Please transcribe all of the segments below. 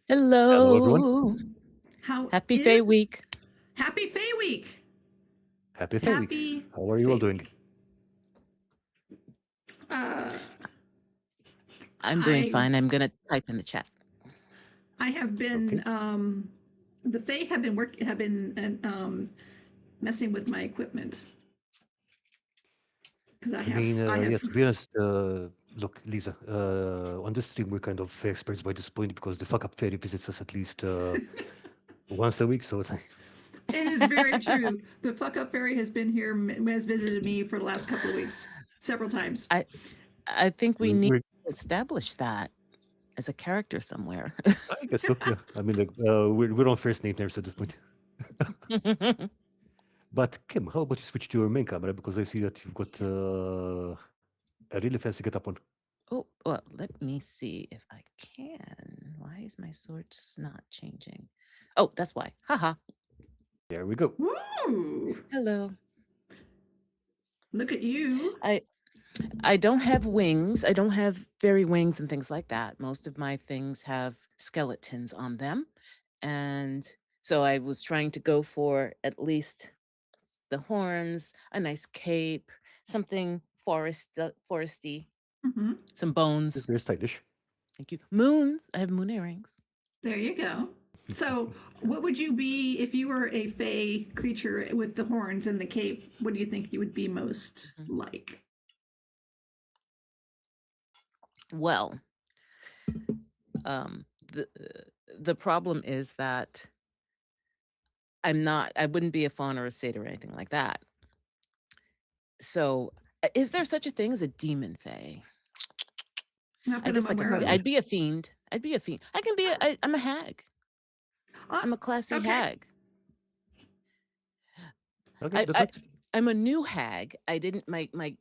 Hello, everyone. Hello. How Happy Fae is Week. Happy Fae Week? Happy Fae Week. Happy How are you all Fae doing? Week. Uh, I'm doing I fine. I'm going to type in the chat. I have been Okay. the Fae have been messing with my equipment because I have To be honest, look, Lisa, on this stream, we're kind of experts by this point because the fuck up fairy visits us at least once a week. So it's like, It is very true. The fuck up fairy has been here, has visited me for the last couple of weeks, several times. I think we need we're, to establish that as a character somewhere. I guess so, yeah. We're on first name terms at this point. But Kim, how about you switch to your main camera because I see that you've got a really fancy getup on. Oh, well, let me see if I can. Why is my source not changing? Oh, that's why. Haha. There we go. Woo! Hello. Look at you. I don't have wings. I don't have fairy wings and things like that. Most of my things have skeletons on them. And so I was trying to go for at least the horns, a nice cape, something foresty, Mm-hmm. some bones. Very stylish. Thank you. Moons. I have moon earrings. There you go. So, what would you be if you were a Fae creature with the horns and the cape? What do you think you would be most like? Well, the problem is that I wouldn't be a faun or a satyr or anything like that. So, is there such a thing as a demon fae? Not I that I'm guess aware of. I'd be a fiend. I'd be a fiend. I can be I'm a hag. I'm a classy okay. hag. Okay, that's right. I'm a new hag. I didn't my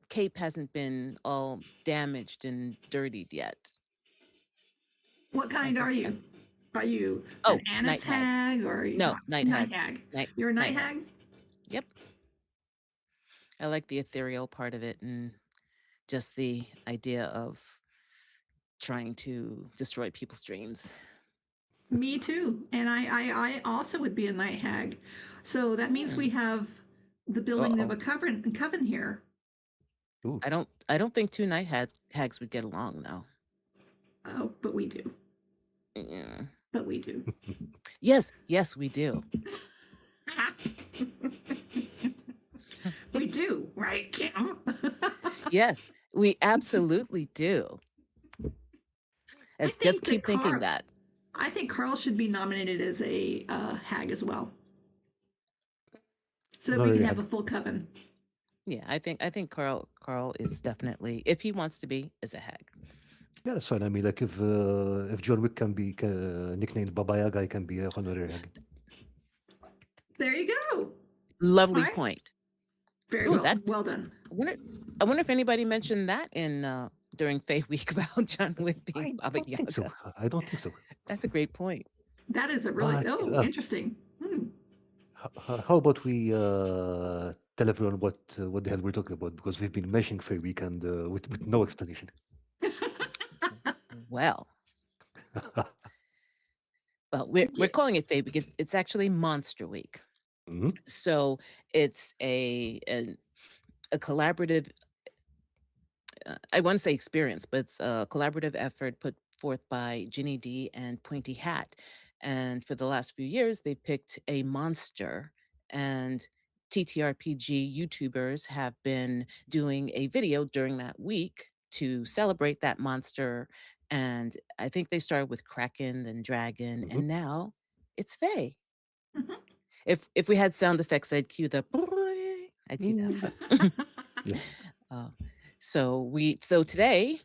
cape hasn't been all damaged and dirtied yet. What kind are you? Are you an anise night hag. hag or are you No, night hag. You're a night hag? Yep. I like the ethereal part of it and just the idea of trying to destroy people's dreams. Me too. And I also would be a night hag. So that means we have the building of a coven here. Ooh. I don't think two night hags would get along though. Oh, but we do. Yeah. But we do. Yes, we do. We do, right, Kim? Yes, we absolutely do. Just keep thinking that. I think Karl should be nominated as a hag as well, so that we can have a full coven. Yeah, I think Karl is definitely, if he wants to be, is a hag. Yeah, that's fine. I mean, like if John Wick can be nicknamed Baba Yaga, I can be a honorary hag. There you go. Lovely point. Very well. Well done. I wonder if anybody mentioned that in during Fae Week about John Wick being Baba Yaga. I don't think so. That's a great point. That is a really interesting. How about we tell everyone what the hell we're talking about, because we've been mentioning Fae Week and with no explanation. Well, we're calling it Fae because it's actually Monster Week. Mm-hmm. So it's a collaborative. I wouldn't say experience, but it's a collaborative effort put forth by Ginny D and Pointy Hat. And for the last few years, they picked a monster, and TTRPG YouTubers have been doing a video during that week to celebrate that monster. And I think they started with Kraken, then Dragon, and now it's Fae. If we had sound effects, I'd cue the. I'd cue that. So today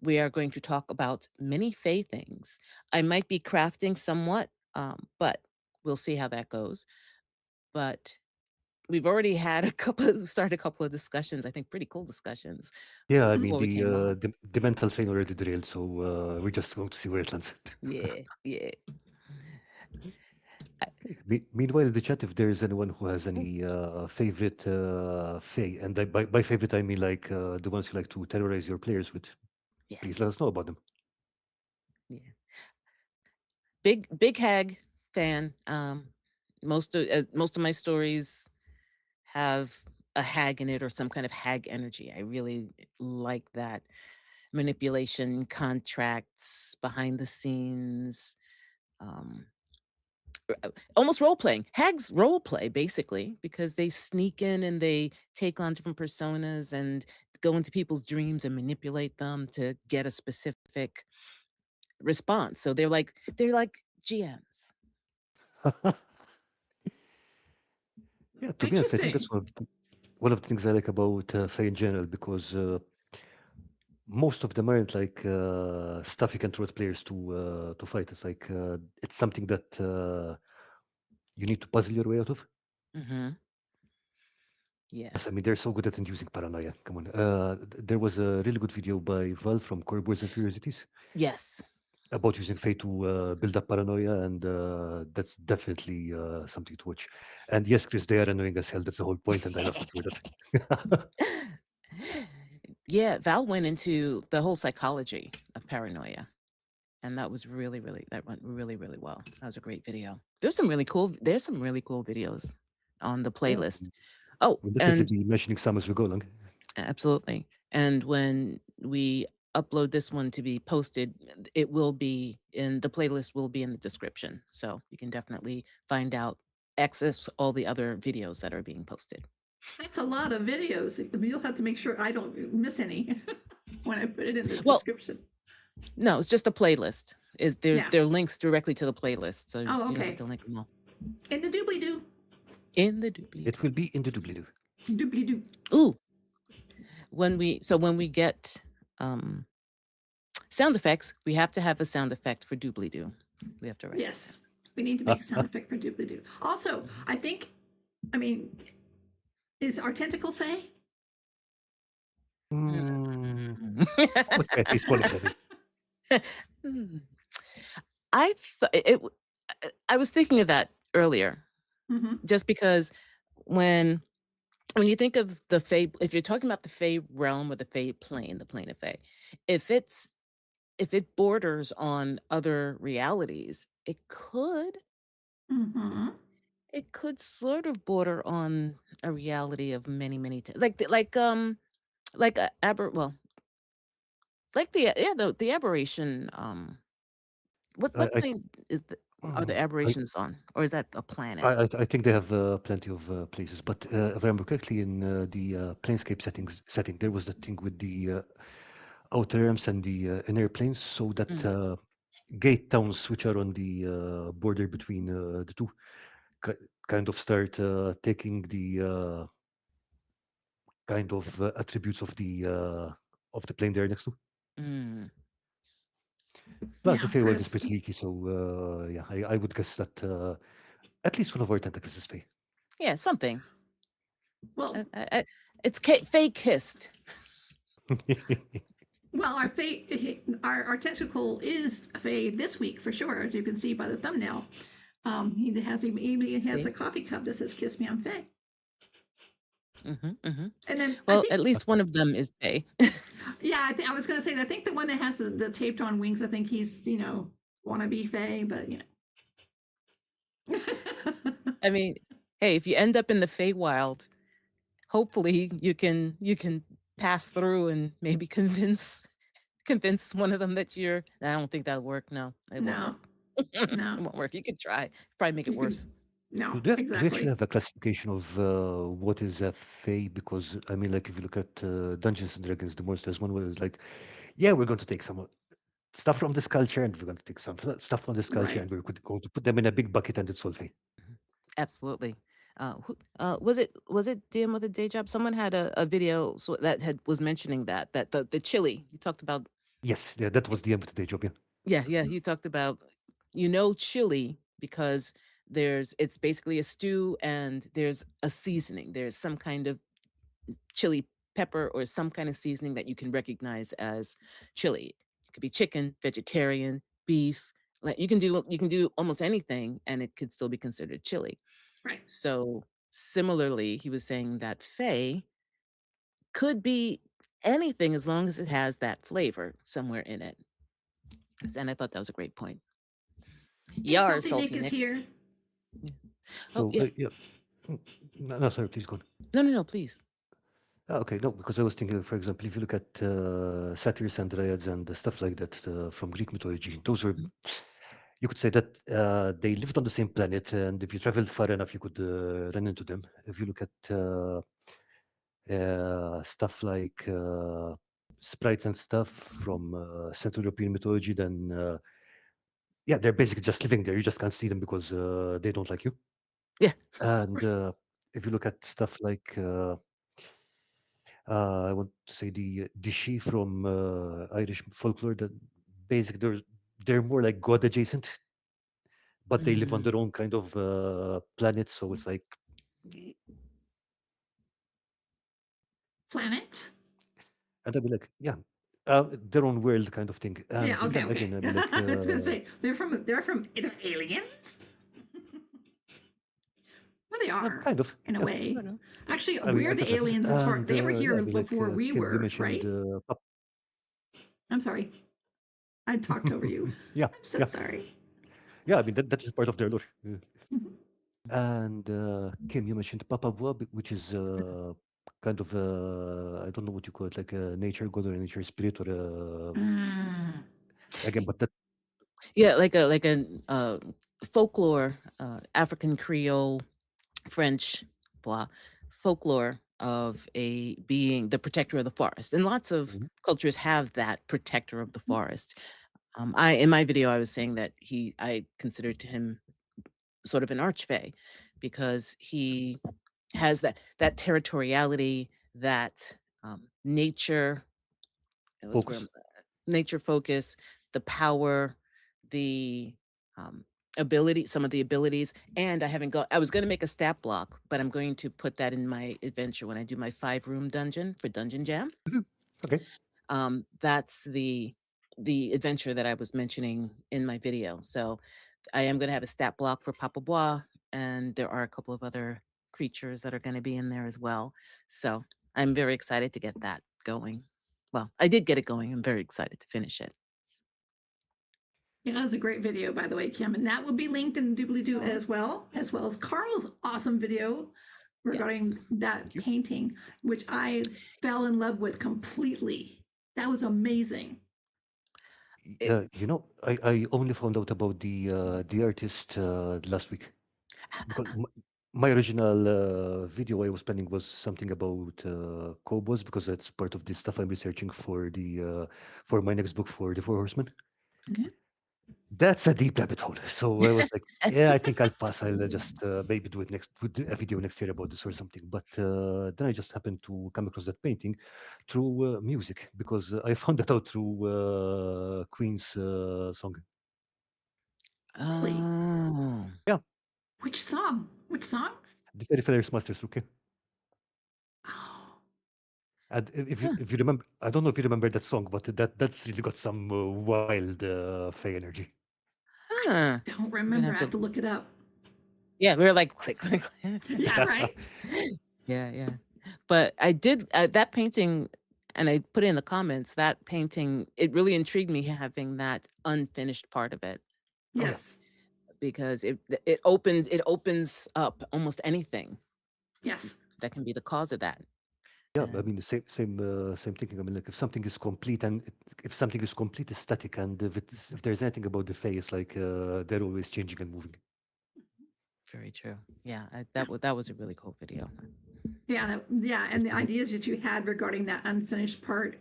we are going to talk about many Fae things. I might be crafting somewhat, but we'll see how that goes. But we've already had started a couple of discussions, I think pretty cool discussions. Yeah, I mean, the mental thing already derailed, so we're just going to see where it lands. Yeah. Meanwhile, in the chat, if there's anyone who has any favorite Fae, and by favorite I mean like the ones you like to terrorize your players with, please let us know about them. Yeah. big hag fan. Most of my stories have a hag in it or some kind of hag energy. I really like that manipulation, contracts, behind the scenes, um, almost role playing. Hags role play basically because they sneak in and they take on different personas and go into people's dreams and manipulate them to get a specific response. So they're like GMs. Yeah, to be honest, I think Interesting. that's one of the things I like about Fae in general because most of them aren't like stuff you can throw at players to fight. It's like it's something that you need to puzzle your way out of. Hmm. Yeah. Yes, I mean they're so good at inducing paranoia. Come on, there was a really good video by Val from Coreboards and Curiosities Yes. about using Fae to build up paranoia, and that's definitely something to watch. And yes, Chris, they are annoying as hell. That's the whole point, and I love them for that. Yeah, Val went into the whole psychology of paranoia, and that was that went really, really well. That was a great video. There's some really cool videos on the Yeah, playlist. Oh, we'll definitely and be mentioning some as we go along. absolutely. And when we upload this one to be posted, it will be in the playlist will be in the description. So you can definitely find out access all the other videos that are being posted. That's a lot of videos. You'll have to make sure I don't miss any when I put it in the Well, description. no, it's just a playlist. Yeah. There are links directly to the playlist, so Oh, you don't have okay. to link them all. In the doobly doo. In the doobly It will be in the doobly-doo. Doobly doo. Ooh, when we get um sound effects, we have to have a sound effect for doobly doo. We have to write. Yes. We need to make a sound effect for doobly doo. Also, I mean, is our tentacle Fae? Mm, Mm. I would say at least one of them is. Hmm. I th- it, w- I was thinking of that earlier, Mm-hmm. just because when you think of the Fae, if you're talking about the Fae realm or the Fae plane, the plane of Fae, if it borders on other realities, Mm-hmm. it could sort of border on a reality of many like a like the aberration. What I, plane is are the I, aberrations on, or is that a I, planet? I think they have plenty of places, but if I remember correctly, in the planescape setting, there was that thing with the outer realms and the inner planes, so that Mm, gate towns, which are on the border between the two, ki- kind of start taking the kind of attributes of the plane they're next to. mm. Plus, the Yeah, Feywild is Chris. pretty leaky, so yeah, I would guess that at least one of our tentacles is Fey. Yeah, something. Well, It's Fae kissed. well, our tentacle is Fae this week for sure, as you can see by the thumbnail. He has a See? coffee cup that says "Kiss Me, I'm Fae." Hmm. And then I Well, think, at least one of them is Fae. yeah, I was going to say, I think the one that has the taped on wings, I think he's, want to be Fae, but I mean, hey, if you end up in the Feywild, hopefully you can pass through and maybe convince one of them that you're. I don't think that'll work. No, it won't no, work. It no, won't work. You could try. Probably make it you can, worse. no, Do we actually exactly. have a classification of what is a Fey? Because I mean, like if you look at Dungeons and Dragons, the monsters one where it's like, yeah, we're going to take some stuff from this culture, and we're going to take some stuff from this culture, Right. and we're going to put them in a big bucket, and it's all Fey. Mhm. Absolutely. Was it DM with a day job? Someone had a video that was mentioning that the chili you talked about. Yes, yeah, that was the end of the day job. Yeah. Yeah, you talked about chili because it's basically a stew and there's a seasoning. There's some kind of chili pepper or some kind of seasoning that you can recognize as chili. It could be chicken, vegetarian, beef. Like you can do almost anything and it could still be considered chili. Right. So similarly, he was saying that Fae could be anything as long as it has that flavor somewhere in it. And I thought that was a great point. Hey, Yar, Salty salty Nick is Nick. here. Yeah. Oh, So yeah. yeah. Mm, no, no, sorry, please go on. No, no, no, please. Okay, no, because I was thinking, for example, if you look at satyrs and dryads and stuff like that from Greek mythology, those were, Mhm. you could say that they lived on the same planet, and if you traveled far enough, you could run into them. If you look at stuff like sprites and stuff from Central European mythology, then yeah, they're basically just living there. You just can't see them because they don't like you. Yeah. And if you look at stuff like I want to say the she from Irish folklore, that basically they're more like god adjacent, but they live on Mm. their own kind of planet. So it's like, eh, Planet. and I'd be like, yeah, their own world kind of thing. Yeah. And Okay. then Okay. again, I'd be like, I was gonna say they're aliens. Well, they are kind of, in a yeah. way. Sort of. Actually, I mean, we're the exactly. aliens as far And they were yeah, here I'd be like, before we Kim, you were, mentioned, right? I'm sorry. I talked over you. yeah, I'm so yeah, sorry. yeah. I mean, that is part of their lore. Mhm. And Kim, you mentioned Papa Bua, which is kind of I don't know what you call it, like a nature god or a nature spirit, or Mm. again, but that Yeah, like a folklore, African Creole, French, blah, folklore of a being, the protector of the forest. And lots of Mhm. cultures have that protector of the forest. I in my video I was saying that I considered him sort of an archfey because he has that territoriality, that nature. What's where focus. nature focus, the power, the um, ability, some of the abilities. And I was going to make a stat block, but I'm going to put that in my adventure when I do my 5-room dungeon for Dungeon Jam. Mhm. Okay. That's the adventure that I was mentioning in my video. So I am going to have a stat block for Papa Bois, and there are a couple of other creatures that are going to be in there as well. So I'm very excited to get that going. Well, I did get it going. I'm very excited to finish it. Yeah, that was a great video, by the way, Kim, and that will be linked in doobly doo as well as Carl's awesome video Yes. regarding that Thank you. painting, which I fell in love with completely. That was amazing. It, I only found out about the artist last week because my original video I was planning was something about Kobos because that's part of the stuff I'm researching for my next book for the Four Horsemen. okay. That's a deep rabbit hole. So I was like, yeah, I think I'll pass. I'll just maybe do a video next year about this or something. But then I just happened to come across that painting through music because I found it out through Queen's song. Really? Oh. Yeah, Which song? Which song? the Fairy Fairies Masters. Okay. Oh, And Huh. if you remember, I don't know if you remember that song, but that's really got some wild Fae energy. Huh. don't I'm gonna remember. have I have to. to look it up. Yeah, we were like click, click, click. Yeah, right. Yeah, yeah. But I did that painting, and I put it in the comments. That painting, it really intrigued me having that unfinished part of it Oh yeah, Yes. because it opens up almost anything Yes. that can be the cause of that. yeah. I And mean the same thinking. I mean, like if something is complete and if something is complete, it's static, and if there's anything about the Fae, it's like they're always changing and moving. very true. Yeah, Yeah. that was a really cool video. Yeah, and Just the to get- ideas that you had regarding that unfinished part,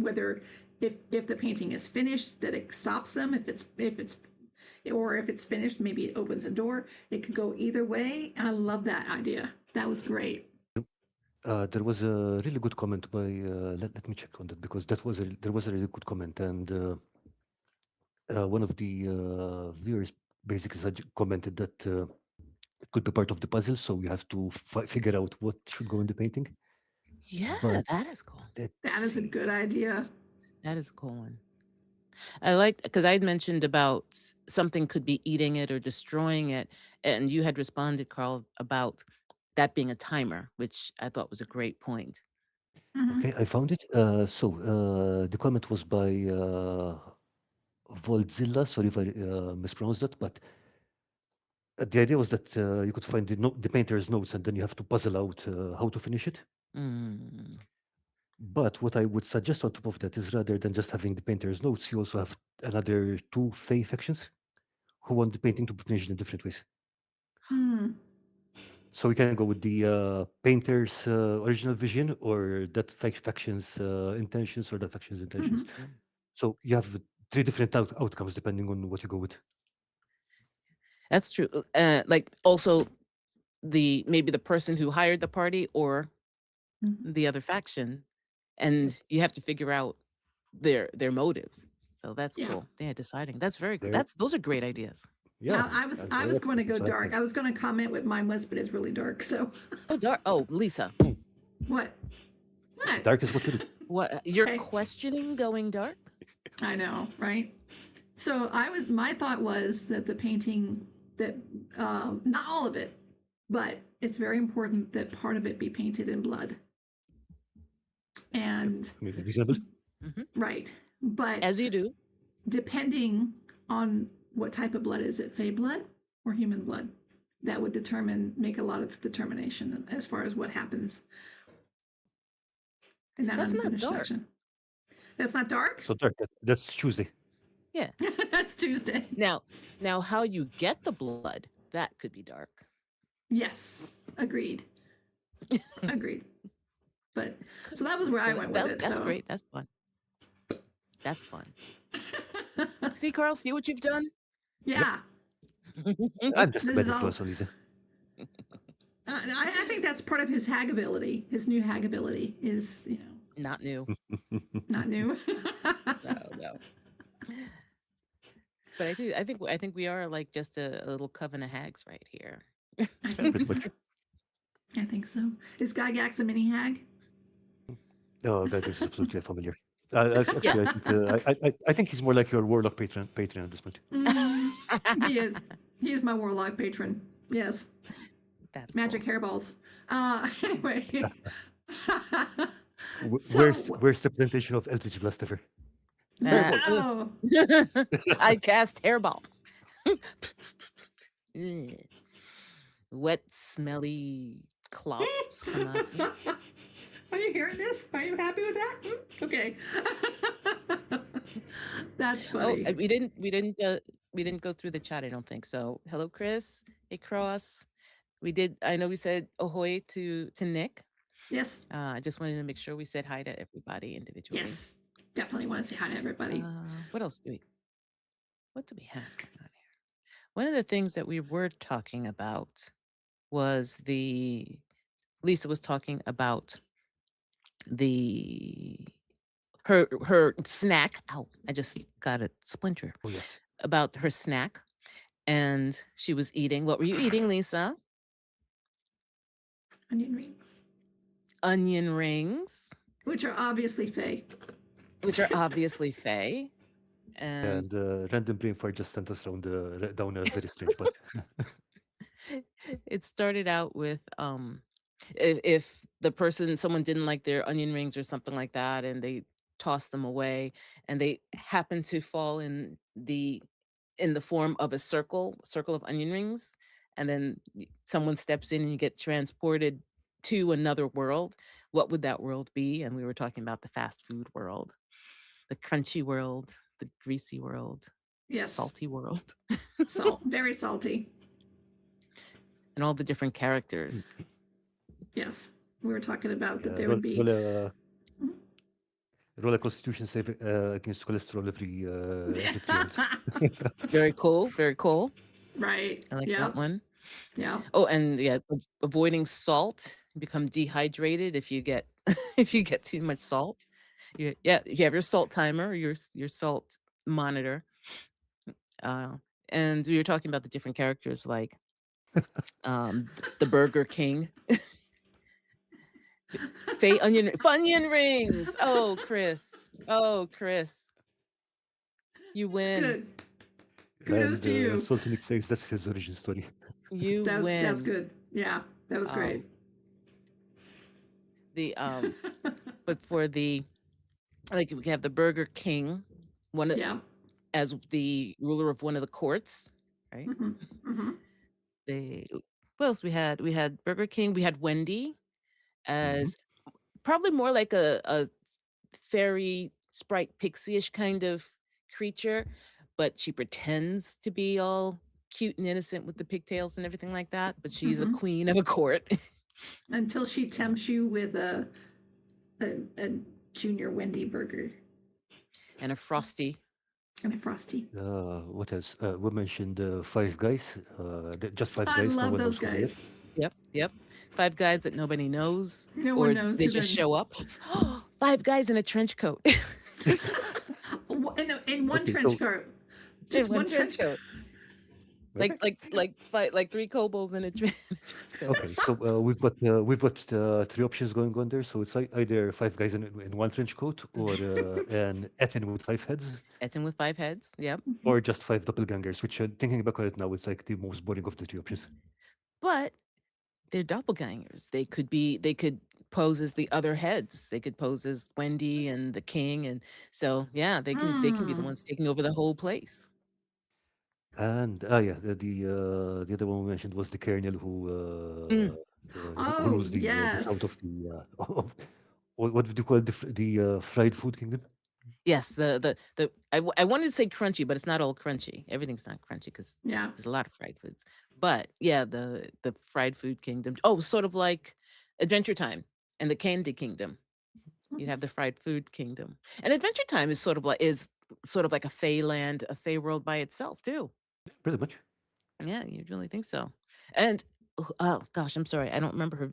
whether if the painting is finished, that it stops them. If it's finished, maybe it opens a door. It could go either way. And I love that idea. That was great. There was a really good comment by let me check on that because there was a really good comment and one of the viewers basically commented that it could be part of the puzzle, so you have to figure out what should go in the painting. Yeah, But that is cool. let's That is a see. good idea. That is a cool one. I liked because I had mentioned about something could be eating it or destroying it, and you had responded, Carl, about that being a timer, which I thought was a great point. Hmm. Okay, I found it. The comment was by Voltzilla. Sorry if I mispronounced that, but The idea was that you could find the painter's notes, and then you have to puzzle out how to finish it. Mm. But what I would suggest on top of that is rather than just having the painter's notes, you also have another two Fae factions who want the painting to be finished in different ways. Hmm. So we can go with the painter's original vision, or that faction's intentions, or that faction's intentions. Mm. So you have three different outcomes depending on what you go with. That's true. Like also maybe the person who hired the party or Mhm. the other faction, and you have to figure out their motives. So that's Yeah. cool. Yeah, deciding. That's very good. There, Those are great ideas. yeah, I was and I there was are going to go so I have dark. fun. I was going to comment what mine was, but it's really dark. So Oh, dark. Oh, Lisa, what? What? Dark is what we do. what you're Okay. questioning going dark? I know, right? So my thought was that the painting that not all of it, but it's very important that part of it be painted in blood. And I mean, reasonable. right, but As you do. depending on what type of blood, is it Fey blood or human blood, that would make a lot of determination as far as what happens in that That's not unfinished dark. section. That's not dark. So dark. That's Tuesday. Yeah. That's Tuesday. Now how you get the blood, that could be dark. Yes, agreed. Agreed. But so that was where I went with it. That's So great. That's fun. That's fun. See, Karl, see what you've done? yeah, I'm just a This bad is all- influence on Lisa. I think that's part of his hag ability. His new hag ability is, Not new. not new. No. But I think we are like just a little coven of hags right here. I think Pretty so. much. I think so. Is Gygax a mini hag? No, that is absolutely familiar. Actually, I think he's more like your warlock patron at this point. He is. He is my warlock patron. Yes. That's Magic cool. hairballs. Anyway. Where's the presentation of Eldritch Blast ever? Oh. I cast hairball. Mm. Wet, smelly clops come out. Are you hearing this? Are you happy with that? Okay. That's funny. Oh, we didn't go through the chat, I don't think. So hello, Chris. Hey, Cross. I know we said ahoy to Nick. Yes. I just wanted to make sure we said hi to everybody individually. Yes. Definitely want to say hi to everybody. What else do we have going on here? One of the things that we were talking about was Lisa was talking about her snack. Ow, I just got a splinter. Oh yes. About her snack. And she was eating. What were you eating, Lisa? Onion rings. Onion rings. Which are obviously Fae. Which are obviously Fae. And random brain fart just sent us down a very strange path. It started out with if someone didn't like their onion rings or something like that, and they tossed them away, and they happen to fall in the form of a circle of onion rings, and then someone steps in and you get transported to another world, what would that world be? And we were talking about the fast food world, the crunchy world, the greasy world, Yes. salty world, Very salty. and all the different characters. Yes. We were talking about that there roll, would be. roll a Constitution save against cholesterol every 3 rounds. Very cool. Very cool. Right. I like that one. Yeah. Oh, and yeah, avoiding salt. You become dehydrated if you get too much salt. You have your salt timer, your salt monitor. And we were talking about the different characters, like the Burger King. Funyun rings. Oh, Chris. You win. Good. Kudos to you. Salty says that's his origin story. You win. That's good. Yeah, that was great. But for we have the Burger King, as the ruler of one of the courts, right? Mm-hmm. They what else we had? We had Burger King. We had Wendy Hmm. as probably more like a fairy sprite pixie-ish kind of creature, but she pretends to be all cute and innocent with the pigtails and everything like that. But she's a Hmm. queen of a court. Until she tempts you with a junior Wendy burger And a frosty. and a frosty. What else? We mentioned Five Guys. Just Five I Guys. No love one knows those who they are. guys. Yep, yep. Five guys that nobody knows, No one or knows they who just they're. show up. Five guys in a trench coat. In one Okay, trench so coat, In just one one trench trench coat. coat. okay, Like three kobolds in a trench coat. okay. So we've got three options going on there. So it's like either five guys in one trench coat, or an Etin with five heads, Etin with five heads. Yep. or just five doppelgangers. Which, thinking back on it now, it's like the most boring of the three options. But they're doppelgangers. They could pose as the other heads. They could pose as Wendy and the king, and so yeah, they can be the Hmm. ones taking over the whole place. And yeah, the other one we mentioned was the Colonel Mm. who Oh rules the south of yes. the of, what would you call it, the fried food kingdom? Yes, I wanted to say crunchy, but it's not all crunchy. Everything's not crunchy because Yeah. there's a lot of fried foods. But yeah, the fried food kingdom. Oh, sort of like Adventure Time and the Candy Kingdom. You'd have the fried food kingdom. And Adventure Time is sort of like a Fey land, a Fey world by itself too. Pretty much. Yeah, you'd really think so. And oh gosh, I'm sorry, I don't remember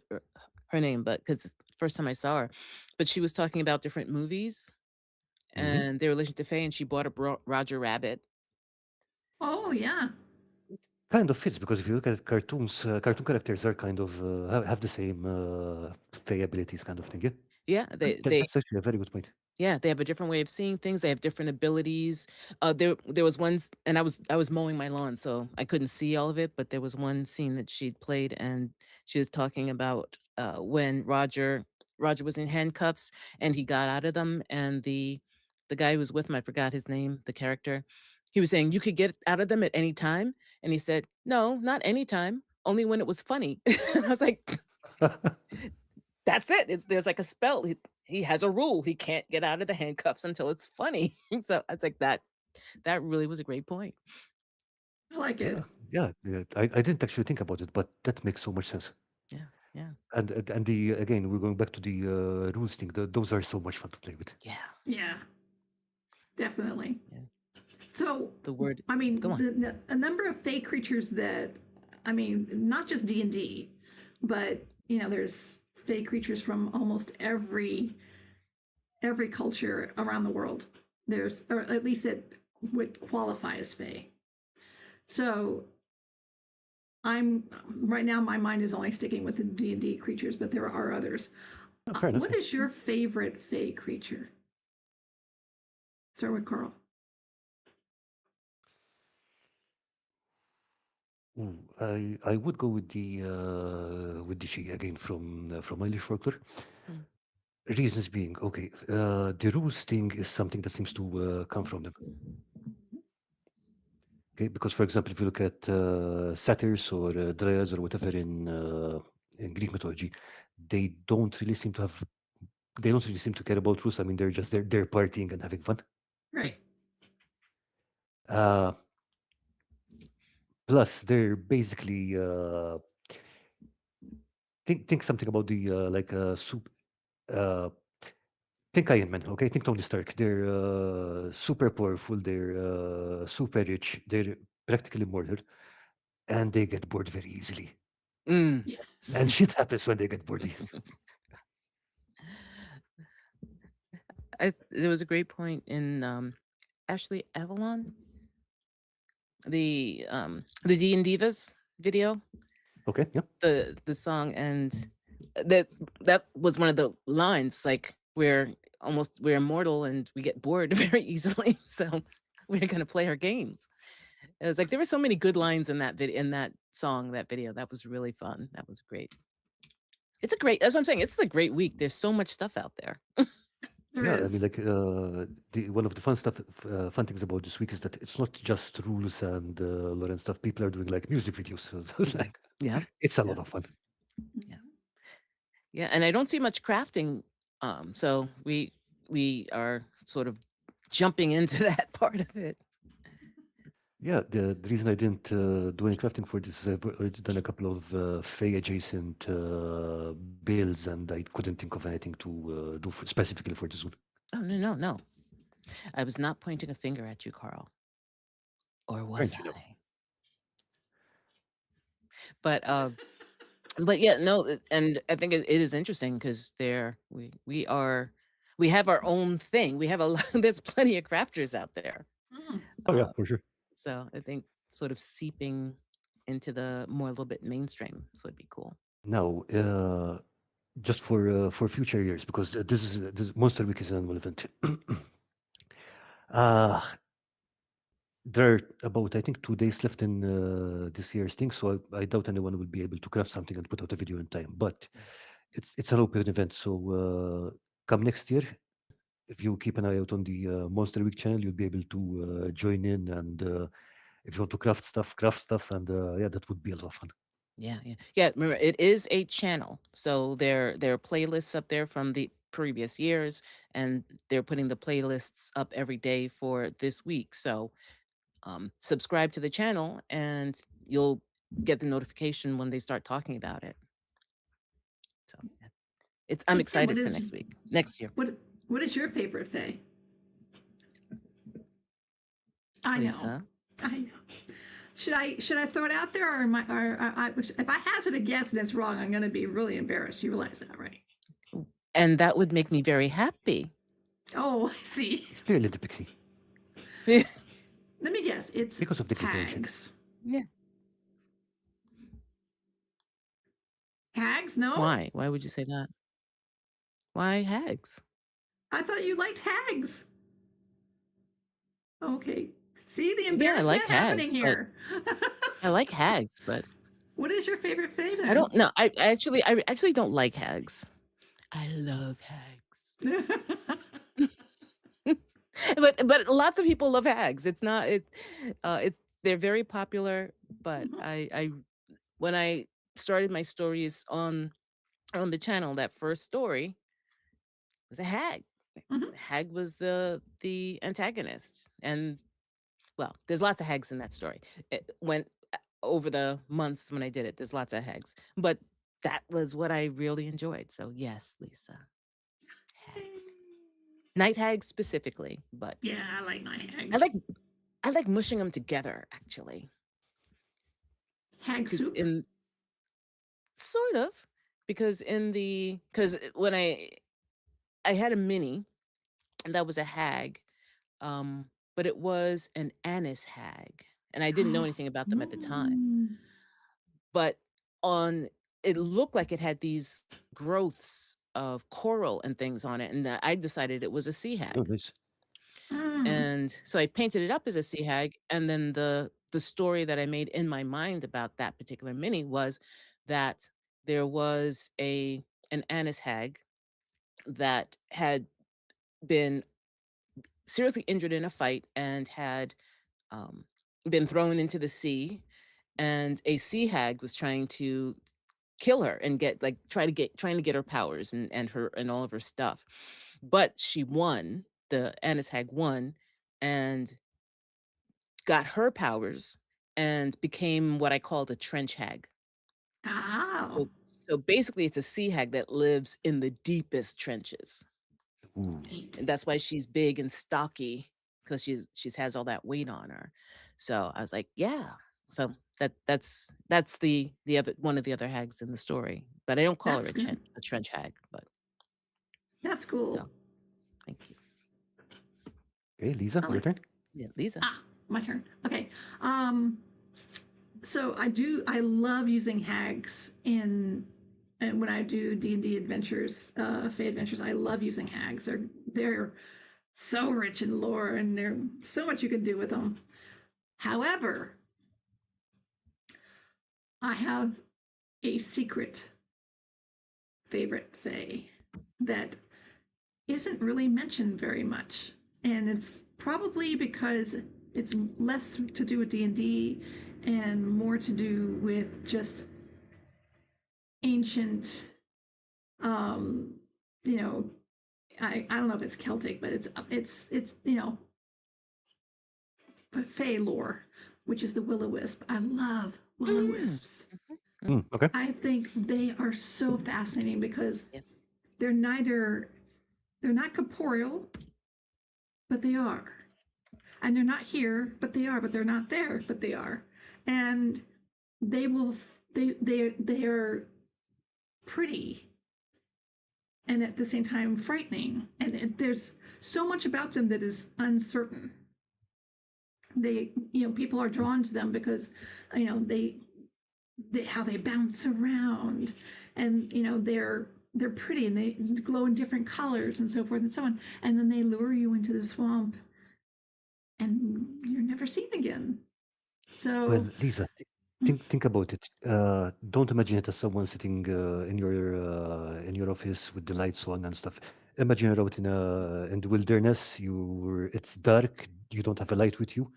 her name, but because it's the first time I saw her, but she was talking about different movies Hmm. and their relation to Faye, and she bought a Roger Rabbit. Oh yeah. Kind of fits because if you look at cartoons, cartoon characters are kind of have the same fey abilities, kind of thing. Yeah, Yeah, they that's actually a very good point. Yeah, they have a different way of seeing things. They have different abilities. There was one, and I was mowing my lawn, so I couldn't see all of it. But there was one scene that she'd played, and she was talking about when Roger was in handcuffs, and he got out of them, and the guy who was with him, I forgot his name, the character, he was saying you could get out of them at any time, and he said, "No, not any time, only when it was funny." And I was like, that's it. There's like a spell. He has a rule. He can't get out of the handcuffs until it's funny. So it's like that really was a great point. I like Yeah, it. yeah. I didn't actually think about it, but that makes so much sense. Yeah. Yeah. And the again, we're going back to the rules thing. Those are so much fun to play with. Yeah. Yeah. Definitely. Yeah. So, The word I go mean, on. a number of fey creatures that, I mean, not just D&D, but there's fey creatures from almost every culture around the world. There's, or at least it would qualify as fey. So, I'm right now. My mind is only sticking with the D&D creatures, but there are others. Oh, fair enough. What is your favorite fey creature? Start with Carl. Ooh, I would go with the she again from Irish folklore. Mm. Reasons being, okay, the rules thing is something that seems to come from them. Okay, because for example, if you look at satyrs or dryads or whatever in Greek mythology, they don't really seem to have they don't really seem to care about rules. I mean, they're just they're partying and having fun. Right. Uh, Plus, they're basically think something about the like soup. Uh, think Iron Man, okay? Think Tony Stark. They're super powerful. They're super rich. They're practically immortal, and they get bored very easily. Mm. And Yes. shit happens when they get bored. There was a great point in Ashley Avalon, the D and Divas video, Okay, yeah. the song, and that was one of the lines, like we're immortal and we get bored very easily, so we're gonna play our games. It was like there were so many good lines in that video, in that song, that video. That was really fun. That was great. It's a great, that's what I'm saying. It's a great week. There's so much stuff out there. There Yeah, I is. mean, like one of the fun things about this week is that it's not just rules and lore and stuff. People are doing like music videos. So it's like Yeah. it's a Yeah. lot of fun. Yeah. Yeah. And I don't see much crafting. So we are sort of jumping into that part of it. Yeah, the reason I didn't do any crafting for this is I've already done a couple of Fey adjacent builds, and I couldn't think of anything to do specifically for this one. Oh no, no, no. I was not pointing a finger at you, Carl. Or was Apparently, no. I? But but yeah, no, and I think it is interesting because there we have our own thing. We have a lot, there's plenty of crafters out there. Mm. Oh yeah, Uh, for sure. so I think sort of seeping into the more a little bit mainstream, so it'd be cool. Now, just for future years, because this Monster Week is an annual event. uh, there are about I think 2 days left in this year's thing, so I doubt anyone will be able to craft something and put out a video in time. But it's an open event, so come next year, if you keep an eye out on the Monster Week channel, you'll be able to join in, and if you want to craft stuff, and yeah, that would be a lot of fun. Yeah, yeah, yeah. Remember, it is a channel, so there are playlists up there from the previous years, and they're putting the playlists up every day for this week. So subscribe to the channel, and you'll get the notification when they start talking about it. So yeah, I'm So Kim, excited for next year. what is your favorite Fae? I know. Lisa, I know. Should I throw it out there, or if I hazard a guess and it's wrong, I'm going to be really embarrassed. You realize that, right? and that would make me very happy. Oh, I see. It's clearly the pixie Yeah. Let me guess. It's because of the glitter and shit. hags. Hags? No, Why? Why would you say that? Why hags? I thought you liked hags. Okay. See the Yeah, I like embarrassment happening hags, but here. I like hags, but What is your favorite Fae I then? don't know. I actually don't like hags. I love hags. But lots of people love hags. It's they're very popular, but Mhm, I when I started my stories on the channel, that first story was a hag. mhm. Hag was the antagonist. And well, there's lots of hags in that story. It went over the months when I did it. There's lots of hags. But that was what I really enjoyed. So yes, Lisa, hags. Night hags specifically, but Yeah, I like my I hags. like I like mushing them together actually. Hag Because soup. in sort of because in the because when I had a mini and that was a hag, um, but it was an anise hag, and I didn't know anything about them at the time. Mm. But on it looked like it had these growths of coral and things on it, and that I decided it was a sea Oh, hag. nice. Mm. And so I painted it up as a sea hag, and then the story that I made in my mind about that particular mini was that there was a an anise hag that had been seriously injured in a fight and had um, been thrown into the sea, and a sea hag was trying to kill her and get like trying to get her powers and her and all of her stuff, but she won. The anise hag won and got her powers and became what I called a trench hag. Oh. So basically it's a sea hag that lives in the deepest trenches. Ooh. Neat. And that's why she's big and stocky, because she's has all that weight on her. So I was like, yeah. So that's the other one of the other hags in the story. But I don't call her That's good. a trench hag, but That's cool. so thank you. Okay, Lisa, I your like. turn. Yeah, Lisa. My turn. Okay. Um. So I love using hags and when I do D&D adventures, Fey adventures, I love using hags. They're so rich in lore, and there's so much you can do with them. However, I have a secret favorite Fae that isn't really mentioned very much, and it's probably because it's less to do with D&D and more to do with just ancient, um, you know, I don't know if it's Celtic, but it's Fae lore, which is the will-o-wisp. I love will-o-wisps. Okay. I think they are so fascinating because Yeah. they're not corporeal, but they are. And they're not here, but they are, but they're not there, but they are. And they will they are pretty and at the same time frightening. And there's so much about them that is uncertain. People are drawn to them because they how they bounce around, and they're pretty and they glow in different colors and so forth and so on, and then they lure you into the swamp and you're never seen again. So Well, Lisa, think about it. Don't imagine it as someone sitting in your office with the lights on and stuff. Imagine you're out in the wilderness. It's dark. You don't have a light with you.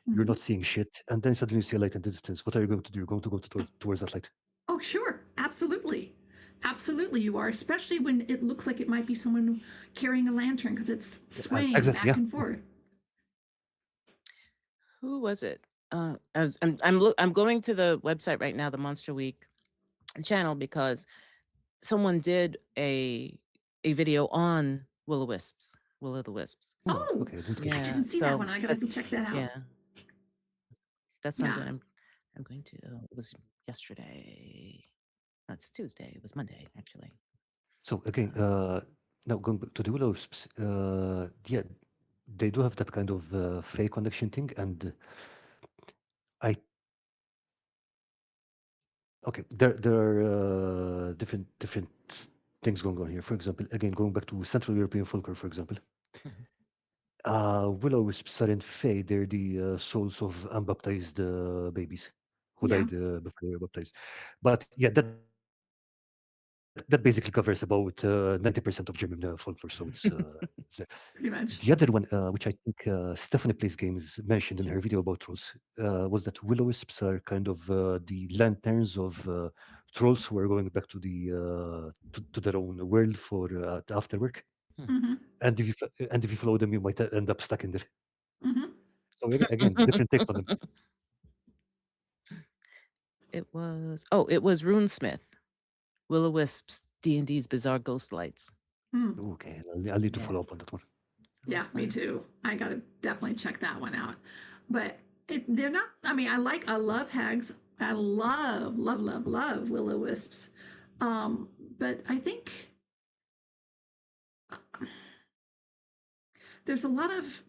You're not seeing shit, and then suddenly you see a light in the distance. What are you going to do? You're going to go towards that light. oh sure, absolutely you are, especially when it looks like it might be someone carrying a lantern because it's swaying Exactly. back Yeah. and forth. Who was it? I'm going to the website right now, the Monster Week channel, because someone did a video on will-o-wisps, will-o'-the-wisps. Oh, Okay. I didn't get I it. Yeah. didn't see that one. I gotta go check that out. Yeah, that's what I'm Yeah. doing. I'm going to. It was yesterday. That's Tuesday. It was Monday, actually. So again, now going back to the willows, yeah, they do have that kind of fake connection thing, and I okay, there are different things going on here. For example, again, going back to Central European folklore, for example, Mhm. willows aren't fae; they're the souls of unbaptized babies who Yeah. died before they were baptized. But yeah, that basically covers about 90% of German folklore. So it's there. Pretty The much. other one, which I think Stephanie Plays Games mentioned in her video about trolls, was that will-o-wisps are kind of the lanterns of trolls who are going back to to their own world for after work. Mm-hmm. And if you follow them, you might end up stuck in there. Mm-hmm. So again, different takes on them. It was Runesmith, will-o'-wisps, D&D's bizarre ghost lights. Mm. Okay, I'll need to Yeah, follow up on that one. it Yeah, was me fun. too. I gotta definitely check that one out. But they're not. I mean, I love hags. I love will-o'-wisps. Um, but I think there's a lot of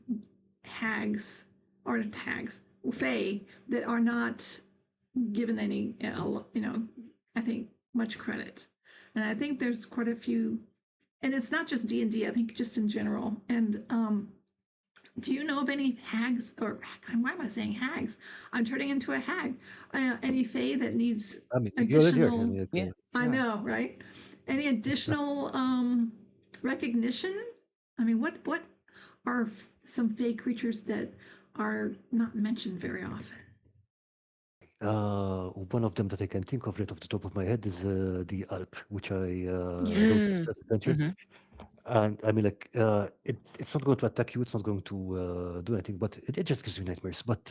hags or hags, fae that are not given any, I think much credit, and I think there's quite a few, and it's not just D&D. I think just in general. And do you know of any hags, or why am I saying hags? I'm turning into a hag. Any fae that needs I mean, you already are. I additional? mean, like, Yeah, I you are. know, right? Any additional recognition? I mean, what are some fae creatures that are not mentioned very often? one of them that I can think of right off the top of my head is the Alp, which I wrote in Mm. Start Adventure. hmm And I mean, like, it's not going to attack you, it's not going to do anything, but it just gives you nightmares. But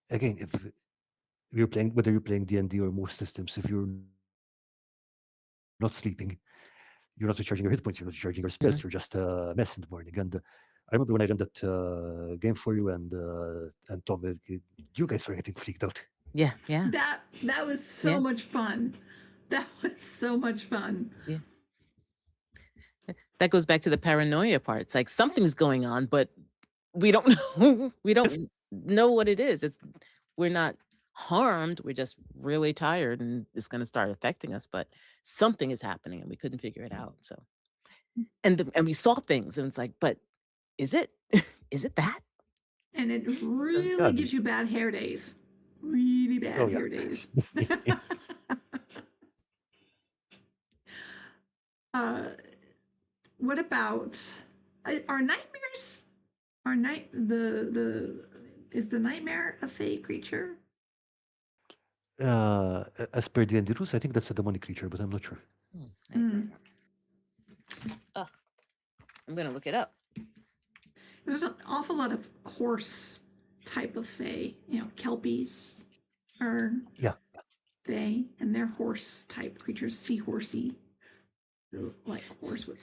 again, if you're playing, whether you're playing D&D or most systems, if you're not sleeping, you're not recharging your hit points, you're not recharging your spells, you're just a mess in the morning. And I remember when I ran that game for you, and Tom, you guys were getting freaked out. Yeah, yeah, That was so yeah, much fun. That was so much fun. yeah. That goes back to the paranoia part. It's like something's going on, but we don't know. We don't know what it is. We're not harmed. We're just really tired, and it's going to start affecting us. But something is happening, and we couldn't figure it out. So, and we saw things, and it's like, but is it? Is it that? And it Yeah, really gives you bad hair days. Really oh bad yeah. hair days. uh, what about are nightmares? Are night the is the nightmare a fey creature? As per the rules, I think that's a demonic creature, but I'm not sure. Mm. Nightmare. Oh, I'm gonna look it up. There's an awful lot of horse type of fey. You know, kelpies are Yeah. fey, and they're horse type creatures, seahorsey, like a horse with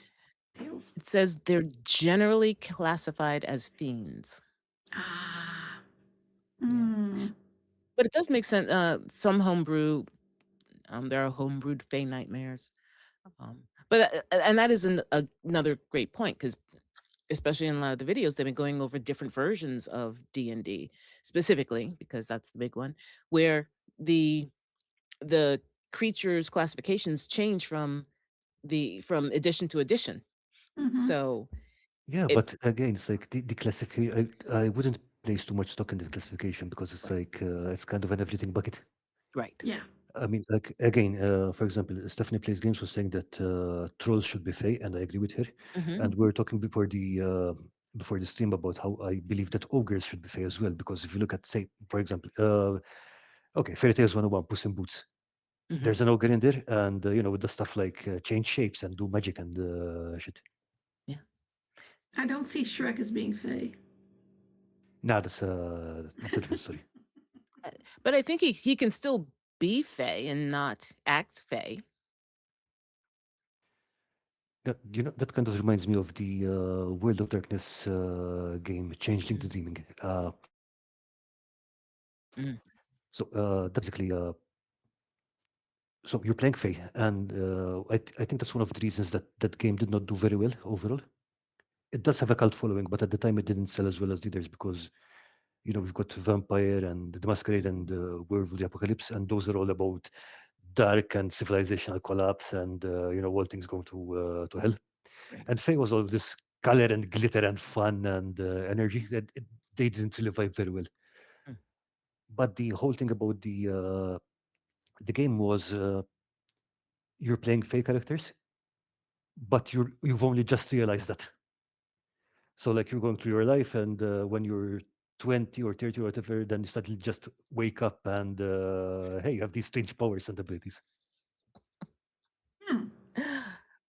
tails. It says they're generally classified as fiends. Ah. Yeah, Mm. but it does make sense. Some homebrew, there are homebrewed fey nightmares. And that is another great point because especially in a lot of the videos, they've been going over different versions of D&D specifically because that's the big one where the the creatures classifications change from edition to edition. Mm-hmm. So Yeah, if but again, it's like the classification. I wouldn't place too much stock in the classification because it's right, like it's kind of an everything bucket. right. Yeah. I mean, like again, for example, Stephanie Plays Games was saying that trolls should be fey, and I agree with her. Hmm. And we were talking before the stream about how I believe that ogres should be fey as well. Because if you look at, say, for example, okay, Fairy Tales 101, Puss in Boots. Hmm. There's an ogre in there, and with the stuff like change shapes and do magic and shit. Yeah. I don't see Shrek as being fey. Nah, that's a different story. But I think he can still be fey and not act fey. Yeah, that kind of reminds me of the World of Darkness game, Changeling the Mm, Dreaming. mm, So that's basically so you're playing Fae, and I think that's one of the reasons that that game did not do very well overall. It does have a cult following, but at the time it didn't sell as well as the others because we've got Vampire and The Masquerade and Werewolf of the Apocalypse, and those are all about dark and civilizational collapse and all things going to hell. right. And Fae was all this color and glitter and fun and energy that they didn't really vibe very well. Mm. But the whole thing about the game was you're playing Fae characters, but you've only just realized that. So like you're going through your life, and when you're 20 or 30 or whatever, then you suddenly just wake up and hey, you have these strange powers and abilities. Hmm.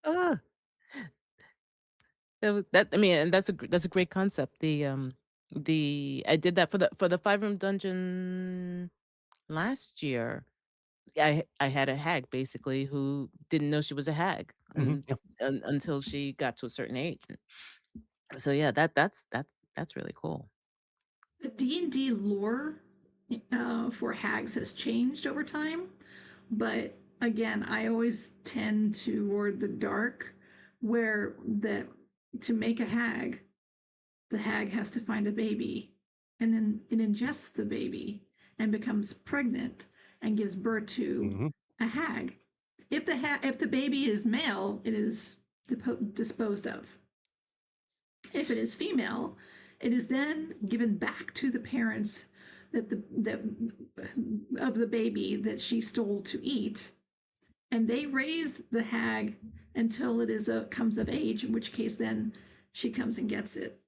Ah, that I mean, and that's a great concept. The I did that for the 5 room dungeon last year. I had a hag basically who didn't know she was a hag Yeah. until she got to a certain age. So yeah, that's really cool. The D&D lore for hags has changed over time, but again, I always tend toward the dark, where the to make a hag, the hag has to find a baby, and then it ingests the baby and becomes pregnant and gives birth to Hmm. a hag. If the baby is male, it is disposed of. If it is female, it is then given back to the parents that of the baby that she stole to eat, and they raise the hag until comes of age, in which case then she comes and gets it.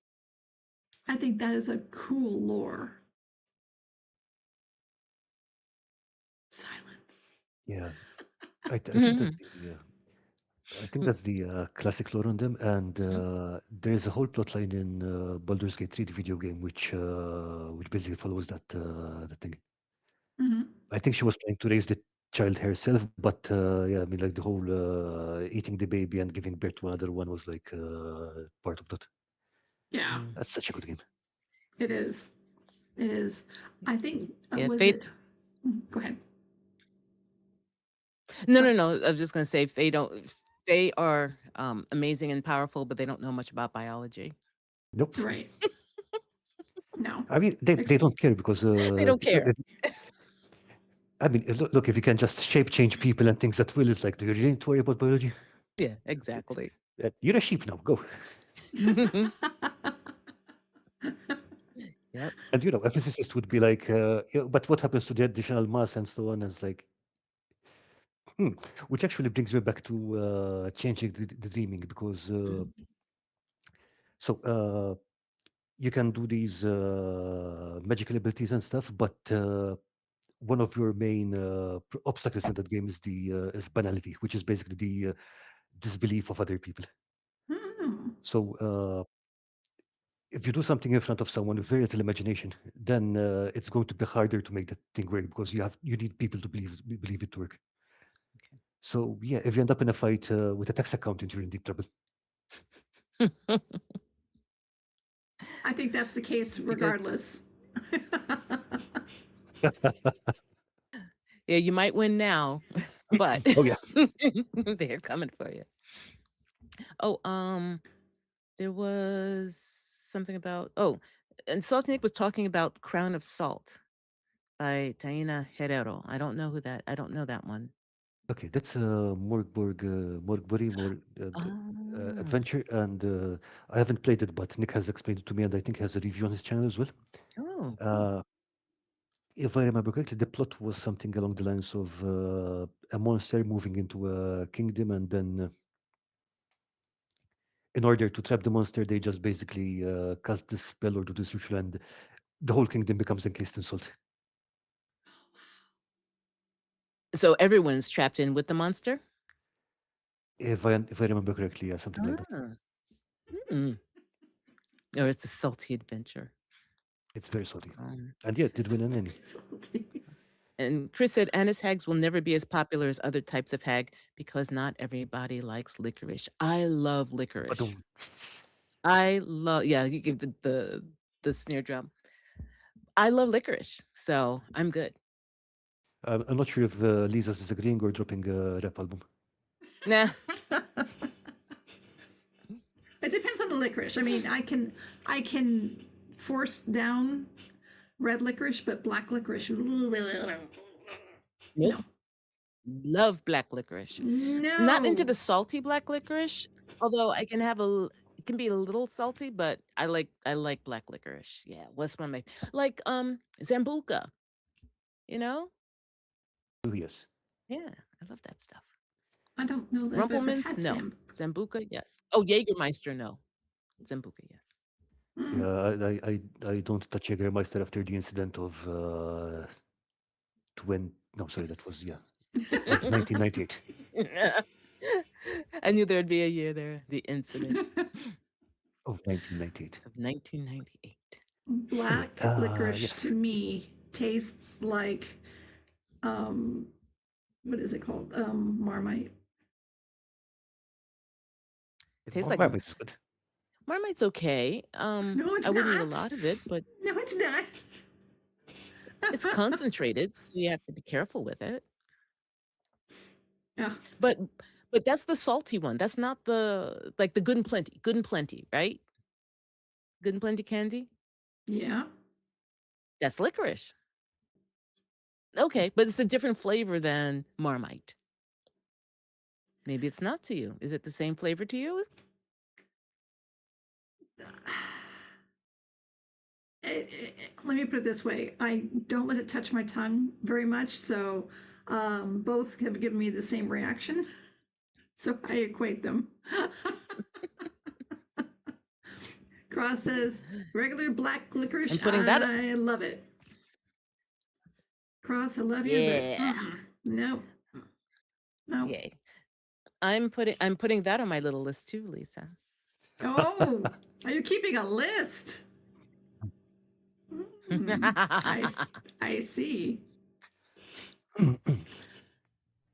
I think that is a cool lore. Silence. Yeah. I think that's Mhm. the classic lore on them, and Mhm. there is a whole plot line in Baldur's Gate 3, the video game, which basically follows that thing. Mm-hmm. I think she was trying to raise the child herself, but yeah, I mean, like the whole eating the baby and giving birth to another one was like part of that. Yeah, Mm. That's such a good game. it is. It is. I think Yeah, was they it? Go ahead. no, Sorry. no, no. I was just gonna say they are amazing and powerful, but they don't know much about biology. Nope. Right. No. I mean, they Ex- don't care because They don't care. I mean, look, if you can just shape change people and things at will, it's like, do you really need to worry about biology? Yeah, exactly. You're a sheep now, go. Yep. And a physicist would be like, but what happens to the additional mass and so on? And it's like, Hmm. Which actually brings me back to changing the dreaming because so you can do these magical abilities and stuff, but one of your main obstacles in that game is the is banality, which is basically the disbelief of other people. Hmm. So if you do something in front of someone with very little imagination, then it's going to be harder to make that thing work because you need people to believe it to work. So yeah, if you end up in a fight with a tax accountant, you're in deep trouble. Okay. I think that's the case Because regardless. yeah, you might win now, but Oh yeah. they're coming for you. Oh, there was something about and Salt Nick was talking about Crown of Salt by Taina Herrero. I don't know that one. Okay, that's Morgbury, more Oh, adventure, and I haven't played it, but Nick has explained it to me, and I think he has a review on his channel as well. oh, cool. Uh, if I remember correctly, the plot was something along the lines of a monster moving into a kingdom, and then in order to trap the monster, they just basically cast this spell or do this ritual, and the whole kingdom becomes encased in salt. So everyone's trapped in with the monster? If I remember correctly, yeah, something like that. Ah. Hmm. Or it's a salty adventure. It's very salty, Um, and yeah, it did win an Emmy. Very salty. and Chris said anise hags will never be as popular as other types of hag because not everybody likes licorice. I love But licorice. I love yeah, you give the snare drum. I love licorice, so I'm good. I'm not sure if Lisa's disagreeing or dropping a rap album. Nah. It depends on the licorice. I mean, I can force down red licorice, but black licorice, Nope. no, Love black licorice. Not into no. the salty black licorice, although I can have it can be a little salty, but I like black licorice. Yeah, what's one of my like Zambuca, you know? Oh, yes. Yeah, I love that stuff. I don't know that I've ever Rumplemans, had no. Sam. Zambuca, yes. Oh, Jägermeister, no. Zambuca, yes. Mm. Yeah, I don't touch Jägermeister after the incident of no, sorry, that was yeah, of 1998. I knew there'd be a year there. The incident Of 1998. of 1998. Anyway, Black yeah, licorice to me tastes like um, what is it called? Marmite. Tastes like Marmite is good. Marmite's okay. No, I it's wouldn't eat a not. lot of it, but No, it's not. it's concentrated, so you have to be careful with it. Yeah, But that's the salty one. That's not the like the good and plenty. Good and plenty, right? Good and plenty candy? yeah. That's licorice. Okay, but it's a different flavor than Marmite. Maybe it's not to you. Is it the same flavor to you? Let me put it this way: I don't let it touch my tongue very much, so both have given me the same reaction. So I equate them. Cross says regular black licorice. I'm putting that. I love it. Cross, I love you, but Yeah. no, no. Yay. I'm putting that on my little list too, Lisa. Oh, are you keeping a list? I, I see.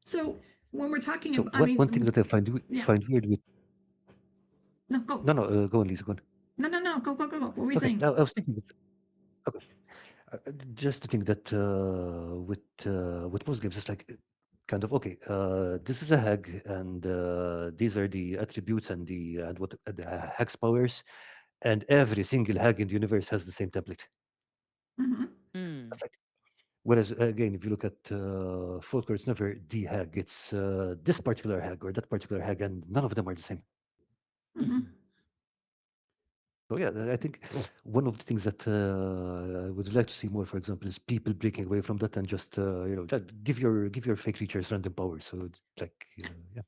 So when we're talking So about, I one thing mean, that I yeah. find weird with No, go. no, go on, Lisa, go on. No. Go. What were we Okay, saying? now I was thinking that okay, just to think that with most games, it's like kind of okay. This is a hag, and these are the attributes and what the hag's powers, and every single hag in the universe has the same template. Mm-hmm. Hmm. That's like whereas again, if you look at folklore, it's never the hag. It's this particular hag or that particular hag, and none of them are the same. Mm-hmm. Mhm. So yeah, I think one of the things that I would like to see more, for example, is people breaking away from that and just give your fake creatures random powers. So it's like yeah,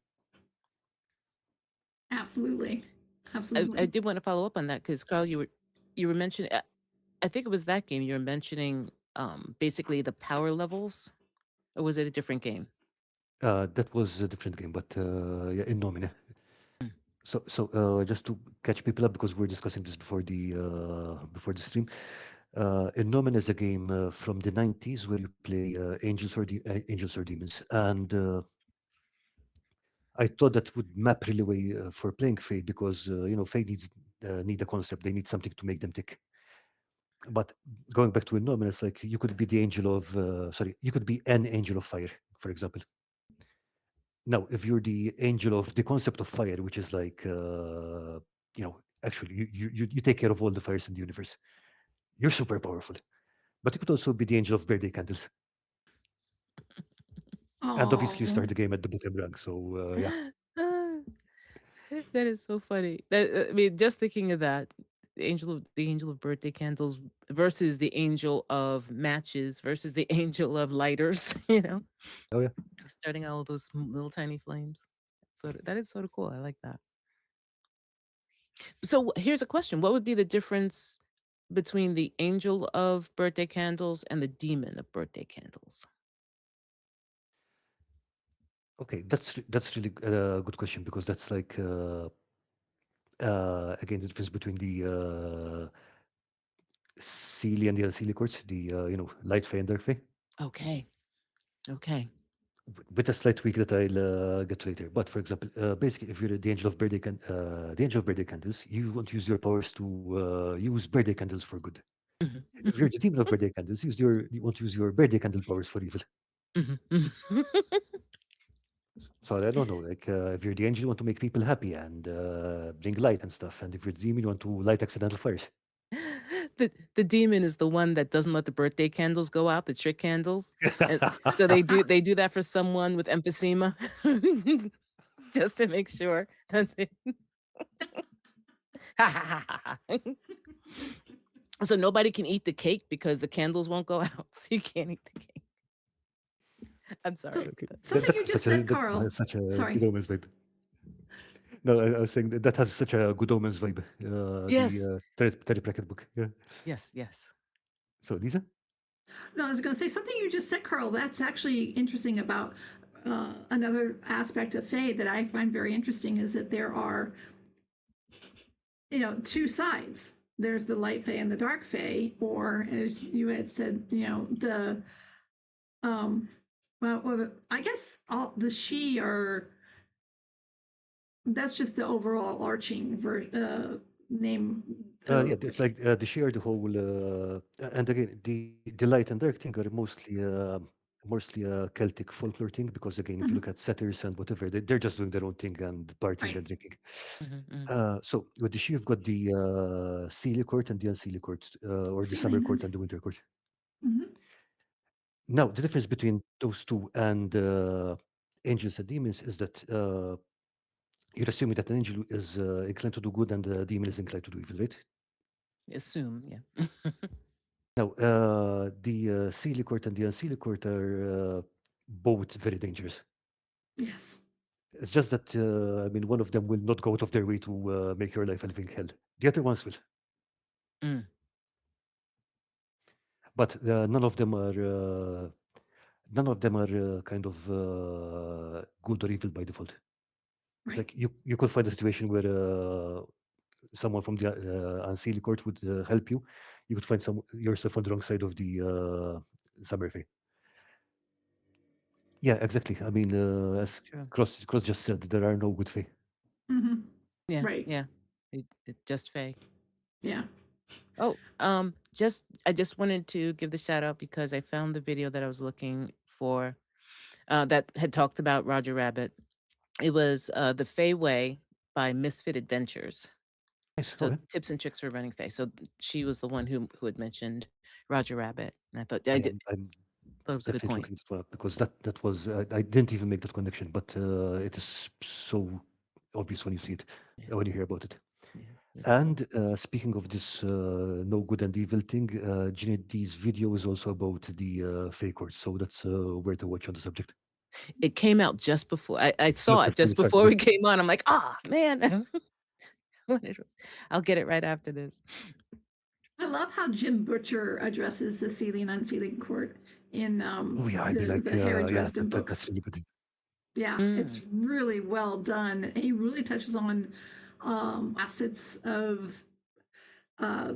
Absolutely. I Absolutely. did want to follow up on that because Carl, you were mentioning. I think it was that game you were mentioning. Basically the power levels, or was it a different game? that was a different game, but yeah, in nomine. Mm. So just to catch people up because we're discussing this before the stream. Innomen is a game from the 90s where you play angels or demons, and I thought that would map really well for playing Fae because Fae need a concept. They need something to make them tick. But going back to Innomen, it's like you could be the angel of sorry, you could be an angel of fire, for example. Now, if you're the angel of the concept of fire, which is like actually you take care of all the fires in the universe, you're super powerful. But you could also be the angel of birthday candles. And obviously, you Oh. start the game at the bottom rank. So, yeah. Ah, that is so funny. That I mean, just thinking of that, the angel of birthday candles versus the angel of matches versus the angel of lighters. Oh, yeah. Starting all those little tiny flames. That is sort of cool. I like that. So here's a question: what would be the difference between the angel of birthday candles and the demon of birthday candles? Okay, that's really a good question because that's like again the difference between the Sealy and the Unseelie courts, the light fey and dark fey, Okay. Okay. with a slight tweak that I'll get to later. But for example, basically, if you're the angel of birthday candles, you want to use your powers to use birthday candles for good. Mhm. If you're the demon of birthday candles, you want to use your birthday candle powers for evil. Mhm. Mhm. So I don't know, like if you're the angel, you want to make people happy and bring light and stuff, and if you're the demon, you want to light accidental fires. The demon is the one that doesn't let the birthday candles go out, the trick candles. And so they do that for someone with emphysema just to make sure that so nobody can eat the cake because the candles won't go out. So you can't eat the cake. I'm So sorry. Okay, something you just said, that Carl. has such a Sorry. good omens vibe. No, I was saying that has such a good omens vibe. The Yes. Terry Pratchett book. Yeah. Yes, yes. So Lisa, No, I was going to say something you just said, Carl. That's actually interesting about another aspect of Fae that I find very interesting is that there are, two sides. There's the light Fae and the dark Fae, or as you had said, the I guess all the she are. That's just the overall arching name. yeah, it's like the share the whole, and again the light and dark thing are mostly a Celtic folklore thing because again, if you look Mhm. at satyrs and whatever, they're just doing their own thing and partying Right. and drinking. Mhm, mhm. So with the she, you've got the Seelie court and the Unseelie court, or the summer court Ceilings. and the winter court. Mm-hmm. Now, the difference between those two and angels and demons is that you're assuming that an angel is inclined to do good and the demon is inclined to do evil, right? Assume, yeah. Now, the Seelie court and the Unseelie court are both very dangerous. Yes. It's just that, I mean, one of them will not go out of their way to make your life a living hell. The other ones will. Mm, But none of them are kind of good or evil by default. It's Right. like you could find a situation where someone from the Unseelie court would help you. You could find yourself on the wrong side of the summer fae. Yeah, exactly. I mean, as true. Cross just said, there are no good fae. Mm-hmm. Yeah, Right. yeah. It just Faye. Yeah. Oh, I just wanted to give the shout out because I found the video that I was looking for that had talked about Roger Rabbit. It was The Fey Way by Misfit Adventures. Nice. So Okay. tips and tricks for running Fey. So she was the one who had mentioned Roger Rabbit, and I thought I'm thought it was a good definitely point. looking at one up because that was I didn't even make that connection, but it is so obvious when you see it, Yeah, when you hear about it. yeah. And speaking of this no good and evil thing, Ginny D's video is also about the fake words, so that's where to watch on the subject. It came out just before I Not saw it before we just started. before we came on. I'm like, "Ah, man." I'll get it right after this. I love how Jim Butcher addresses the sealing and unsealing court in Oh yeah, I'd be like, the Harry yeah, Dresden that's books. really good. Yeah, it's Mm. really well done. He really touches on facets of uh,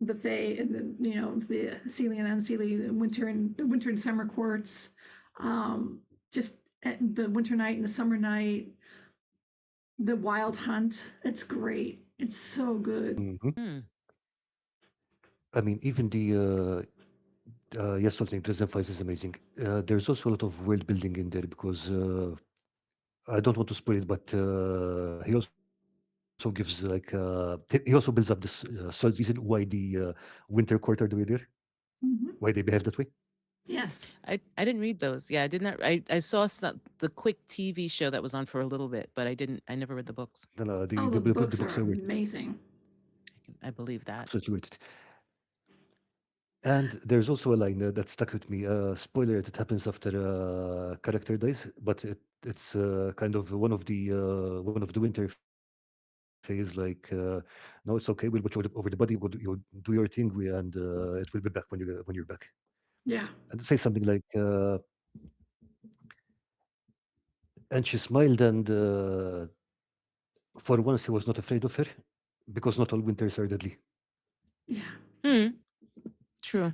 the Fae and the sealing and unsealing, the winter and summer courts, just the winter night and the summer night, the wild hunt. It's great. It's so good. Hmm. Mm. I mean, even the yes, something Dresden Files is amazing. There's also a lot of world building in there because I don't want to spoil it, but he also gives like he also builds up this solid reason why the winter court are the way there, Mm-hmm. why they behave that way. Yes. I didn't read those. Yeah, I did not. I saw the quick TV show that was on for a little bit, but I never read the books. No, no, Oh, the the books books are are worth it, amazing. I believe that. absolutely worth it. And there's also a line that stuck with me. Spoiler: it happens after a character dies, but it's kind of one of the winter phase. Like, no, it's okay. We'll watch over the body. You do your thing, and it will be back when you're back. Yeah. And say something like, and she smiled, and for once he was not afraid of her, because not all winters are deadly. Yeah. Hmm. True.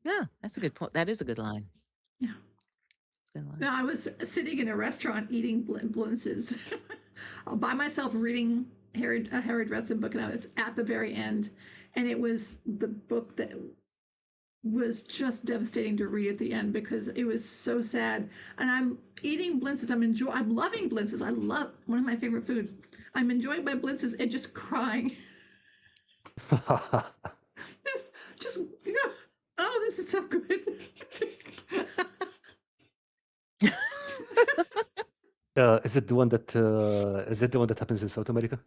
Yeah, that's a good point. That is a good line. Yeah. It's a good line. No, I was sitting in a restaurant eating blintzes by myself reading a Harry Dresden book, and I was at the very end, and it was the book that was just devastating to read at the end because it was so sad. And I'm eating blintzes. I'm loving blintzes. I love one of my favorite foods. I'm enjoying my blintzes and just crying. just oh, this is so good. Is it the one that happens in South America?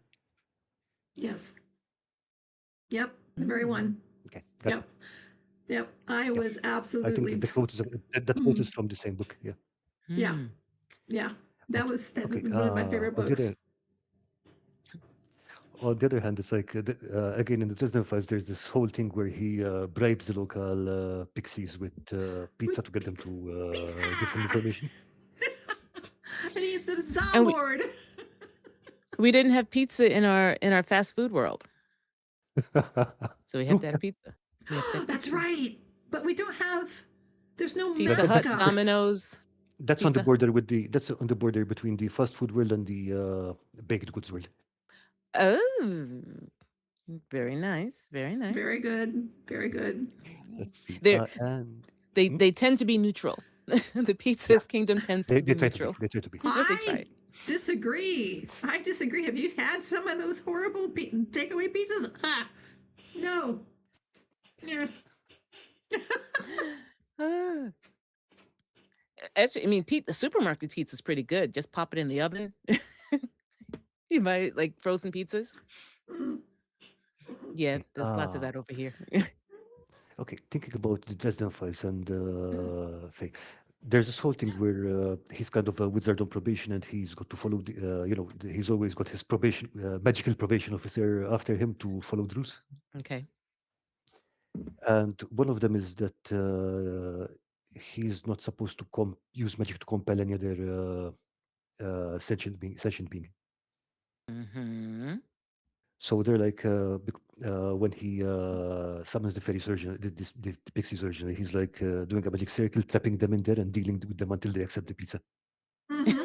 Yes. Yep. The very Mm. one. Okay, gotcha. Yep. Yep. I Yeah, was I think absolutely. the quote is that quote is from the same book. Yeah. Yeah. Hmm. Yeah. But That okay, was one of my favorite books. on the other hand, it's like again in the Dresden Files, there's this whole thing where he bribes the local pixies with With pizza to get them pizza. to Pizza. give him information. And he's the Za And Lord. we didn't have pizza in our fast food world, so we have to have pizza. We have to have That's pizza. right. But we don't have. There's no Pizza That, that, Hut, mascot. Domino's, that's on the pizza. border with the that's on the border between the fast food world and the baked goods world. Oh, very nice. Very Very nice. good. Very good. Let's see. They And they tend to be neutral. The yeah, pizza kingdom tends to they be try to be. neutral. They try to be. But they I try. disagree. I disagree. Have you had some of those horrible takeaway pizzas? Ah, no. Yeah. Ah. Actually, I mean, the supermarket pizza is pretty good. Just pop it in the oven. You buy like frozen pizzas. Mm. Yeah, Okay. there's lots of that over here. Okay, thinking about the Dresden Files and Faye, there's this whole thing where he's kind of a wizard on probation, and he's got to follow the, he's always got his probation, magical probation officer after him to follow the rules. Okay. And one of them is that he's not supposed to use magic to compel any other sentient being. Mm-hmm. So they're like, when he summons the fairy surgeon, the pixie surgeon, he's like doing a magic circle, trapping them in there and dealing with them until they accept the pizza. Mm-hmm.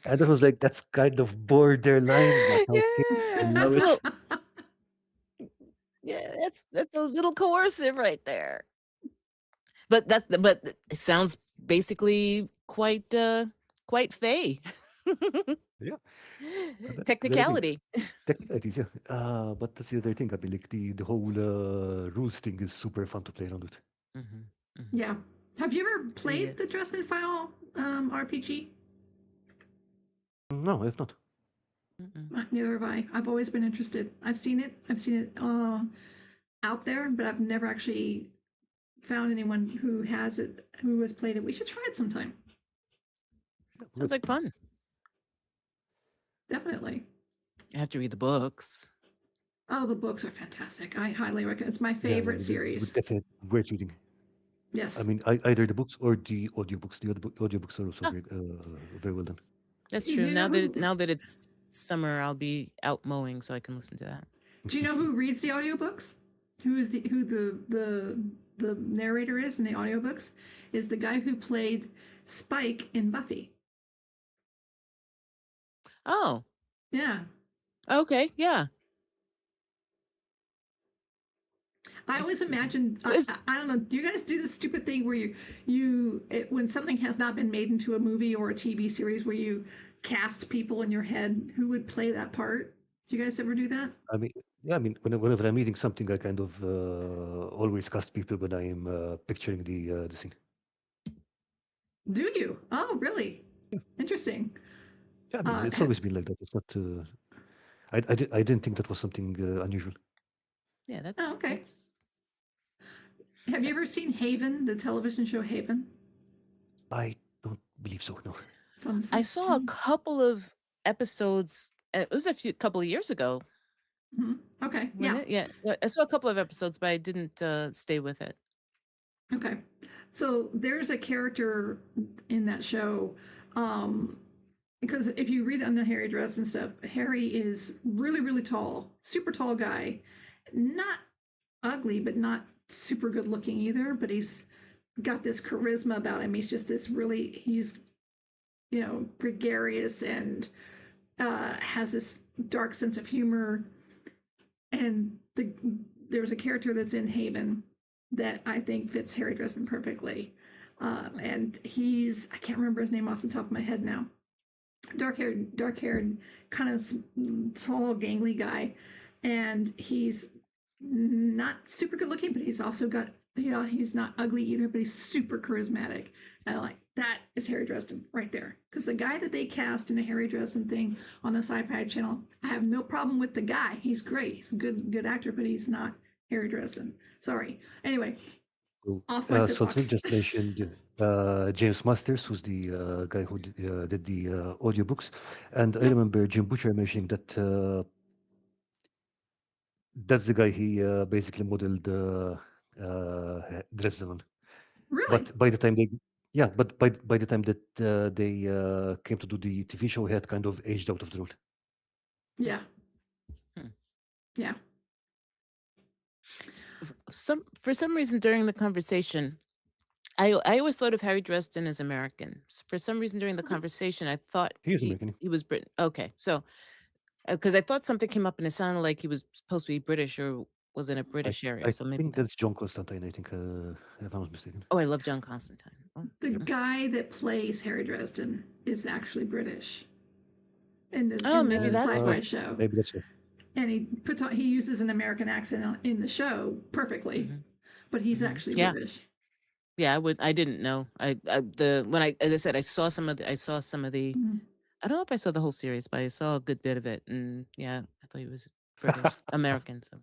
And I was like, that's kind of borderline, but okay, That's allow a it. little, yeah, that's a little coercive right there. But it sounds basically quite fey. Yeah, that's the other thing. Technicality. Technicalities, yeah. But that's the other thing. I mean, like the whole rules thing is super fun to play around with. Hmm. Hmm. Yeah. Have you ever Yeah. played the Dresden File RPG? No, if not. Mm-mm. Neither have I. I've always been interested. I've seen it. I've seen it out there, but I've never actually found anyone who has it, who has played it. We should try it sometime. Sounds like fun. Definitely. I have to read the books. Oh, the books are fantastic. I highly recommend. It's my Yeah, favorite it would series. definitely worth reading. I Yes. mean, either the books or the audiobooks. The audiobooks are also Oh, very well done. that's Do true. you know who? Now that it's summer, I'll be out mowing, so I can listen to that. Do you know who reads the audiobooks? Who the narrator is in the audiobooks? Is the guy who played Spike in Buffy. Oh, Yeah. okay, yeah. I always Interesting. imagined. Is I don't know. Do you guys do this stupid thing where when something has not been made into a movie or a TV series, where you cast people in your head who would play that part? Do you guys ever do that? I mean, yeah, I mean, whenever I'm reading something, I kind of always cast people when I'm picturing the scene. Do you? Oh, really? Yeah, Interesting. yeah. I mean, it's Have, always been like that. It's not. I didn't think that was something unusual. yeah, oh, okay. that's Have you ever seen Haven, the television show Haven? I don't believe so. No. It's on. I saw a couple of episodes. It was couple of years ago, Okay. wasn't Yeah. it? Yeah, I saw a couple of episodes, but I didn't stay with it. Okay. So there's a character in that show. Because if you read on the Harry dress and stuff, Harry is really, really tall, super tall guy. Not ugly, but not super good looking either. But he's got this charisma about him. He's just this really, he's, gregarious and has this dark sense of humor. And there's a character that's in Haven that I think fits Harry Dresden perfectly. And I can't remember his name off the top of my head now. Dark haired, kind of tall, gangly guy. And he's not super good looking, but he's also got, he's not ugly either, but he's super charismatic. And like, that is Harry Dresden right there. Because the guy that they cast in the Harry Dresden thing on the Sci-Fi Channel, I have no problem with the guy. He's great. He's a good actor, but he's not Harry Dresden. Sorry. Anyway, So, off my so Phil soapbox. just mentioned James Masters, who's the guy who did the audiobooks, and I Yep. remember Jim Butcher mentioning that that's the guy he basically modeled Dresden on. Really? But by the time they, yeah, but by the time that they came to do the TV show, he had kind of aged out of the role. Yeah. Hmm. Yeah. For some reason during the conversation, I always thought of Harry Dresden as American. For some reason during the Okay. conversation, I thought He is American. he was Britain. Okay, so because I thought something came up and it sounded like he was supposed to be British or was in a British area. I So maybe think that's John Constantine. I think, if I'm not mistaken. Oh, I love John Constantine. Oh, The guy that plays Harry Dresden is actually British in maybe the that's sci-fi what. show, Maybe that's it. and he uses an American accent in the show perfectly, but he's actually Yeah, British. yeah. I didn't know. As I said, I saw some of the. Mhm. I don't know if I saw the whole series, but I saw a good bit of it, and yeah, I thought he was British American. So,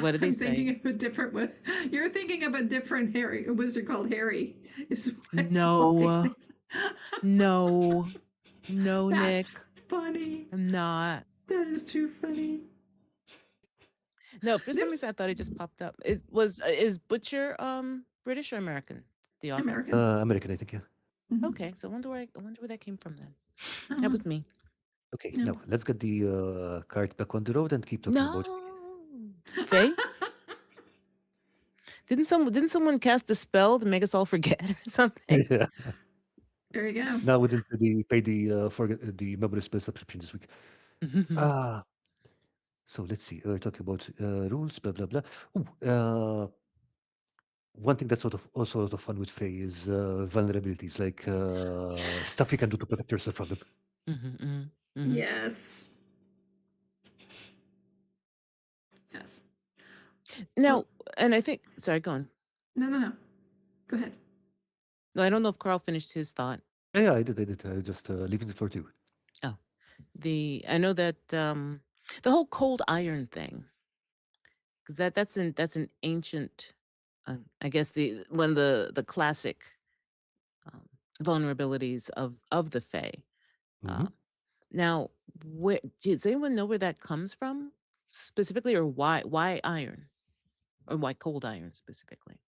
what did they I'm say? thinking of a different one. You're thinking of a different Harry, a wizard called Harry. Is what No, no, no, That's Nick. funny. I'm not. That is too funny. No, for some There's reason I thought it just popped up. Is Butcher British or American? The author. American. American, I think, yeah. Okay, so I wonder where that came from then. Uh-huh. That was me. Okay, Yeah. now let's get the cart back on the road and keep talking about. No. Okay. Didn't someone cast a spell to make us all forget or something? Yeah. There you go. Now we didn't pay the memory spell subscription this week. So let's see. We're talking about rules, blah blah blah. Ooh, one thing that's sort of also a lot of fun with Fae is vulnerabilities, like stuff you can do to protect yourself from them. Yes. Yes. Now, and I think sorry, go on. No. Go ahead. No, I don't know if Karl finished his thought. Yeah, I did. I just leaving it for you. Oh, I know that the whole cold iron thing, because that's an ancient, I guess the one of the classic um, vulnerabilities of the Fae. Hmm. Uh, now, does anyone know where that comes from specifically, or why iron, or why cold iron specifically?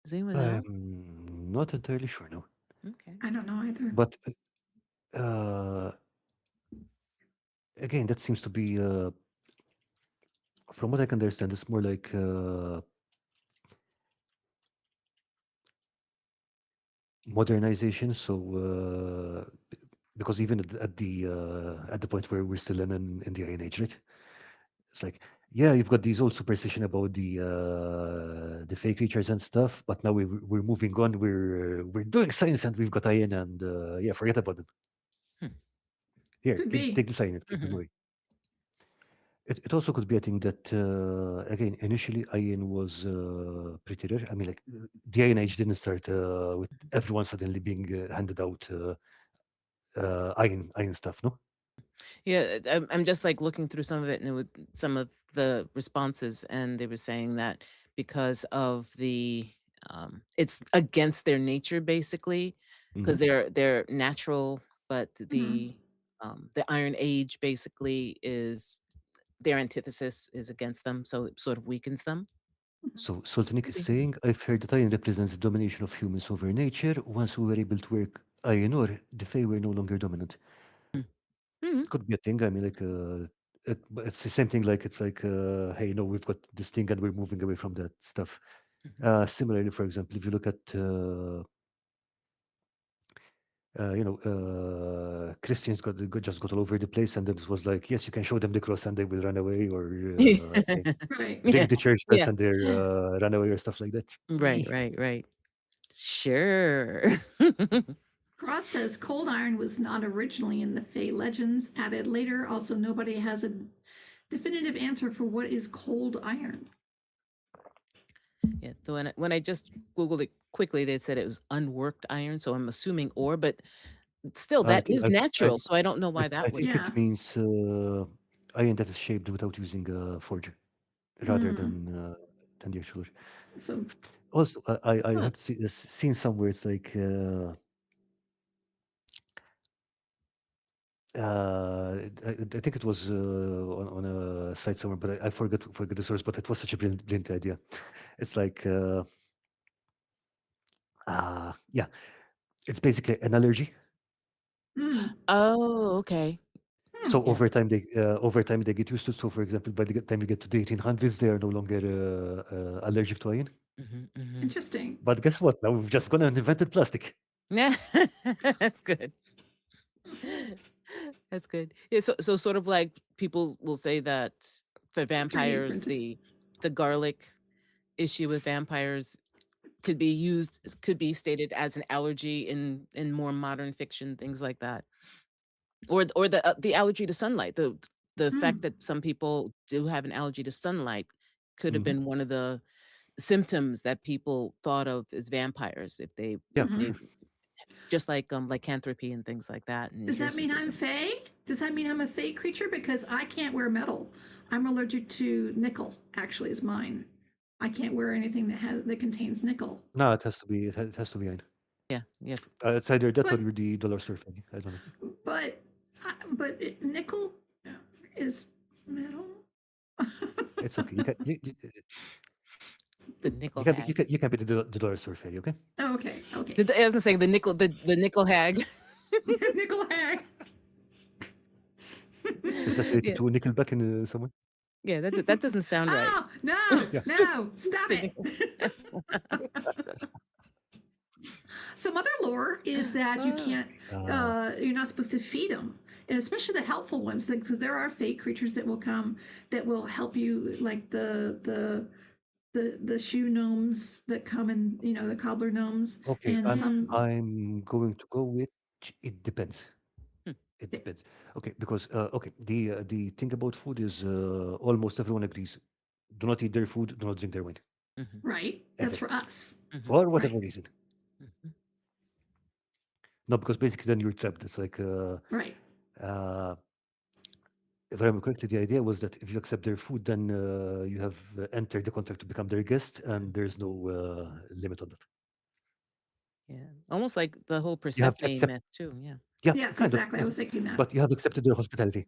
Does anyone know? I'm not entirely sure, no. Okay. I don't know either. But uh, again, that seems to be, from what I can understand, it's more like modernization. So because even at the point where we're still in the Iron Age, right? It's like, yeah, you've got these old superstition about the fake creatures and stuff, but now we're moving on. We're doing science and we've got iron, and yeah, forget about them. Hmm. Here, Could take be. take the science, take them Mhm. away. It also could be a thing that again initially iron was pretty rare. I mean, like the Iron Age didn't start with everyone suddenly being handed out iron stuff, no? Yeah, I'm just like looking through some of it, and it was some of the responses, and they were saying that because of it's against their nature basically, Hmm. because they're natural, but Mhm. the Iron Age basically is their antithesis is against them, so it sort of weakens them. So Sultanic Could is be. saying, I've heard that iron represents the domination of humans over nature. Once we were able to work iron ore, the Fae were no longer dominant. Mm-hmm. It could be a thing. I mean, like, but it's the same thing. Like, it's like, hey, no, we've got this thing and we're moving away from that stuff. Similarly, for example, if you look at, Christians just got all over the place, and then it was like, yes, you can show them the cross and they will run away, or hey, Right. bring Yeah, the church bells yeah, and they run away, or stuff like that. right, right, right. Sure. Cross says cold iron was not originally in the Fey legends, added later. Also, nobody has a definitive answer for what is cold iron. Yeah, so when I just Googled it quickly, they said it was unworked iron, so I'm assuming ore, but still, I that think is natural, so I don't know why I that would. think Yeah. it means iron that is shaped without using a forge, rather Mm. than the actual. So, Also, I Huh. had seen somewhere it's like I think it was on a site somewhere, but I forget the source. But it was such a brilliant idea. It's like yeah, it's basically an allergy. mm. Oh, okay. Hmm. So Yeah. over time they get used to it. So for example, by the time you get to the 1800s, they are no longer allergic to iron. Hmm. Interesting. But guess what? Now we've just gone and invented plastic. Yeah, that's good. That's good. Yeah, so sort of like people will say that for 3D vampires, printed. the garlic issue with vampires could be stated as an allergy in more modern fiction, things like that, or the allergy to sunlight. The fact Mm. that some people do have an allergy to sunlight could have Hmm. been one of the symptoms that people thought of as vampires Yeah, if for Hmm. they sure. just like lycanthropy and things like that and Does that mean I'm hirsutism. Fey? Does that mean I'm a Fey creature? Because I can't wear metal. I'm allergic to nickel. Actually, is mine. I can't wear anything that contains nickel. No, it has to be it has to be iron. Yeah, yeah. It's either that or But you're the dollar store thing. I don't know. nickel is metal. It's okay. The nickel You hag. can be the dollar store fairy. Okay. Okay, okay. I was gonna say the nickel hag. Nickel hag. Is that related Yeah, to Nickelback in someone? yeah. That doesn't sound right. Oh no, Yeah. no! Stop The it. nickel. Some other lore is that you Ah. can't, Uh, you're not supposed to feed them, and especially the helpful ones, because there are fake creatures that will come that will help you, like the shoe gnomes that come in, the cobbler gnomes, okay. and Mm. some. I'm going to go with it depends. Hmm. It depends. Okay, because okay, the thing about food is almost everyone agrees. Do not eat their food. Do not drink their wine. Mhm, Right, that's Ever, for us. mhm, for Right, whatever reason. mhm. No, because basically then you're trapped. It's like right. uh, if I remember correctly, the idea was that if you accept their food, then you have entered the contract to become their guest, and there's no limit on that. Yeah. Almost like the whole You have to Persephone accept, myth too. Yeah. yeah, Yes, kind of, exactly. I yeah. was thinking that. But you have accepted their hospitality.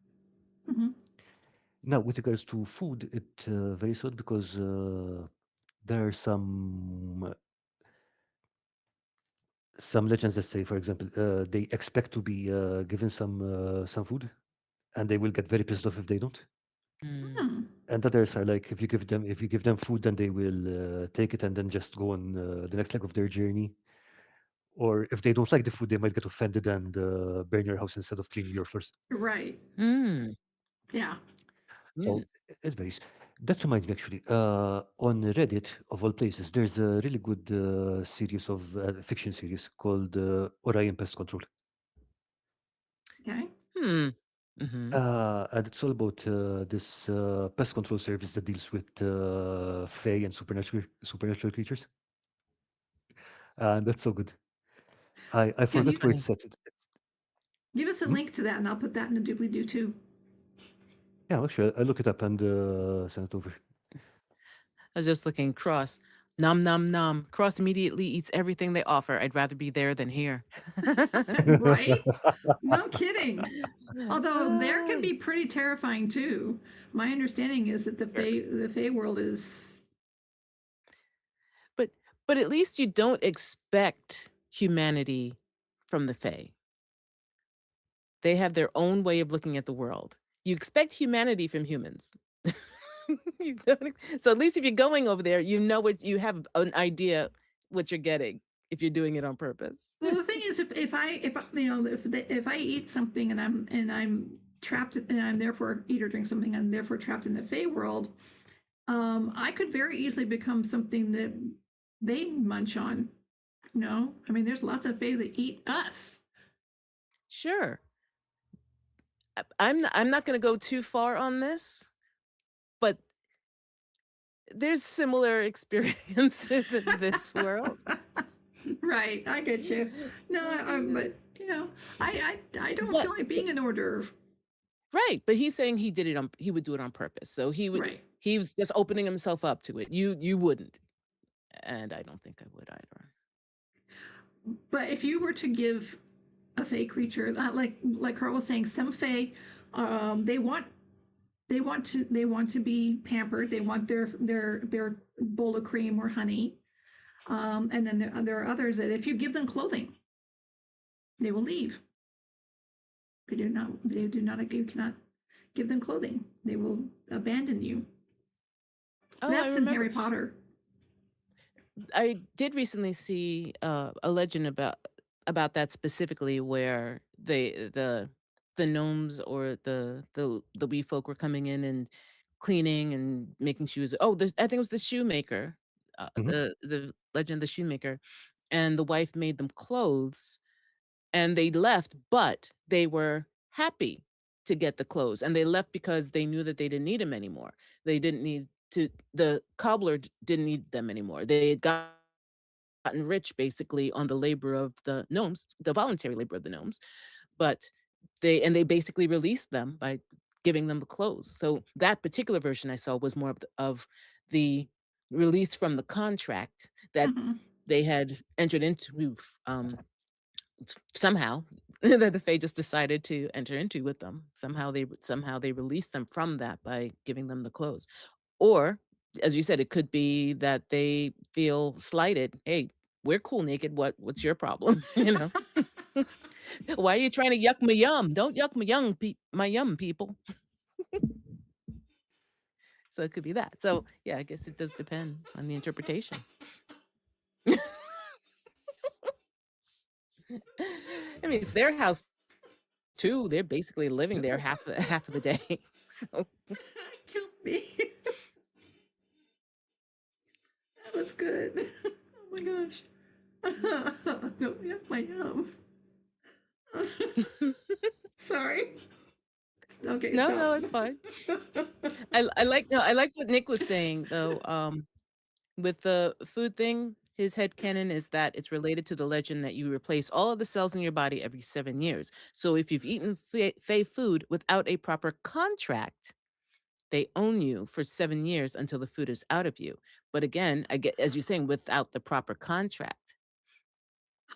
Hmm. Now, with regards to food, it varies a lot because there are some legends that say, for example, they expect to be given some food, and they will get very pissed off if they don't. Mm. Hmm. And others are like, if you give them food, then they will take it and then just go on the next leg of their journey. Or if they don't like the food, they might get offended and burn your house instead of cleaning your floors. Right. Mm. Yeah. Mm. So it varies. That reminds me, actually, on Reddit, of all places, there's a really good series of fiction series called Orion Pest Control. Okay. Hmm. Mm-hmm. And it's all about this pest control service that deals with fae and supernatural creatures. And that's so good. I Yeah. That's forgot where it's funny. set. Give us a Hmm? link to that, and I'll put that in the doobly doo too. Yeah, actually, I'll look it up and send it over. I was just looking. Cross. Nom nom nom. Cross immediately eats everything they offer. I'd rather be there than here. Right? No kidding. Although there can Ah, be pretty terrifying too. My understanding is that sure. the Fey world is But but at least you don't expect humanity from the Fae. They have their own way of looking at the world. You expect humanity from humans. You don't so at least if you're going over there, you know what you have an idea what you're getting if you're doing it on purpose. well. The thing is, if I eat something and I'm trapped and I'm therefore eat or drink something, I'm therefore trapped in the Fey world. I could very easily become something that they munch on. No, I mean, there's lots of Fae that eat us. Sure. I'm not going to go too far on this, but there's similar experiences in this world. Right, I get you. No, but I don't But feel like being an hors d'oeuvre. right, but he's saying he would do it on purpose. So Right. he was just opening himself up to it. You wouldn't. And I don't think I would either. But if you were to give a Fey creature, like Carl was saying, some Fey, they want to be pampered. They want their bowl of cream or honey. And then there are others that if you give them clothing, they will leave. You cannot give them clothing. They will abandon you. Oh, I That's in remember. Harry Potter. I did recently see a legend about that specifically, where the gnomes or the wee folk were coming in and cleaning and making shoes. Oh, I think it was the shoemaker, Mhm. the legend of the shoemaker, and the wife made them clothes, and they left, but they were happy to get the clothes, and they left because they knew that they didn't need them anymore. They didn't need to. The cobbler didn't need them anymore. They had gotten rich basically on the labor of the gnomes, the voluntary labor of the gnomes, but they basically released them by giving them the clothes. So that particular version I saw was more of the release from the contract that Mm-hmm. they had entered into, somehow that the Fae just decided to enter into with them. Somehow they released them from that by giving them the clothes. Or, as you said, it could be that they feel slighted. Hey, we're cool naked. What's your problem? You know, why are you trying to yuck my yum? Don't yuck my yum, people. So it could be that. So yeah, I guess it does depend on the interpretation. I mean, it's their house too. They're basically living there half of the day. So Killed me. That was good. Oh my gosh. No, yeah, my Sorry. Okay, no, stop. no, it's fine. I like what Nick was saying though. With the food thing, His headcanon is that it's related to the legend that you replace all of the cells in your body every 7 years. So if you've eaten Fae food without a proper contract, they own you for 7 years until the food is out of you. But again, I get, as you're saying, without the proper contract.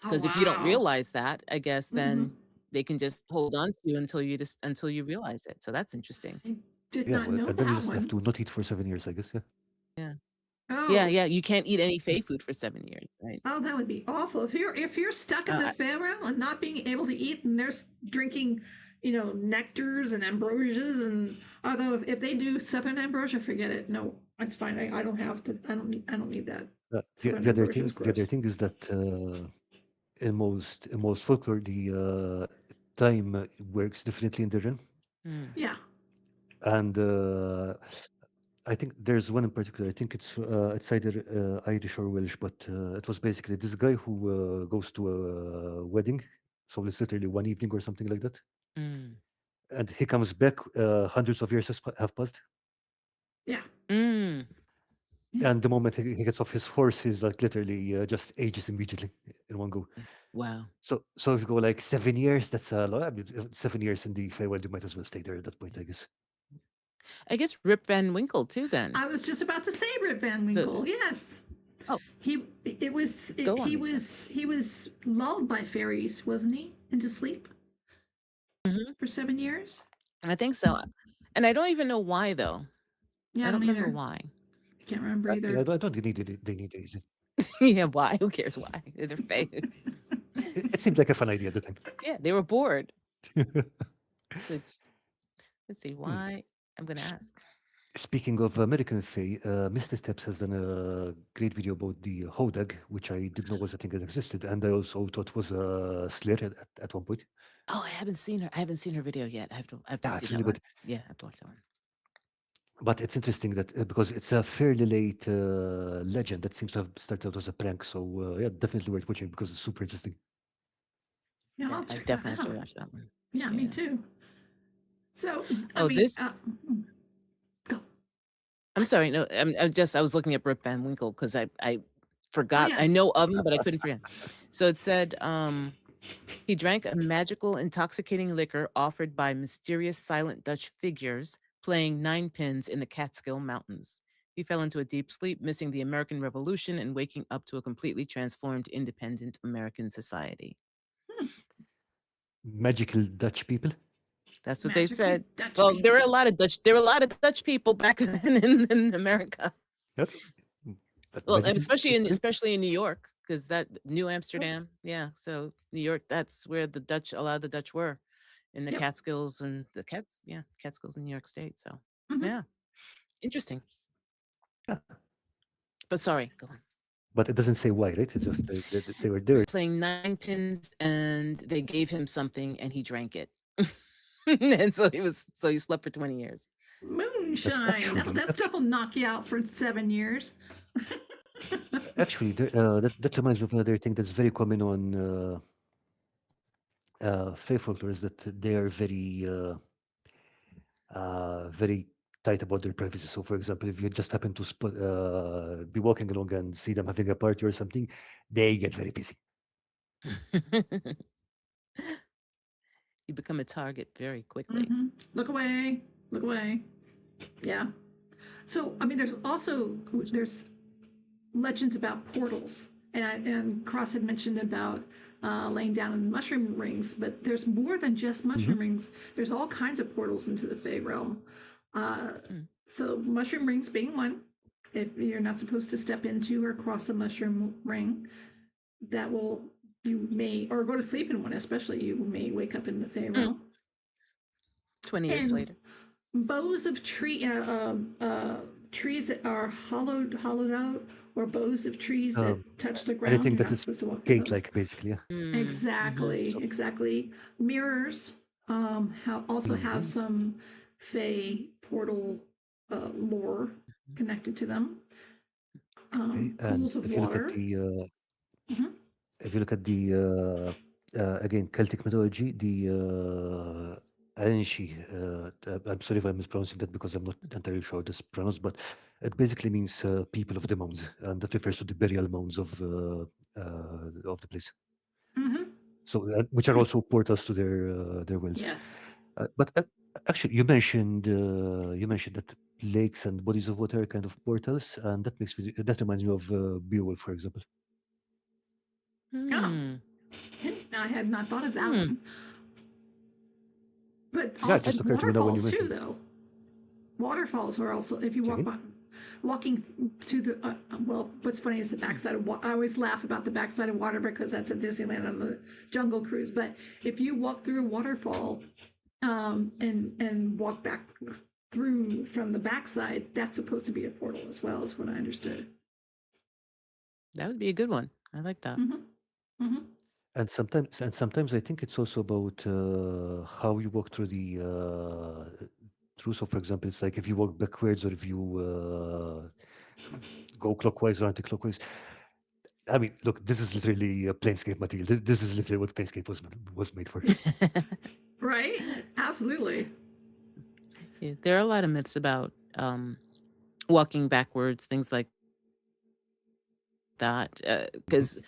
Oh Because if you don't wow. realize that, I guess Mm-hmm. then they can just hold on to you until you realize it. So that's interesting. I did Yeah, not well, know and then you that just have one. to not eat for 7 years, I guess. Yeah. Yeah. Yeah, Oh, yeah. You can't eat any Fae food for 7 years, right? oh, that would be awful. If you're stuck in the Uh, Fey realm and not being able to eat, and they're drinking, nectars and ambrosias, and although if they do Southern ambrosia, forget it. No, it's fine. I don't have to. I don't need that. The, Southern the other ambrosia is thing, the other gross. thing is that in most folklore, the time works differently in the realm, mm, Yeah. and I think there's one in particular. I think it's either Irish or Welsh, but it was basically this guy who goes to a wedding, so it's literally one evening or something like that, mm, and he comes back. Hundreds of years have passed, Yeah. mm. Yeah. and the moment he gets off his horse, he's like literally just ages immediately in one go. Wow. So if you go like 7 years, that's a lot. I mean, 7 years in the Feywild, you might as well stay there at that point, I guess. I guess Rip Van Winkle too. Then I was just about to say Rip Van the Winkle. Yes. oh, go on, Lisa. He was lulled by fairies, wasn't he, into sleep Hmm. for 7 years? I think so, and I don't even know why though. Yeah, I I don't don't remember either. why. I can't remember Yeah, either. I don't think they need a reason. Yeah, why? Who cares why? They're fake. It seemed like a fun idea at the time. Yeah, they were bored. Which, let's see Hmm. why. I'm gonna ask. Speaking of American Fae, Mr. Steps has done a great video about the Hodag, which I didn't know was a thing that existed, and I also thought was a Slayer at one point. Oh, I haven't seen her. I haven't seen her video yet. I have to Yeah, see it's that really good. one. Yeah, I have to watch that one. But it's interesting that because it's a fairly late legend that seems to have started out as a prank, so yeah, definitely worth watching because it's super interesting. Yeah, Yeah, I'll I check that definitely have to out. watch that one. Yeah, me Yeah. too. So, I Oh, mean, this. go. I'm What? sorry. No, I was looking at Rip Van Winkle because I Oh, forgot. yeah. I know of him, but I couldn't forget. So it said he drank a magical, intoxicating liquor offered by mysterious silent Dutch figures playing nine pins in the Catskill Mountains. He fell into a deep sleep, missing the American Revolution and waking up to a completely transformed, independent American society. Hmm. Magical Dutch people. That's what they Magical said. Dutch Well, there were people. a lot of Dutch. There were a lot of Dutch people back then in America. Yep. But Well, and magical Dutch people. especially in New York, because that New Yep. Amsterdam, yeah. So New York, that's where a lot of the Dutch were, in the Yep. Catskills and Catskills in New York State. So Mm-hmm. yeah, interesting. Yeah. But sorry, go on. But it doesn't say why, right? It's just they were there. Playing nine pins, and they gave him something, and he drank it, and so he slept for 20 years. But Moonshine. actually, That stuff will knock you out for 7 years. actually, that reminds me of another thing that's very common on Fae folklore is that they are very tight about their privacy. So, for example, if you just happen to be walking along and see them having a party or something, they get very busy. You become a target very quickly. Mm-hmm. Look away. Look away. Yeah. So, I mean, there's legends about portals, and Cross had mentioned about laying down in mushroom rings, but there's more than just mushroom Hmm. rings. There's all kinds of portals into the Fey realm. Uh, Mm. so mushroom rings being one. If you're not supposed to step into or cross a mushroom ring, that will you may or go to sleep in one, especially you may wake up in the Fey Mm. realm. 20 years And later. bows of trees that are hollowed out, or bows of trees that touch the ground. Anything You're that not is supposed to walk through those. gate-like, basically. Yeah. Mm-hmm. So, Exactly. Mirrors also have mhm. some Fey portal lore connected to them. Okay. And Pools of if you look at water. the Mhm. if you look at the again Celtic mythology, the Anshi, I'm sorry if I'm mispronouncing that because I'm not entirely sure this pronounced, but it basically means people of the mounds, and that refers to the burial mounds of the place. Mm-hmm. So, which are also portals to their wells. Yes. But actually, you mentioned that lakes and bodies of water are kind of portals, and that reminds me of Beowulf, for example. Oh, Hmm. I had not thought of that Hmm. one. But Yeah, it also just occurred to me now when you waterfalls too, mentioned. though. Waterfalls are also if you Say walk again? by, walking to the well. What's funny is the backside of I always laugh about the backside of water because that's at Disneyland on the Jungle Cruise. But if you walk through a waterfall, and walk back through from the backside, that's supposed to be a portal as well, is what I understood. That would be a good one. I like that. Mm-hmm. Mm-hmm. And sometimes I think it's also about how you walk through the through. So, for example, it's like if you walk backwards or if you go clockwise or anti-clockwise. I mean, look, this is literally Planescape material. This is literally what Planescape was made for. Right? Absolutely. Yeah, there are a lot of myths about walking backwards, things like that. Mhm. Because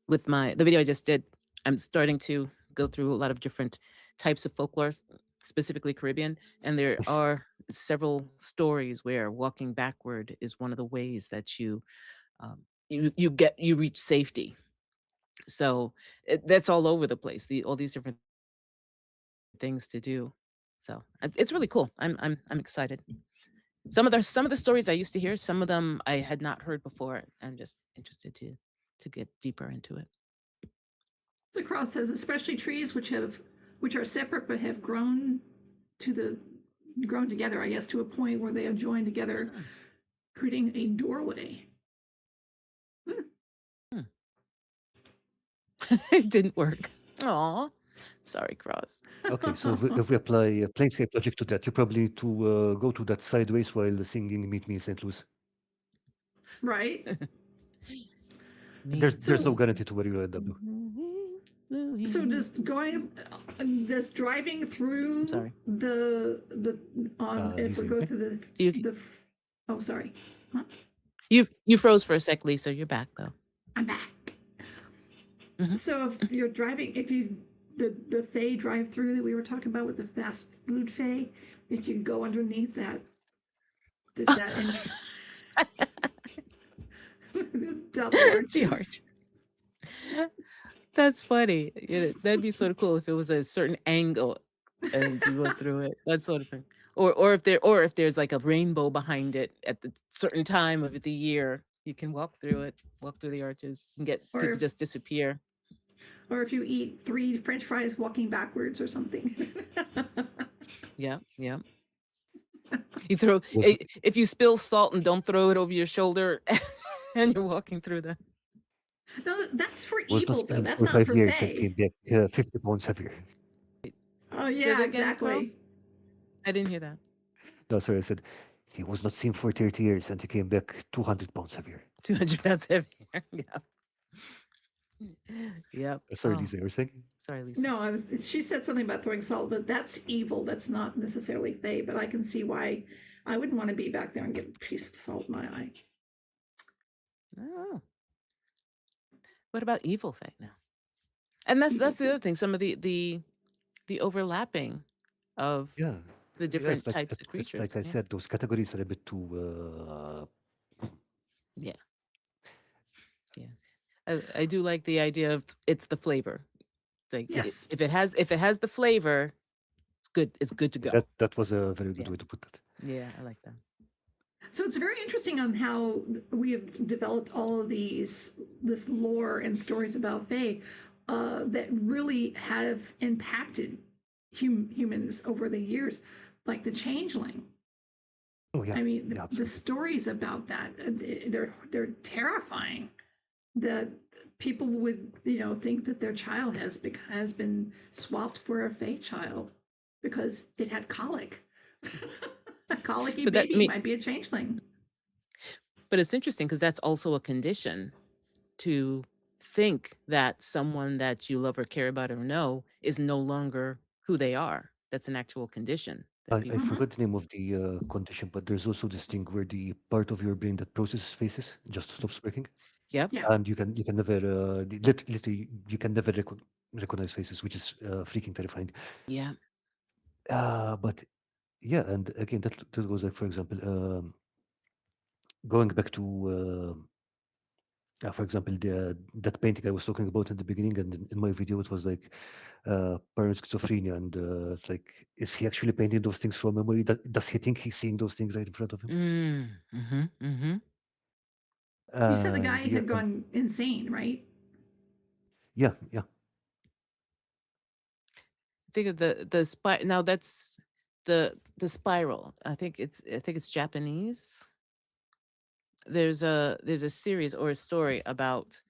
with the video I just did, I'm starting to go through a lot of different types of folklore, specifically Caribbean, and there Yes. are several stories where walking backward is one of the ways that you reach safety. So that's all over the place. All these different things to do. So it's really cool. I'm excited. Some of the stories I used to hear, some of them I had not heard before. I'm just interested to get deeper into it. The cross says, especially trees which are separate but have grown together, I guess, to a point where they have joined together, Hmm. creating a doorway. Hmm. It didn't work. Aw. Sorry, Cross. Okay, so if we apply Planescape logic to that, you probably need to go to that sideways while singing "Meet Me in St. Louis." Right? There's Me. there's no So guarantee to where you end up, though. so I'm does driving through sorry. the on if we Lisa, you go okay? through You the oh sorry. Huh? you froze for a sec, Lisa. You're back though. I'm back. Hmm. So if you're driving, if you the Fae drive through that we were talking about with the fast food Fae, if you go underneath that, does that double The arches? arch. That's funny. That'd be sort of cool if it was a certain angle and you went through it. That sort of thing. Or if there's like a rainbow behind it at the certain time of the year, you can walk through it, walk through the arches, and get people Or just disappear. or if you eat 3 French fries walking backwards or something. Yeah, yeah. You throw Was if you spill salt and don't throw it over your shoulder, and you're walking through the. No, that's for was not evil though. seen That's for not five for years and Fae. came back 50 pounds heavier. Oh Say yeah, that again, Carl. exactly. I didn't hear that. No, sorry, I said he was not seen for 30 years and he came back 200 pounds heavier. 200 pounds heavier. Yeah. Yep. Sorry, Oh, Lisa, you were saying? sorry, Lisa. No, I was. She said something about throwing salt, but that's evil. That's not necessarily Fae. But I can see why I wouldn't want to be back there and get a piece of salt in my eye. Oh, what about evil Fae now? And that's Evil that's the Fae. other thing. Some of the overlapping of Yeah. the Yeah, different types of it's like creatures. I Yeah. said, those categories are a bit too. Yeah. Yeah. I do like the idea of it's the flavor. Like Yes. if it has the flavor, it's good. It's good to go. That was a very good Yeah. way to put that. Yeah, I like that. So it's very interesting on how we have developed all of this lore and stories about Fae that really have impacted humans over the years, like the Changeling. Oh yeah, I mean, yeah, the absolutely. stories about that they're terrifying. That people would think that their child has been swapped for a Fae child because it had colic. A colicky But that I baby mean, might be a changeling. but it's interesting because that's also a condition to think that someone that you love or care about or know is no longer who they are. That's an actual condition that I people. Mm-hmm. forgot the name of the condition, but there's also this thing where the part of your brain that processes faces just stops working, Yep. Yeah. and you can never literally you can never recognize faces, which is freaking terrifying. Yeah. But yeah, and again, that goes like, for example, going back to, for example, that painting I was talking about in the beginning, and in my video, it was like parent schizophrenia, and it's like, is he actually painting those things from memory? Does he think he's seeing those things right in front of him? Mm-hmm. Mm-hmm. You said the guy And yeah, had gone insane, right? yeah. Think of the now that's the spiral. I think it's Japanese. There's a series or a story about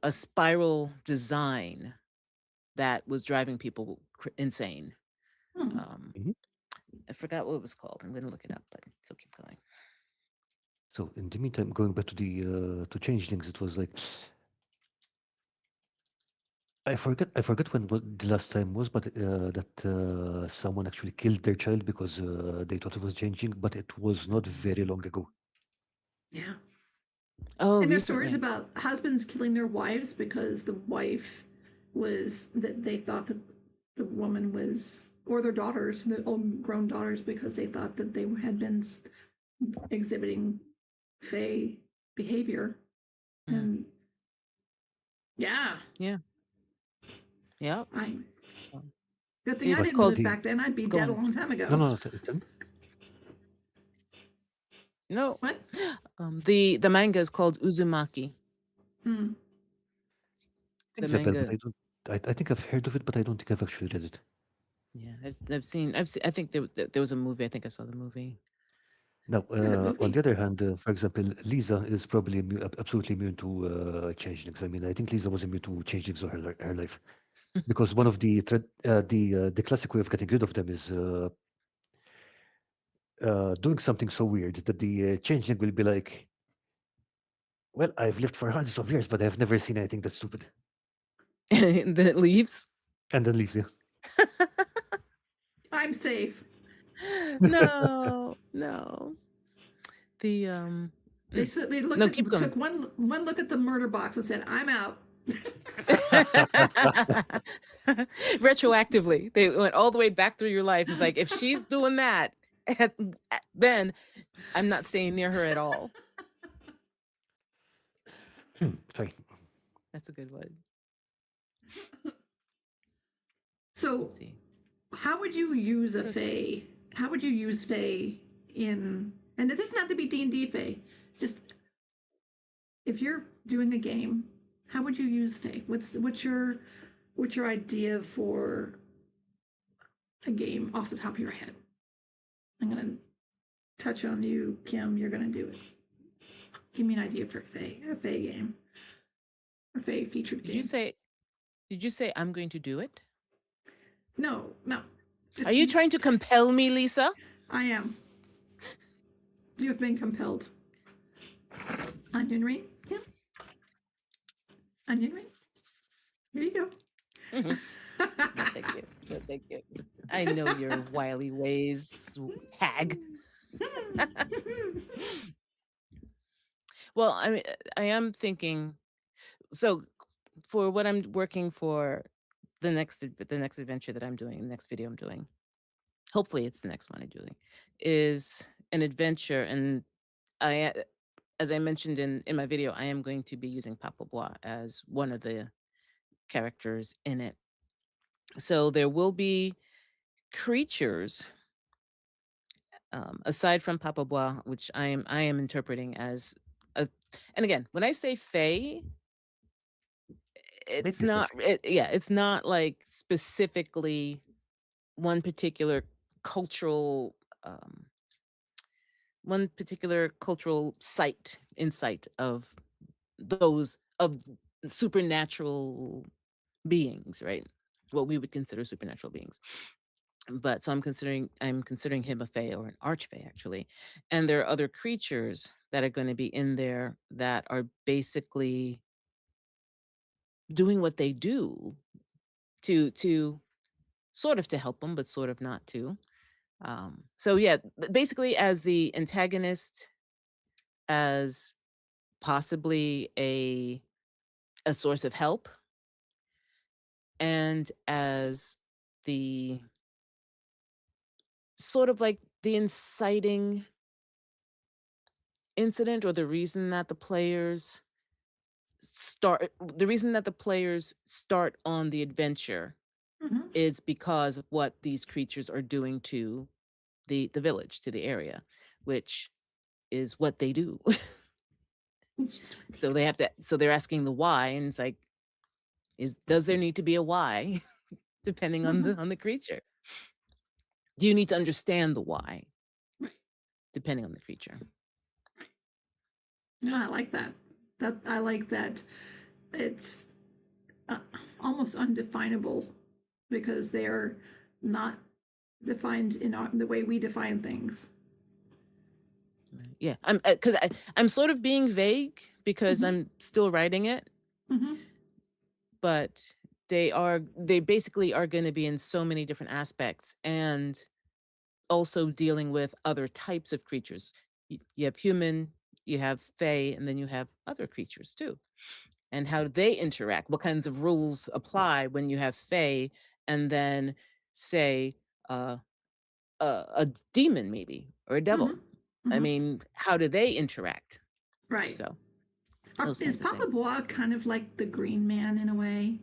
a spiral design that was driving people insane. Hmm. Um, Mhm. I forgot what it was called. I'm going to look it up, but so keep going. So in the meantime, going back to the to changelings, it was like, I forget when what the last time was, but that someone actually killed their child because they thought it was changing, but it was not very long ago. Yeah. Oh, And there's stories recently. about husbands killing their wives because the wife was that they thought that the woman was, or their daughters, the old grown daughters, because they thought that they had been exhibiting fey behavior. Mm. And yeah, Yeah. Yep. I Um, good thing I It's But didn't called. live the back then. I'd be Go dead a on. long time no, ago. no, no, tell me. No. What? The manga is called Uzumaki. Hmm. The Rings a bell, but manga. I don't. I think I've heard of it, but I don't think I've actually read it. Yeah, I've seen. I think there was a movie. I think I saw the movie. Now, There's a on the movie. other hand, for example, Lisa is probably absolutely immune to changelings. I mean, I think Lisa was immune to changelings all her life, because one of the classic way of getting rid of them is doing something so weird that the changeling will be like, "Well, I've lived for hundreds of years, but I've never seen anything that stupid," And then it leaves. and then leaves you. I'm safe. No, no. The They mm. said they looked No, at keep going. took one look at the murder box and said, "I'm out." Retroactively, they went all the way back through your life. It's like if she's doing that, then I'm not staying near her at all. Sorry. That's a good one. So, Let's see. how would you use a Good. Fae? How would you use Fae in? And it doesn't have to be D&D Fae. Just if you're doing a game, how would you use Fae? What's your idea for a game off the top of your head? I'm gonna touch on you, Kim. You're gonna do it. Give me an idea for a Fae game, a Fae featured Did you game. say? Did you say I'm going to do it? No, no. Are you trying to compel me, Lisa? I am. You have been compelled. Onion ring? Yeah. Onion ring? Here you go. No, thank you. No, thank you. I know your wily ways, hag. Well, I mean, I am thinking. So, for what I'm working for, the next adventure that I'm doing, the next video I'm doing, hopefully it's the next one I'm doing, is an adventure, and I, as I mentioned in my video, I am going to be using Papa Bois as one of the characters in it. So there will be creatures aside from Papa Bois, which I am interpreting as a. And again, when I say Fae, Maybe it's not. aesthetic. It's not like specifically one particular cultural um, site insight of those of supernatural beings, right? What we would consider supernatural beings. But so I'm considering him a fae or an archfey actually. And there are other creatures that are going to be in there that are basically doing what they do to sort of to help them, but sort of not to. So yeah, basically as the antagonist, as possibly a source of help, and as the sort of like the inciting incident, or the reason that the players start on the adventure Hmm. is because of what these creatures are doing to the village, to the area, which is what they do. It's just what they So do. they're asking the why, and it's like, does there need to be a why depending on Hmm. the creature? Do you need to understand the why Right. depending on the creature? Right. No, I like that. I like that. It's uh, almost undefinable because they're not defined in the way we define things. Right. Yeah, I'm sort of being vague because Hmm. I'm still writing it, Hmm. but they basically are going to be in so many different aspects, and also dealing with other types of creatures. You have human, you have fae, and then you have other creatures too. And how do they interact? What kinds of rules apply when you have fae and then, say, uh, a demon maybe, or a Hmm. devil? I Hmm. mean, how do they interact? Right. So those Is kinds of Papa things. Bois kind of like the Green Man in a way?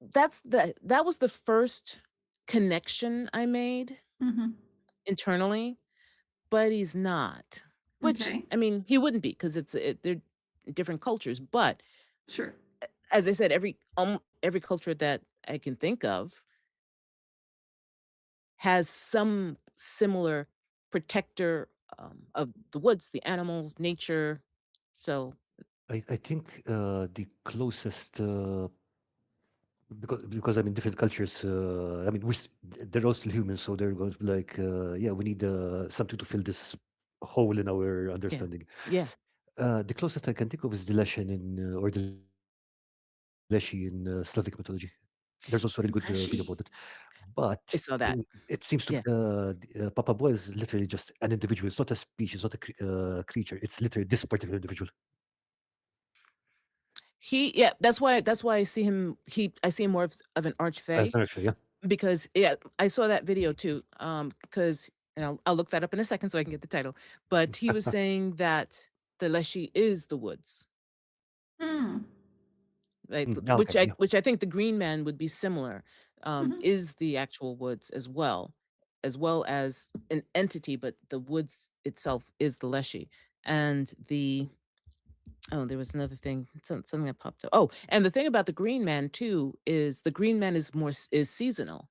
That was the first connection I made Hmm. internally, but he's not. Which, Okay. I mean, he wouldn't be because they're different cultures. But Sure. as I said, every culture that I can think of has some similar protector, of the woods, the animals, nature. So I think the closest because I mean different cultures. I mean they're all still humans, so they're going to be like, yeah, we need something to fill this hole in our yeah, understanding. yeah, The closest I can think of is the Leshen or the Leshi in Slavic mythology. There's also a really good video about it. Fleshy. But I saw that. it seems to Yeah, Papa Boy is literally just an individual. It's not a species, not a creature. It's literally this particular individual. yeah. That's why I see him. I see him more of an As archfey. an actually, yeah. Because yeah, I saw that video too. Because and I'll look that up in a second so I can get the title. But he was saying that the Leshy is the woods, Mm. right? Mm, okay, yeah. Which I think the Green Man would be similar. Hmm. Is the actual woods as well as an entity, but the woods itself is the Leshy. And there was another thing, something that popped up. Oh, and the thing about the Green Man too is the Green Man is seasonal.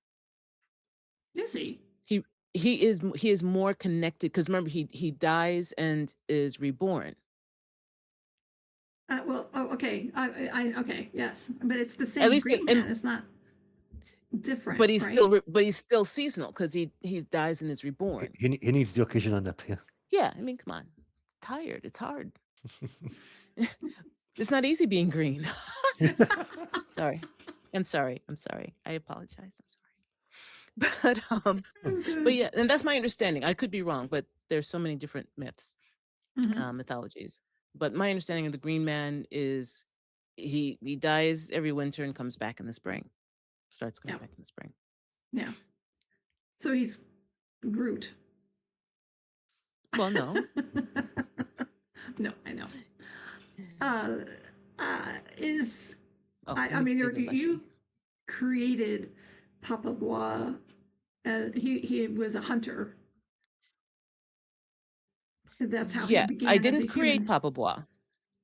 Is he? He he is more connected because remember he dies and is reborn. Well, oh, okay. Okay, yes, but it's the At same least Green in Man. It's not different, right? but he's still seasonal because he dies and is He, reborn. he, he needs the occasional nap, yeah. Yeah, I mean, come on. It's tired. It's hard. It's not easy being green. Sorry. I'm sorry. I'm sorry. I apologize. I'm sorry. Oh, But good. yeah, and that's my understanding. I could be wrong, but there's so many different Hmm. mythologies. But my understanding of the Green Man is he dies every winter and comes back in the spring. Starts coming Yeah, back in the spring. yeah. So he's Groot. Well, no. No, I know. Uh, is Oh, let I me mean, do the you Leshy. created Papa Bois. He was a hunter. That's how he Yeah, I began as a didn't create human. Papa Bois.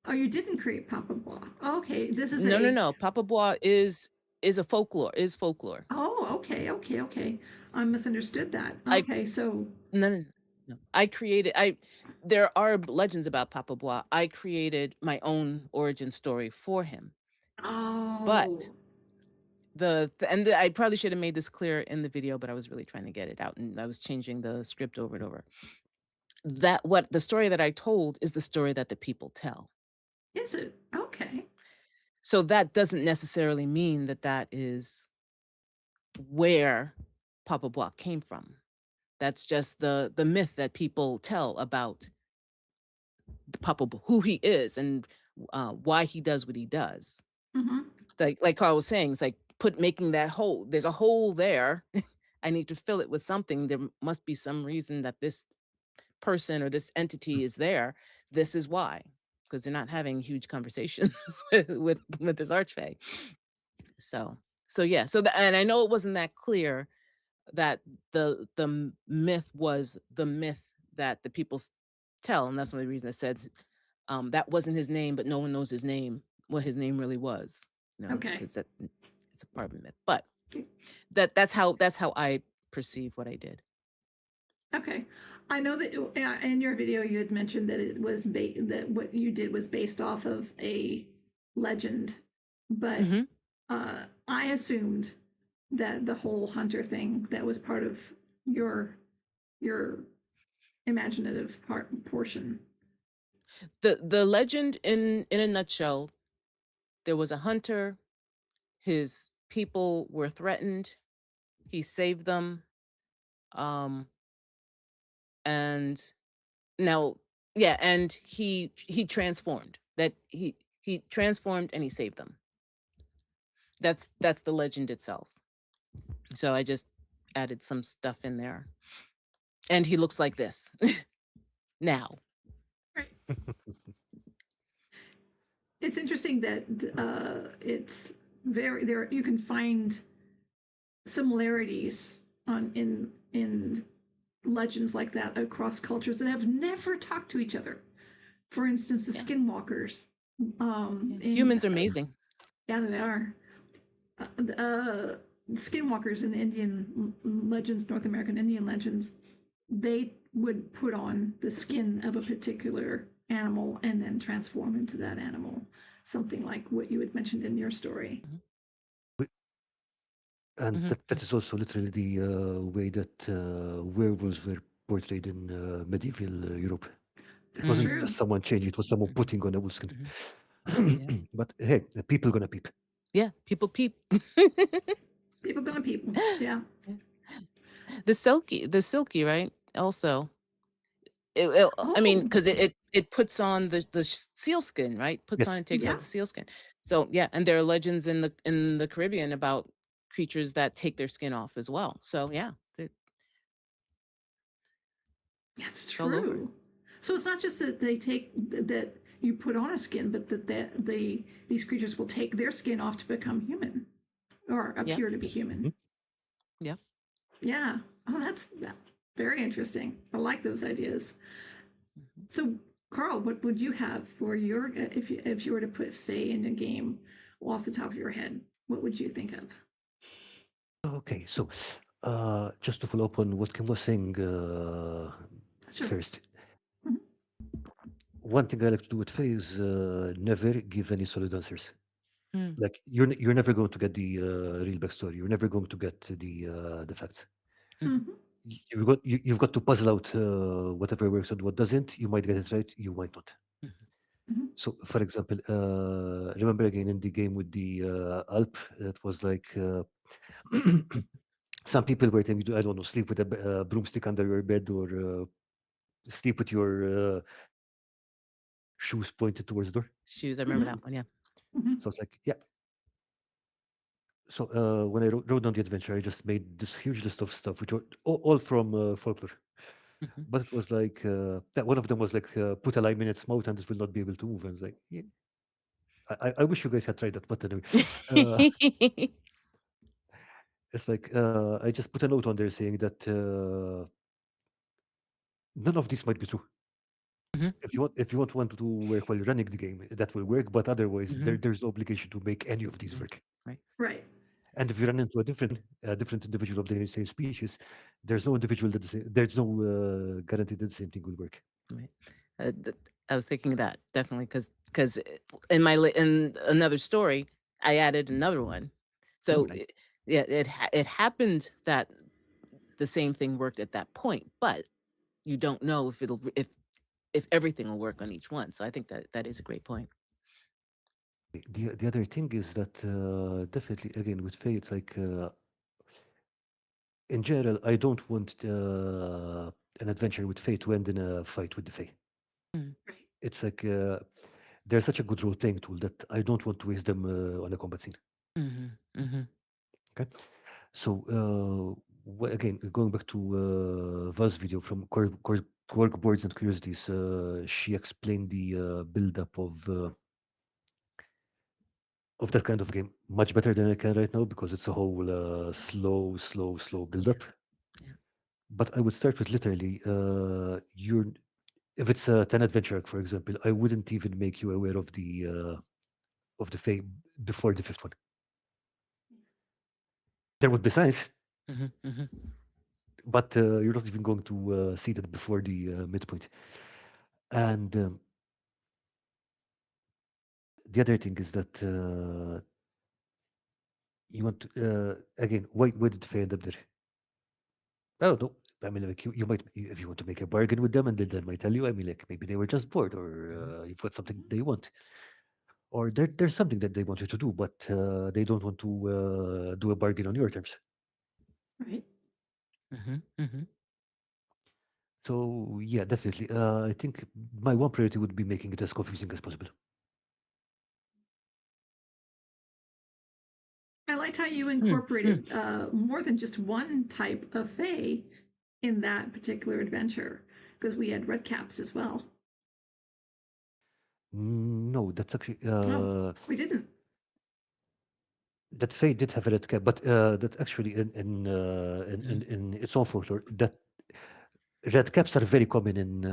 Oh, you didn't create Papa Bois. Okay, this is No, no, a. no. Papa Bois is a folklore. Is folklore. Oh, okay, okay, okay. I misunderstood that. I Okay, so. no, no, no. No. I created. I There are legends about Papa Bois. I created my own origin story for him, but Oh. I probably should have made this clear in the video, but I was really trying to get it out, and I was changing the script over and over. That what the story that I told is the story that the people tell. Is it? Okay. So that doesn't necessarily mean that that is where Papa Block came from. That's just the myth that people tell about who he is and why he does what he does. Mm-hmm. Like Carl was saying, it's like making that hole. There's a hole there. I need to fill it with something. There must be some reason that this person or this entity is there. This is why, because they're not having huge conversations with this archfey. So yeah. And I know it wasn't that clear that the myth was the myth that the people tell, and that's one of the reasons I said that wasn't his name, but no one knows his name, what his name really was, Okay. because it's a part of the myth. But that's how I perceive what I did. Okay. I know that in your video you had mentioned that it was that what you did was based off of a legend, but Mm-hmm. I assumed that the whole hunter thing that was part of your your imaginative portion. The legend in a nutshell, there was a hunter, his people were threatened, he saved them, um and now yeah, and he transformed. That he transformed and he saved them. That's the legend itself. So I just added some stuff in there. And he looks like this now. Right. It's interesting that it's very there. You can find similarities in legends like that across cultures that have never talked to each other. For instance, the Yeah. skinwalkers. Humans are amazing. Yeah, they are. Skinwalkers in the Indian legends, North American Indian legends, they would put on the skin of a particular animal and then transform into that animal. Something like what you had mentioned in your story. And Mm-hmm. that is also literally the way that werewolves were portrayed in medieval Europe. It That's wasn't true. someone changing, it was someone putting on a wolf skin. Yeah. But hey, the people gonna peep. Yeah, people peep. People gonna people. Yeah. The silky, right? Also, I mean, Oh, because it puts on the seal skin, right? Puts on Yes, and takes yeah. off the seal skin. So yeah, and there are legends in the Caribbean about creatures that take their skin off as well. So yeah, That's it's all over. true. So it's not just that they take that you put on a skin, but that these creatures will take their skin off to become human or Yeah, appear to be human. yeah. Yeah. Oh, that's very interesting. I like those ideas. Mhm. So, Carl, what would you have for your if you were to put Fae in a game off the top of your head? What would you think of? okay, so just to follow up on what Kim was saying Sure. first, Mhm. one thing I like to do with Faye is never give any solid answers. Mm. Like you're never going to get the real backstory. You're never going to get the facts. Mhm. Mhm. You've got to puzzle out whatever works and what doesn't. You might get it right, you might not. Mhm. Mhm. So, for example, remember again in the game with the Alp, it was like some people were telling you, to, I don't know, sleep with a broomstick under your bed or sleep with your shoes pointed towards the door. Shoes, I remember Mhm. that one. Yeah. Mhm. So it's like, yeah. So when I wrote down the adventure, I just made this huge list of stuff, which were all from folklore. Mhm. But it was like that. One of them was like, put a lime in its mouth and this will not be able to move. And it's like, yeah, I wish you guys had tried that. But anyway, uh, it's like I just put a note on there saying that none of this might be true. Mhm. If you want one to work while you're running the game, that will work. But otherwise, Mhm. there's no obligation to make any of these Mhm. work. Right. Right. And if you run into a different individual of the same species, there's no individual that there's no guarantee that the same thing will work. Right. I was thinking of that definitely because in in another story I added another one. Oh, So nice. yeah, it happened that the same thing worked at that point, but you don't know if everything will work on each one. So I think that is a great point. The other thing is that definitely again with Faye, it's like in general, I don't want an adventure with Fae to end in a fight with the Fae. Mm. Right. It's like they're such a good role playing tool that I don't want to waste them on a combat scene. Mhm. Mhm. Okay, so again, going back to Val's video from Cork Boards and Curiosities, she explained the build-up of that kind of game much better than I can right now because it's a whole slow Yeah. build-up. Yeah. But I would start with literally, you're if it's a 10 adventure arc, for example, I wouldn't even make you aware of the Fae before the fifth one. There would be signs, Mhm. Mhm. but you're not even going to see that before the midpoint. And the other thing is that you want to, again, why did the Fae end up there? I don't know. I mean, like you might, if you want to make a bargain with them, and then they might tell you, I mean, like maybe they were just bored, or Mhm. you've got something they want, or there's something that they want you to do, but they don't want to do a bargain on your terms. Right. Mhm. Mhm. So yeah, definitely. I think my one priority would be making it as confusing as possible. I liked how you Mm. Mm. incorporated more than just one type of Fae in that particular adventure, because we had red caps as well. No, that's actually No, we didn't. that Faye did have a red cap, but that actually Mm. in its own folklore, that red caps are very common in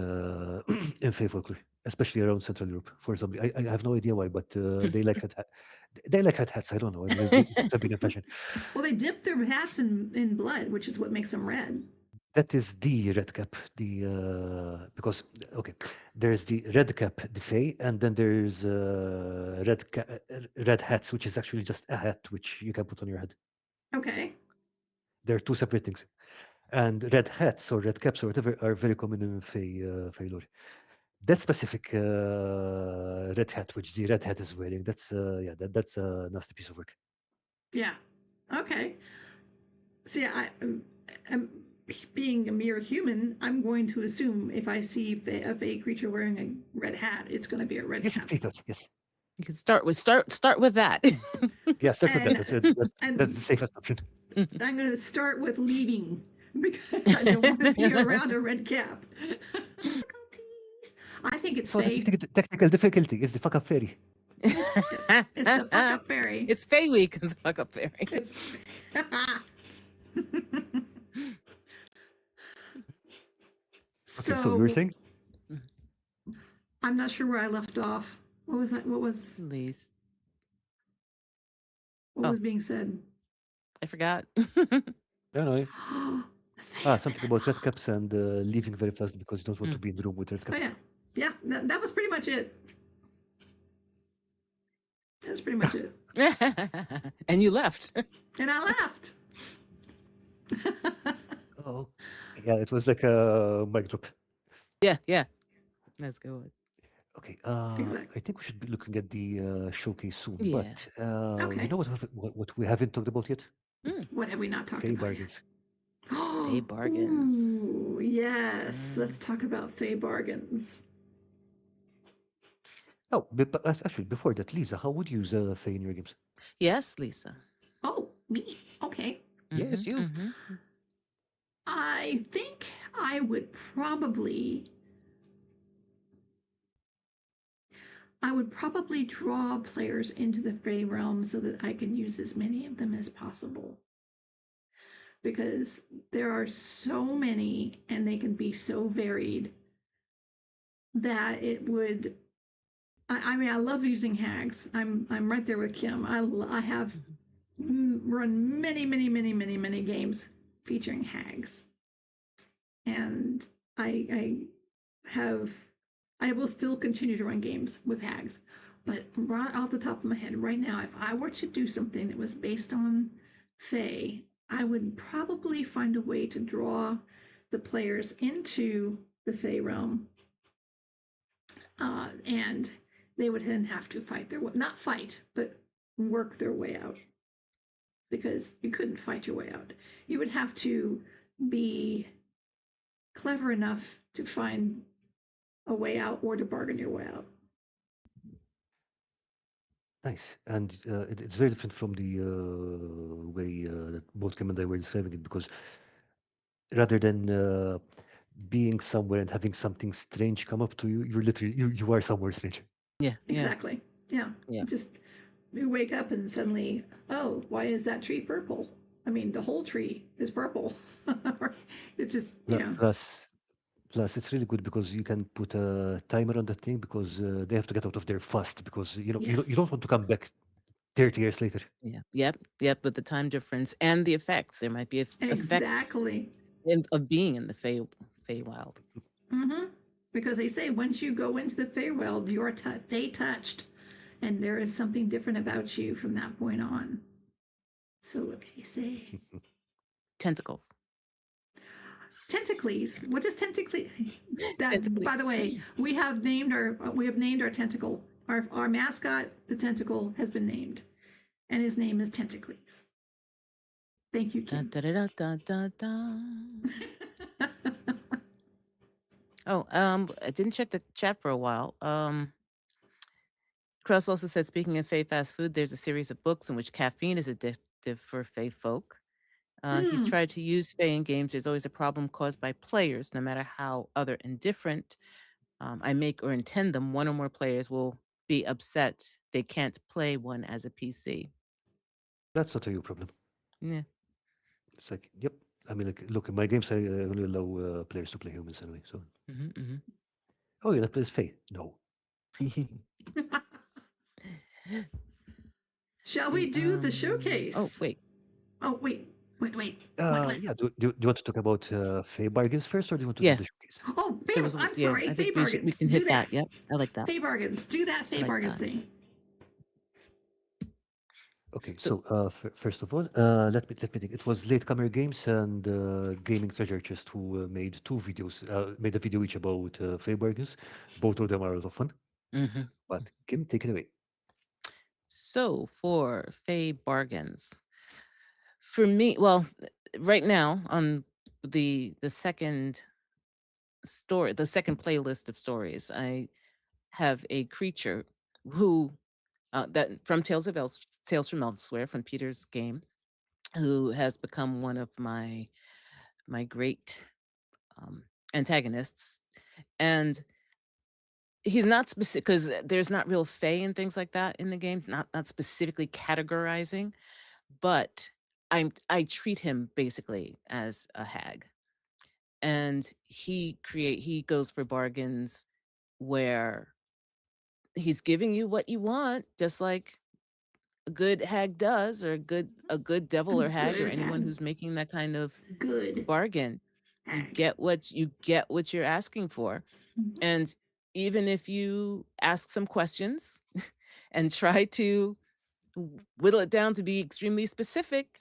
in Fae folklore, especially around Central Europe. For some, I have no idea why, but they like red hats. I don't know. I mean, it must have been a fashion. Well, they dip their hats in blood, which is what makes them red. That is the red cap. The because okay, there's the red cap, the Fae, and then there's red hats, which is actually just a hat which you can put on your head. Okay. They're two separate things. And red hats or red caps or whatever are very common in Fae lore. That specific red hat, which the red hat is wearing, that's yeah, that's a nasty piece of work. Yeah. Okay. See, I'm being a mere human. I'm going to assume if I see a Fae creature wearing a red hat, it's going to be a red You should cap. treat that. Yes, You can start with that. yeah, start with that. And That's the and safest option. I'm going to start with leaving because I don't want to be around a red cap. I think it's So the Fae. technical difficulty is the fuck up fairy. It's it's the fuck up fairy. It's Fae Week in the Fuck Up Fairy. It's Okay, so you were so saying? I'm not sure where I left off. What was that? Please. What Oh, was being said? I forgot. No, no. The Fae have been Something about red involved. caps and leaving very fast because you don't want to Mm. be in the room with red Oh cap. yeah, yeah. That was pretty much it. That's pretty much it. And you left. And I left. Oh, yeah, it was like a mic drop. Yeah, yeah. That's good. Okay, Exactly. I think we should be looking at the showcase soon, Yeah. but you Okay. know what we haven't talked about yet? Mm. What have we not talked Fey about yet? bargains. Fae bargains. Ooh, yes. Mm. Let's talk about Fae bargains. Oh, but actually, before that, Lisa, how would you use Fey in your games? Yes, Lisa. Oh, me. Okay. Yes, you. Mm-hmm. I think I would probably draw players into the Fae realm so that I can use as many of them as possible. Because there are so many and they can be so varied that it would. I mean, I love using hags. I'm right there with Kim. I have run many games featuring hags, and I have I will still continue to run games with hags. But right off the top of my head, right now, if I were to do something that was based on Fae, I would probably find a way to draw the players into the Fae realm, and they would then have to fight their way, not fight, but work their way out. because you couldn't fight your way out. You would have to be clever enough to find a way out or to bargain your way out. Nice. And it's very different from the way that both Kim and I were describing it, because rather than being somewhere and having something strange come up to you, you're literally, you are somewhere strange. Yeah, yeah, Exactly. Yeah. yeah. Just you wake up and suddenly, oh, why is that tree purple? I mean, the whole tree is purple. It's just, Plus, it's really good because you can put a timer on that thing, because they have to get out of there fast, because you yes, don't want to come back 30 years later. Yeah. Yep. Yep. With the time difference and the effects, there might be effects exactly. of being in the Feywild. Mm-hmm. Because they say once you go into the Feywild, you're Fey touched, and there is something different about you from that point on. So what they say. Tentacles. Tentacles. What is tentacles? That, by the Tentacles. way, we have named our tentacle. Our mascot, the tentacle, has been named, and his name is Tentacles. Thank you, Da, Kim. da, da, da, da, da. Oh, I didn't check the chat for a while. Krauss also said, speaking of Fey fast food, there's a series of books in which caffeine is addictive for Fey folk. He's tried to use Fey in games. There's always a problem caused by players, no matter how other and different I make or intend them. One or more players will be upset they can't play one as a PC. That's not a you problem. Yeah. It's like, yep. I mean, like, look, in my games, I only allow players to play humans anyway. So, Mm-hmm, oh, yeah, that plays Fae. No. Shall we do the Oh, showcase? wait. Oh, wait. What? Yeah. Do you want to talk about Fae bargains first, or do you want to do Yeah. the showcase? Oh, There was, I'm yeah, sorry. I Fey think we bargains. can Do hit that. that. Yep. I like that. Fey bargains. Do that I Fey like bargains that. thing. Okay, So, so first of all, let me think. It was Latecomer Games and Gaming Treasure Chest who made two videos, made a video each about Fae bargains. Both of them are a lot of fun. mhm. But Kim, take it away. So for Fey bargains, for me, well, right now on the second story, the second playlist of stories, I have a creature who that from Tales from Elsewhere, from Peter's game, who has become one of my great um, antagonists, and he's not specific because there's not real fey and things like that in the game, not specifically categorizing, but I treat him basically as a hag, and he goes for bargains where he's giving you what you want, just like a good hag does, or a good devil or hag, or Good anyone hag. who's making that kind of Good bargain. You hag. get what you're asking for. Mhm. And even if you ask some questions and try to whittle it down to be extremely specific,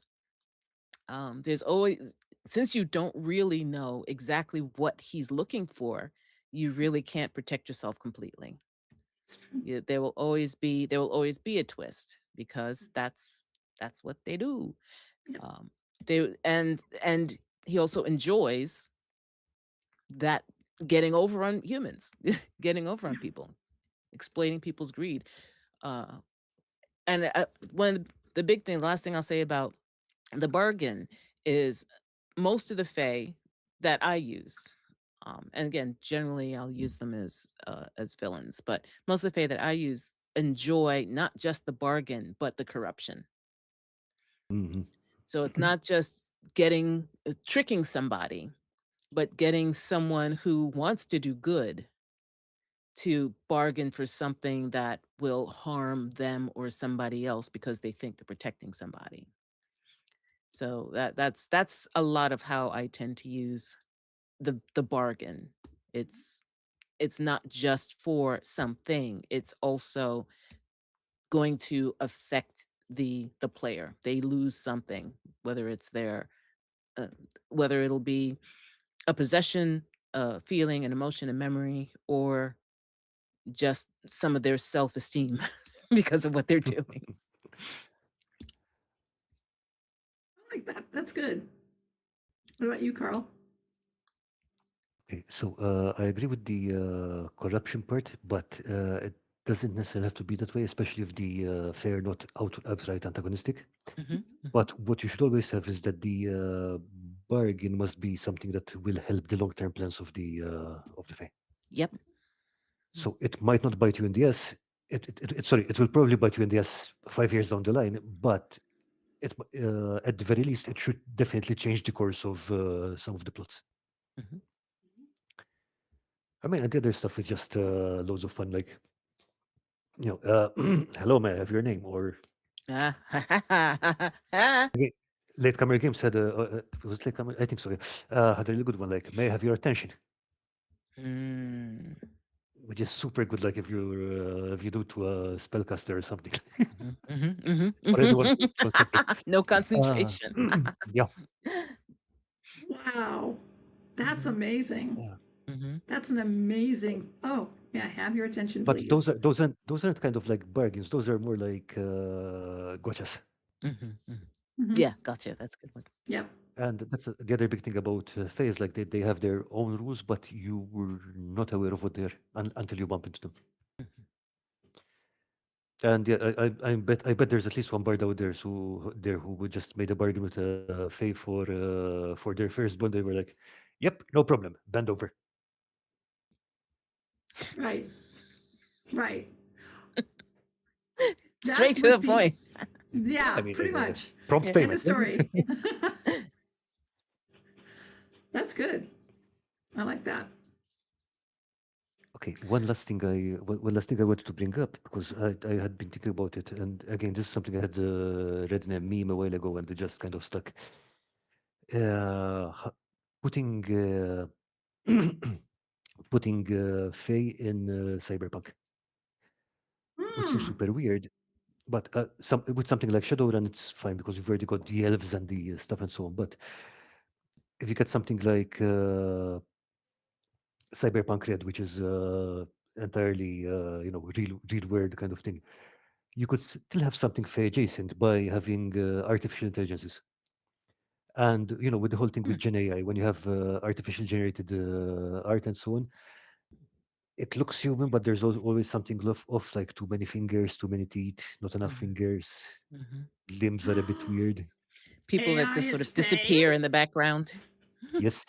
there's always, since you don't really know exactly what he's looking for, you really can't protect yourself completely. It's true. There will always be a twist, because that's what they do. Yep. Um, and he also enjoys that, getting over on humans, getting over on Yeah. people, exploiting people's greed. Uh, and one of the big thing, the last thing I'll say about the bargain is, most of the Fae that I use, and again, generally I'll use them as villains, but most of the Fae that I use enjoy not just the bargain, but the corruption. Hmm. So it's not just tricking somebody, but getting someone who wants to do good to bargain for something that will harm them or somebody else because they think they're protecting somebody. So that's a lot of how I tend to use the bargain. It's it's not just for something, it's also going to affect the player. They lose something, whether it's their uh, whether it'll be a possession, a feeling, an emotion, a memory, or just some of their self-esteem because of what they're doing. like that. That's good. What about you, Carl? Okay, so I agree with the corruption part, but it doesn't necessarily have to be that way, especially if the fair not outright antagonistic. Hmm. But what you should always have is that the bargain must be something that will help the long-term plans of the fair. Yep. So it might not bite you in the ass. Sorry, it will probably bite you in the ass 5 years down the line, but at the very least, it should definitely change the course of some of the plots. Hmm. I mean, and the other stuff is just loads of fun, like hello, may I have your name? Or Ah, ah. again, Latecomer Games had was it Latecomer? I think so. Yeah. Had a really good one, like may I have your attention, Mm. which is super good. Like if you do to a spellcaster or something, Mhm, mhm, mhm, or anyone mhm. who's concentrated. No Uh, concentration. yeah, Wow, that's Mhm, amazing. yeah. mhm, That's an amazing. Oh, yeah, have your attention, But please. those aren't kind of like bargains. Those are more like gotchas. mhm, mhm. Hmm. Yeah, gotcha. That's a good one. Yep. And that's the other big thing about Fae is like they have their own rules, but you were not aware of what they're until you bump into them. Mhm, And yeah, I bet there's at least one bard out there who would just made a bargain with Fae for their firstborn. They were like, "Yep, no problem, bend over." Right. Right. Straight That to the would be. point. Yeah, I mean, pretty much. prompt Yeah. End of payment. story. That's good. I like that. Okay, one last thing I wanted to bring up because I had been thinking about it, and again, this is something I had read in a meme a while ago, and it just kind of stuck. H- putting putting Faye in Cyberpunk, which seems Hmm. super weird, but with something like Shadowrun, it's fine because you've already got the elves and the stuff and so on. But if you get something like Cyberpunk Red, which is entirely real world kind of thing, you could still have something Faye adjacent by having artificial intelligences. And with the whole thing with Hmm. Gen AI, when you have artificial generated art and so on, it looks human, but there's always something off, like too many fingers, too many teeth, not enough Mhm, fingers, mhm. limbs are a bit weird. People that AI just sort is of Faye. disappear in the background. Yes,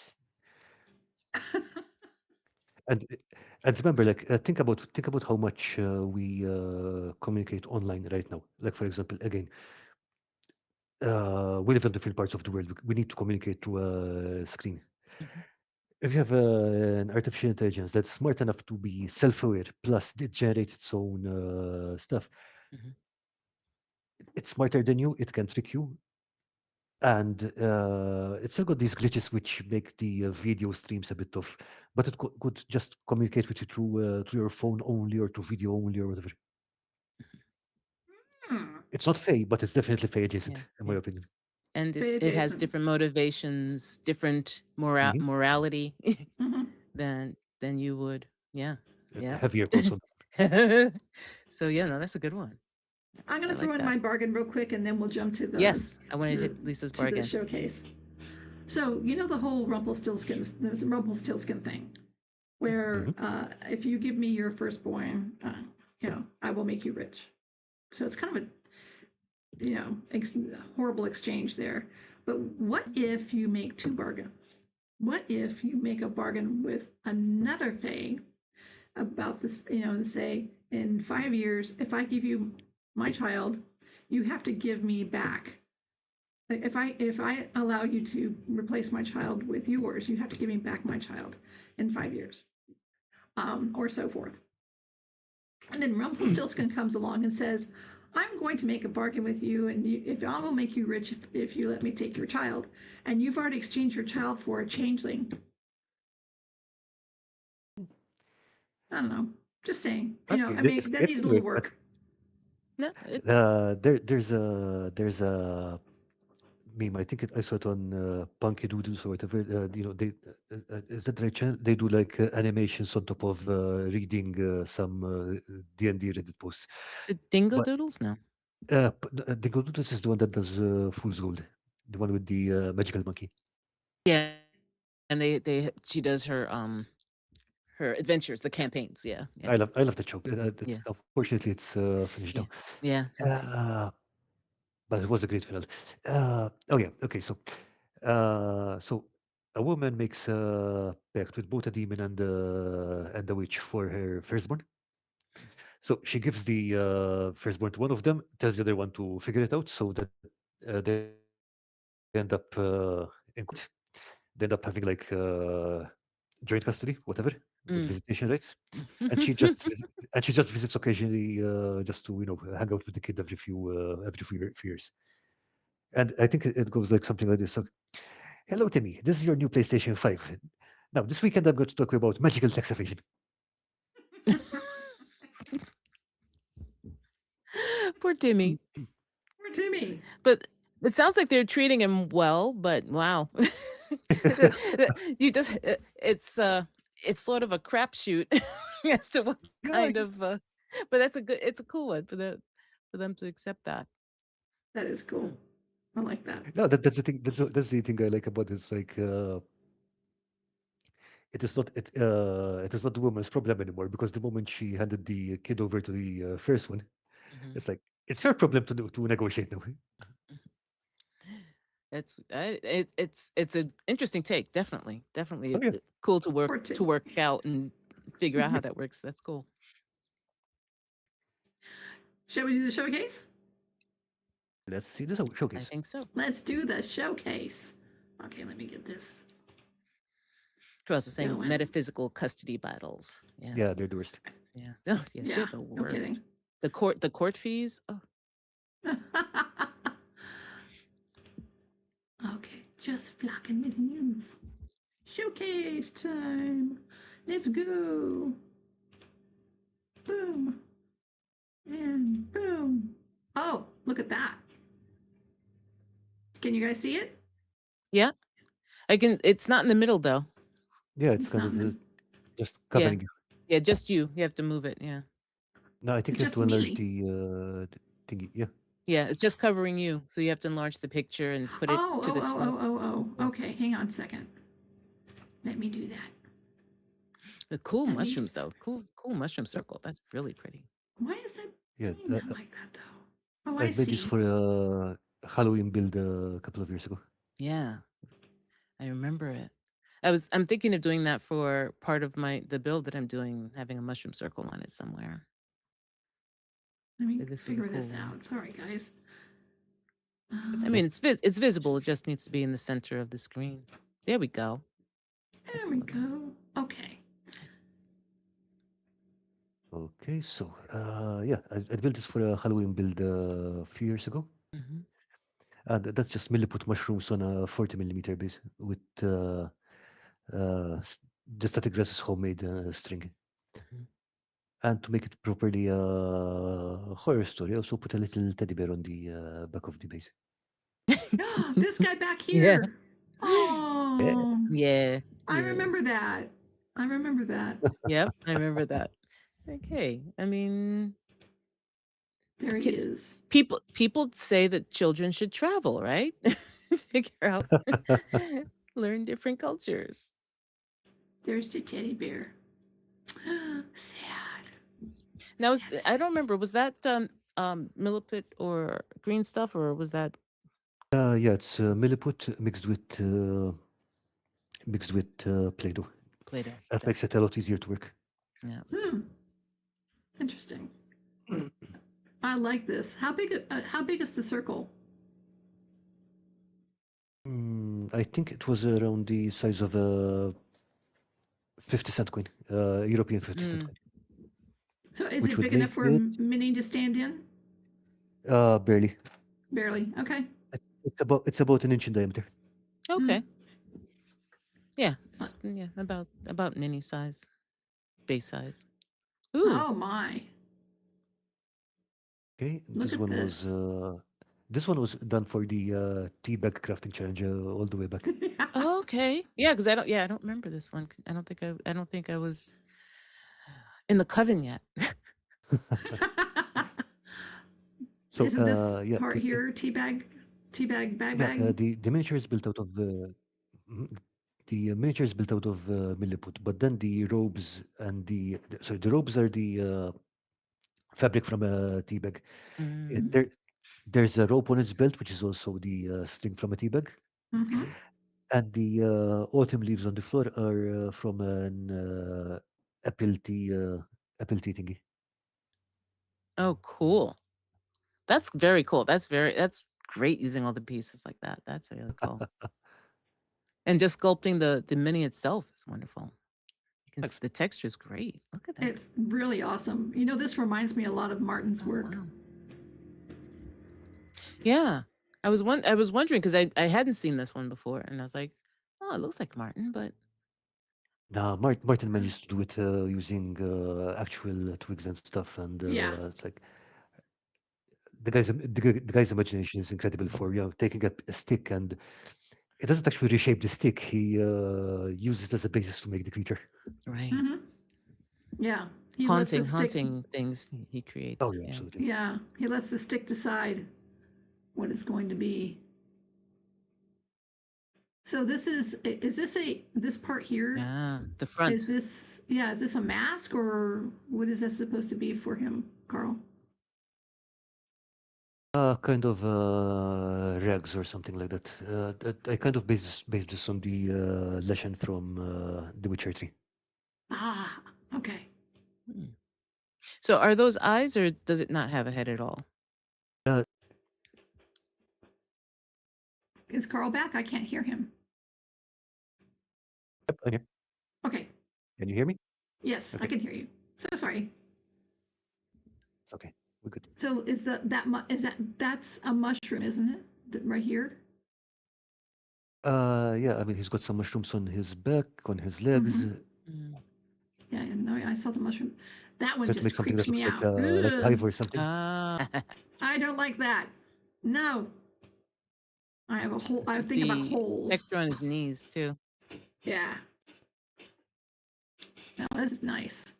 and and remember, like think about how much we communicate online right now. Like for example, again, we live in different parts of the world. We need to communicate through a screen. Mhm, If you have an artificial intelligence that's smart enough to be self-aware, plus it generates its own stuff, mhm, it's smarter than you. It can trick you, and it's still got these glitches which make the video streams a bit off. But it could just communicate with you through your phone only, or through video only, or whatever. Hmm. It's not Fey, but it's definitely Fey yeah, adjacent, in my yeah. opinion. And Faye it has Jason. different motivations, different Hmm. morality Hmm. than you would. Yeah. Yeah. Heavier quotes on. So yeah, no, that's a good one. I'm I going to throw like in that. my bargain real quick, and then we'll jump to the Yes, I to wanted to the hit Lisa's to the bargain. showcase. So you know the whole Rumpelstiltskin thing, where Hmm. if you give me your firstborn, I will make you rich. So it's kind of a horrible exchange there. But what if you make two bargains? What if you make a bargain with another Fae about this, and say, in 5 years, if I give you my child, you have to give me back. If I allow you to replace my child with yours, you have to give me back my child in 5 years, or so forth. And then Rumpelstiltskin comes along and says, I'm going to make a bargain with you, and if I will make you rich if you let me take your child. And you've already exchanged your child for a changeling. I don't know. Just saying. Okay, I mean, that it needs a could little work. Like work. No, it there's a meme. I think I saw it on Punky Doodles or whatever. Is that the right channel? They do like animations on top of reading some D&D Reddit posts. the dingo But doodles? No. Dingo Doodles is the one that does Fool's Gold. the one with the magical monkey. Yeah, and she does her adventures, the campaigns. Yeah, yeah, I love that show. It's yeah, unfortunately it's finished now. yeah, yeah. That's it. Uh, but it was a great finale. Oh yeah, okay. So a woman makes a pact with both a demon and a witch for her firstborn. So she gives the firstborn to one of them, tells the other one to figure it out, so that they end up in court. They end up having like joint custody, whatever, with Mm. visitation rights, and she just visits occasionally, just to hang out with the kid every few years. And I think it goes like something like this. So, hello, Timmy. This is your new PlayStation 5. Now, this weekend I'm going to talk about magical sex evasion. Poor Timmy. Poor Timmy. But it sounds like they're treating him well, but wow. You just it's sort of a crapshoot as to what Yeah, kind of but it's a cool one for them to accept that. That is cool. Hmm. I like that. no, that's the thing. That's the thing I like about it. It's like it is not the woman's problem anymore because the moment she handed the kid over to the first one, Hmm. it's like it's her problem to negotiate now. It's an interesting take, definitely. Oh Definitely yeah, cool Poor to Tim. work out and figure out how that works. That's cool. Shall we do the showcase? let's see this I showcase. think so. Let's do the showcase. Okay, let me get this We're also saying going. metaphysical custody battles. Yeah. Yeah, they're the worst. Yeah. Oh, yeah, Yeah, they're the no worst. kidding. The court fees. Oh, Okay, just flocking with news. Showcase time. Let's go. Boom. And boom. Oh, look at that. Can you guys see it? yeah. I can. It's not in the middle though. Yeah, it's It's kind not of in Yeah. just covering you. Yeah. Just you. You have to move it. Yeah. No, I think you have just to enlarge me. the thingy. Yeah. Yeah. It's just covering you. So you have to enlarge the picture and put it Oh, to oh, the oh, top. oh, oh, oh. Yeah. Okay, hang on a second. Let me do that. The cool Let me do mushrooms though. that. Cool mushroom circle. That's really pretty. Why is that Yeah, doing that like that though? Oh, I I'd made this see. for a Halloween build a couple of years ago. Yeah. I remember it. I'm thinking of doing that for part of the build that I'm doing, having a mushroom circle on it somewhere. Let me This was a figure cool this one. out. Sorry, guys. It's I okay. mean, it's visible. It just needs to be in the center of the screen. There we go. There That's a we little. go. Okay. Okay, so yeah, I built this for a Halloween build a few years ago, Hmm. and that's just milliput mushrooms on a 40 millimeter base with uh, s- the static grasses homemade string. Hmm. And to make it properly horror story, I also put a little teddy bear on the back of the base. This guy back Yeah. here. Yeah, Oh, Yeah. I Yeah. remember that. I remember that. Yep. I remember that. Okay. I mean, There he kids, is. people say that children should travel, right? Figure out, learn different cultures. There's the teddy bear. Sad. Now, Sad, I sad. don't remember. Was that milliput or green stuff, or was that yeah, it's milliput mixed with Play-Doh. Play-Doh? That makes it a lot easier to work. Yeah. Hmm. Interesting. I like this. How big is the circle? I think it was around the size of a 50-cent coin, European 50-cent Mm. coin, So is which it would big enough make for it Minnie to stand in? barely. Barely. Okay. It's about an inch in diameter. Hmm. Okay. Yeah. Yeah. About mini size, base size. Ooh. Oh my. Okay, Look at this. this one was done for the tea bag crafting challenge all the way back. Okay. Yeah, because I don't. Yeah, I don't remember this one. I don't think I don't think I was in the coven yet. So Isn't this yeah, part here teabag? teabag bag Yeah, bag. the miniature is built out of mhm, the miniature is built out of milliput, but then the robes and sorry, the robes are the fabric from a tea bag. Mm. There's a rope on its belt, which is also the string from a tea bag, Mm-hmm. Okay. and the autumn leaves on the floor are from an apple tea thingy. Oh, cool. That's very cool. That's great using all the pieces like that. That's really cool. And just sculpting the mini itself is wonderful. You can Thanks. the texture is great. Look at that. It's really awesome. You know, this reminds me a lot of Martin's Oh work. wow. Yeah. I was wondering because I hadn't seen this one before and I was like, oh, it looks like Martin, but Now, Martin managed to do it using actual twigs and stuff, and Yeah. it's like the guy's imagination is incredible for taking a stick and it doesn't actually reshape the stick. He uses it as a basis to make the creature. right. Mm-hmm. Yeah. He lets the stick. Haunting things he Oh creates. yeah, Yeah. absolutely. Yeah. He lets the stick decide what it's going to be. So is this part here? Yeah. The Is front. this, yeah, is this a mask or what is that supposed to be for him, Carl? Kind of rags or something like that. I kind of based this on the legend from The Witcher 3. Ah, okay. Hmm. So are those eyes or does it not have a head at all? Uh, Is Carl back? I can't hear him. yep, I'm here. Okay. Can you hear me? Yes, I Okay, can hear you. So sorry. it's okay. We're good. So that's a mushroom, isn't it? Right here. Yeah, I mean, he's got some mushrooms on his back, on his legs. Mm-hmm. Mm. Yeah, and no, I saw the mushroom. That one Try to make just something creeps that me looks out. like a hive Ugh, or something. Ah. I don't like that. No, I have a hole. I think about The holes. texture on his knees too. Yeah. Now this is nice.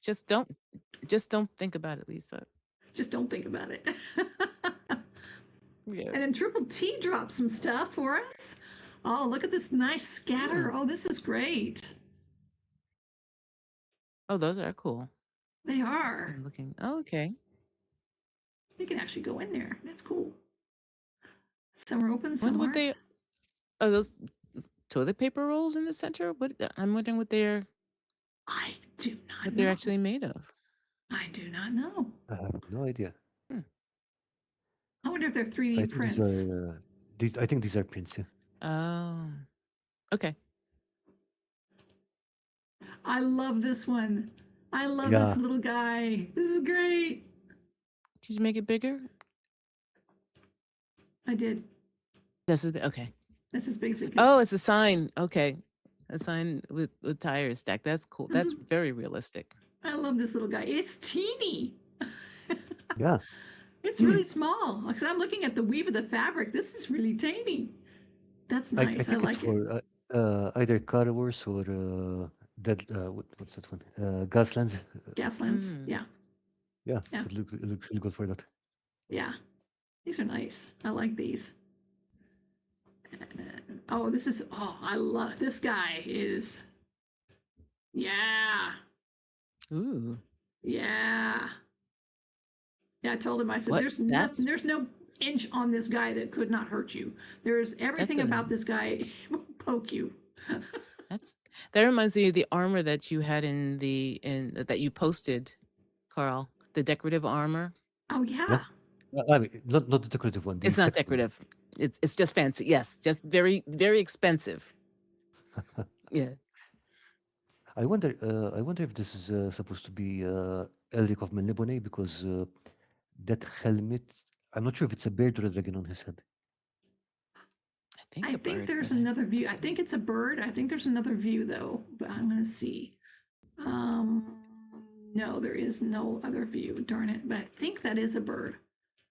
Just don't just don't think about it, Lisa. Just don't think about it. Yeah. And then Triple T dropped some stuff for us. Oh, look at this nice scatter. Hmm. Oh, this is great. Oh, those are cool. They Let's see, are. I'm looking. Oh, okay. You can actually go in there. That's cool. Some are open, I wonder some what they aren't. are those toilet paper rolls in the center? I'm wondering I do not what they're know. actually made of. I do not know. I have no idea. Hmm. I wonder if they're I 3D think these prints. are I think these are prints. Yeah. Oh. Okay. I love this one. I love this Yeah. little guy. This is great. Did you make it bigger? I did. This is okay. That's as big as it Oh, gets. it's a sign. Okay. A sign with tires stacked. That's cool. That's Mhm. very realistic. I love this little guy. It's teeny. Yeah. It's really small. Because I'm looking at the weave of the fabric. This is really tiny. That's I nice. I think it's like it. for either Carnivores or what's that one? Gaslands. Gaslands. Mm. Yeah. Yeah, Yeah. it looks really good for that. Yeah. These are nice. I like these. Oh, this is, oh, I love, this guy is, yeah. Ooh. Yeah. Yeah, I told him, I said, What? there's nothing, there's no inch on this guy that could not hurt you. There's That's everything about an this guy will poke you. that's that reminds me of the armor that you had in that you posted, Carl. The decorative armor. Oh, Yeah. yeah. I mean, not the decorative one, the It's not flexible one. decorative. It's just fancy. Yes, just very expensive. Yeah. I wonder if this is supposed to be Elric of Melniboné because that helmet. I'm not sure if it's a beard or a dragon on his head. I think I a think bird, there's but I another view. could I be wrong. think it's a bird. I think there's another view, though, but I'm going to see. Um, no, there is no other view. Darn it. But I think that is a bird.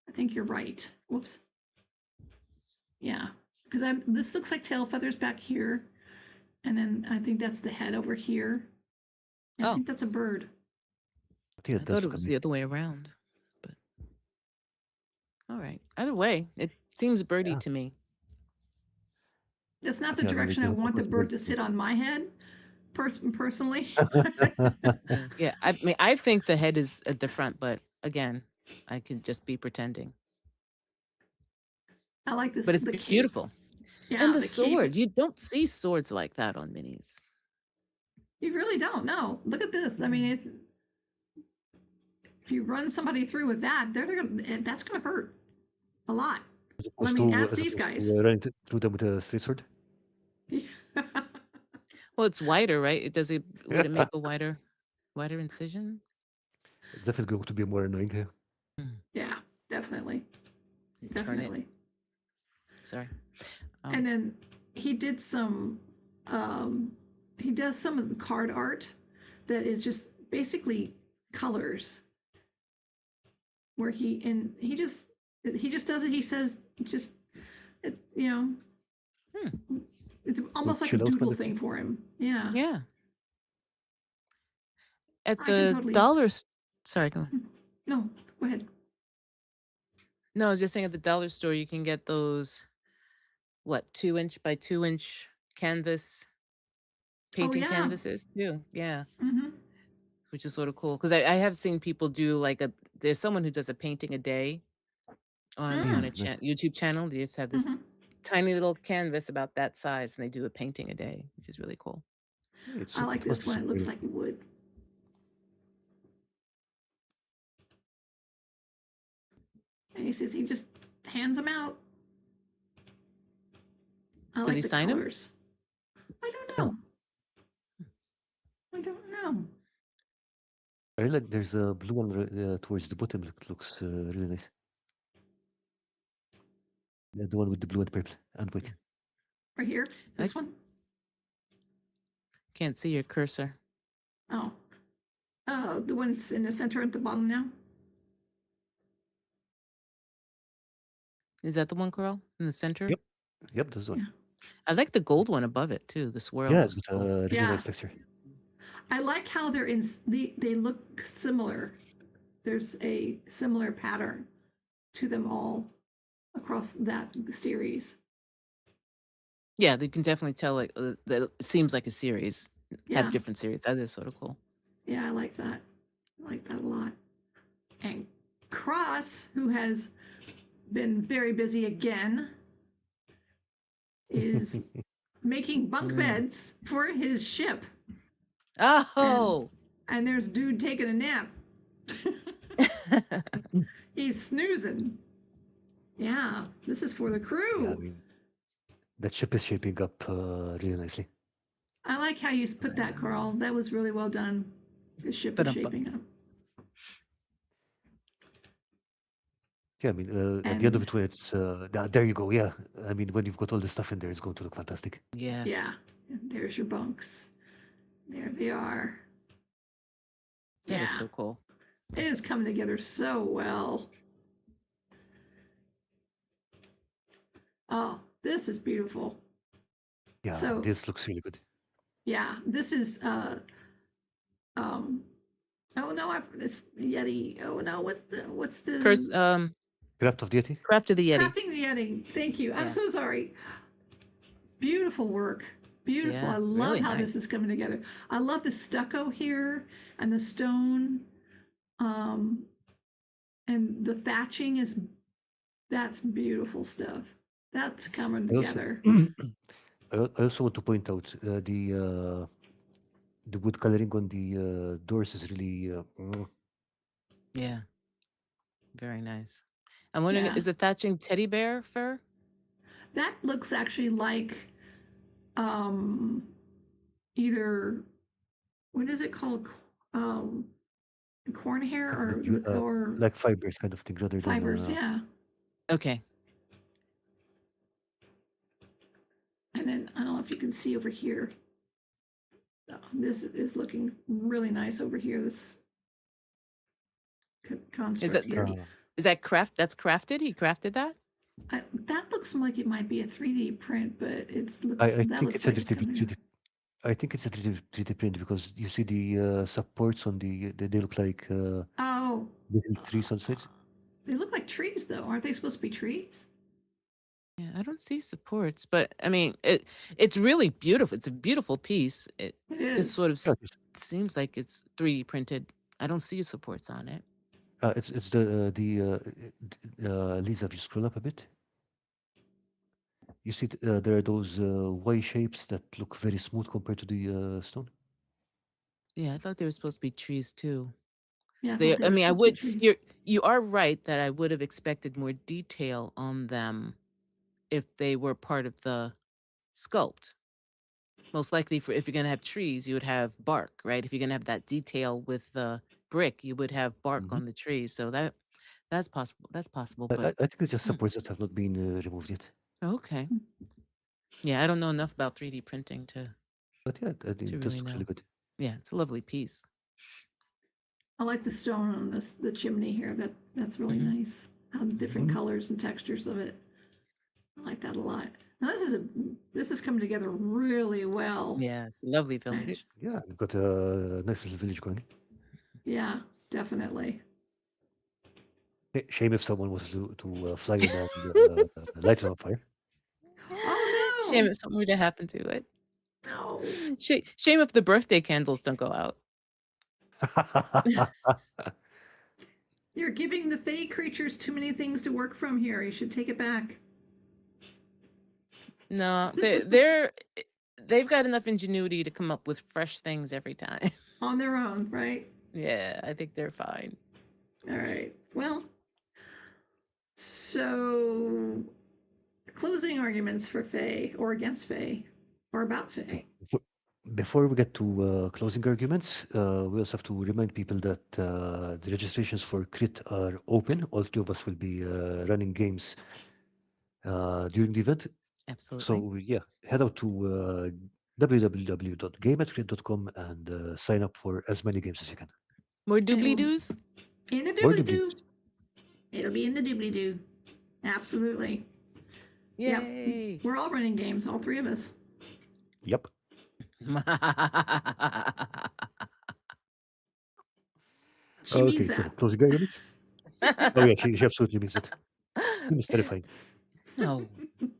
I think you're right. Whoops. Yeah, because this looks like tail feathers back here, and then I think that's the head over here. I Oh, think that's a bird. But yeah, I it thought does it look was the amazing. other way around. But all right. Either way, Seems birdie Yeah. to me. That's not the Yeah, I mean, direction I of want the course, bird to sit on my head, personally. Yeah, I mean, I think the head is at the front, but again, I could just be pretending. I like this, But it's the cape. beautiful. Yeah, And the the cape. sword, you don't see swords like that on minis. You really don't. No, look at this. I mean, if you run somebody through with that, that's gonna hurt a lot. I mean, ask as these opposed guys. to running through them with a straight sword. Well, it's wider, right? Would it make a wider incision? It's definitely going to be more annoying. Yeah, definitely, Turn it. definitely. Sorry. And then he did some. He does some of the card art that is just basically colors, where he just does it. He says just you know. It's almost like a Chill out kind doodle of thing thing. for him. Yeah. Yeah. At I can the totally. sorry, go on. No, go ahead. No, I was just saying at the dollar store you can get those 2-inch by 2-inch canvas painting yeah. canvases too. Yeah. Mm-hmm. Which is sort of cool. Because I have seen people do there's someone who does a painting a day on a Nice. YouTube channel. They just have this Mm-hmm. tiny little canvas about that size and they do a painting a day, which is really cool. I like It must this be one. It super looks beautiful. like wood. And he says he just hands them out. I Does like he the sign 'em? colors. I don't Yeah. know. I don't know. I really like there's a blue one towards the bottom that looks really nice. The one with the blue and purple and white. Right here, this one. Can't see your cursor. Oh, the one's in the center at the bottom now. Is that the one, Karl, in the center? Yep, that's the one. Yeah. I like the gold one above it too. The swirl Yeah, looks it's cool. really Yeah. nice texture. I like how they're in. They look similar. There's a similar pattern to them all across that series. Yeah, you can definitely tell that it seems like a series. Yeah. Have different series. That is sort of cool. Yeah, I like that. I like that a lot. And Cross, who has been very busy again, is making bunk beds for his ship. Oh, And there's dude taking a nap. He's snoozing. Yeah, this is for the crew. Yeah, I mean, that ship is shaping up really nicely. I like how you put that, Karl. That was really well done. The ship is shaping up. Yeah, I mean, at the end of it, when it's there you go. Yeah, I mean, when you've got all this stuff in there, it's going to look fantastic. Yes. Yeah, there's your bunks. There they are. That is so cool. It is coming together so well. Oh, this is beautiful. Yeah, So this looks really good. yeah, this is oh no, it's Yeti. Oh no, what's the Craft of Deity? Craft of the Yeti. Crafting the Yeti. Thank you. I'm so sorry. Beautiful work. Beautiful. Yeah, I love really how nice. this is coming together. I love the stucco here and the stone. And the thatching that's beautiful stuff. That's coming together. I also want to point out the wood coloring on the doors is really Yeah. Very nice. I'm wondering, is the thatching teddy bear fur? That looks actually like either what is it called? Corn hair or like fibers kind of thing rather fibers, than yeah. Okay. And then I don't know if you can see over here. This is looking really nice over here. This construct here. Is that that's crafted? He crafted that? That looks like it might be a 3D print, but I that think looks it's a like it's coming out. I think it's a 3D print because you see the supports on they look like little trees on sides. They look like trees though. Aren't they supposed to be trees? Yeah, I don't see supports, but I mean, it's really beautiful. It's a beautiful piece. It It just is. sort of Yeah, seems like it's 3D printed. I don't see supports on it. it's Lisa, if you scroll up a bit, you see there are those Y shapes that look very smooth compared to the stone. Yeah, I thought they were supposed to be trees too. Yeah, I They, thought they I were mean, I supposed to be would. trees. You are right that I would have expected more detail on them if they were part of the sculpt. Most likely, for if you're gonna have trees, you would have bark, right? If you're gonna have that detail with the brick, you would have bark Hmm. on the trees. So that's possible. That's possible, I but I think it's just hmm, supports that have not been removed yet. okay. Yeah, I don't know enough about 3D printing But yeah, I mean, to it does really look really know. good. Yeah, it's a lovely piece. I like the stone on the chimney here. That's really Hmm. nice. How the different Mhm. colors and textures of it. I like that a lot. Now this is coming together really well. Yeah, it's a lovely I, village. Yeah, we've got a nice little village going. yeah, definitely. Shame if someone was to fly in and light it on fire. Oh Shame no, if something were to happen to it. no! Shame if the birthday candles don't go out. You're giving the Fey creatures too many things to work from here. You should take it back. No, they've got enough ingenuity to come up with fresh things every time. On their own, right? Yeah, I think they're fine. All right. Well, so closing arguments for Fey or against Fey or about Fey. Okay. Before we get to closing arguments, we also have to remind people that the registrations for Crit are open. All three of us will be running games during the event. Absolutely. So yeah, head out to www.gameatcrit.com and sign up for as many games as you can. More And it doobly will doos? in the More doobly doobly. doo. It'll be in the doobly doo. Absolutely. Yep. Yay. We're all running games, all three of us. Yep. She means Okay, so that. closing arguments. Oh yeah, she absolutely means it. It was terrifying. No, thank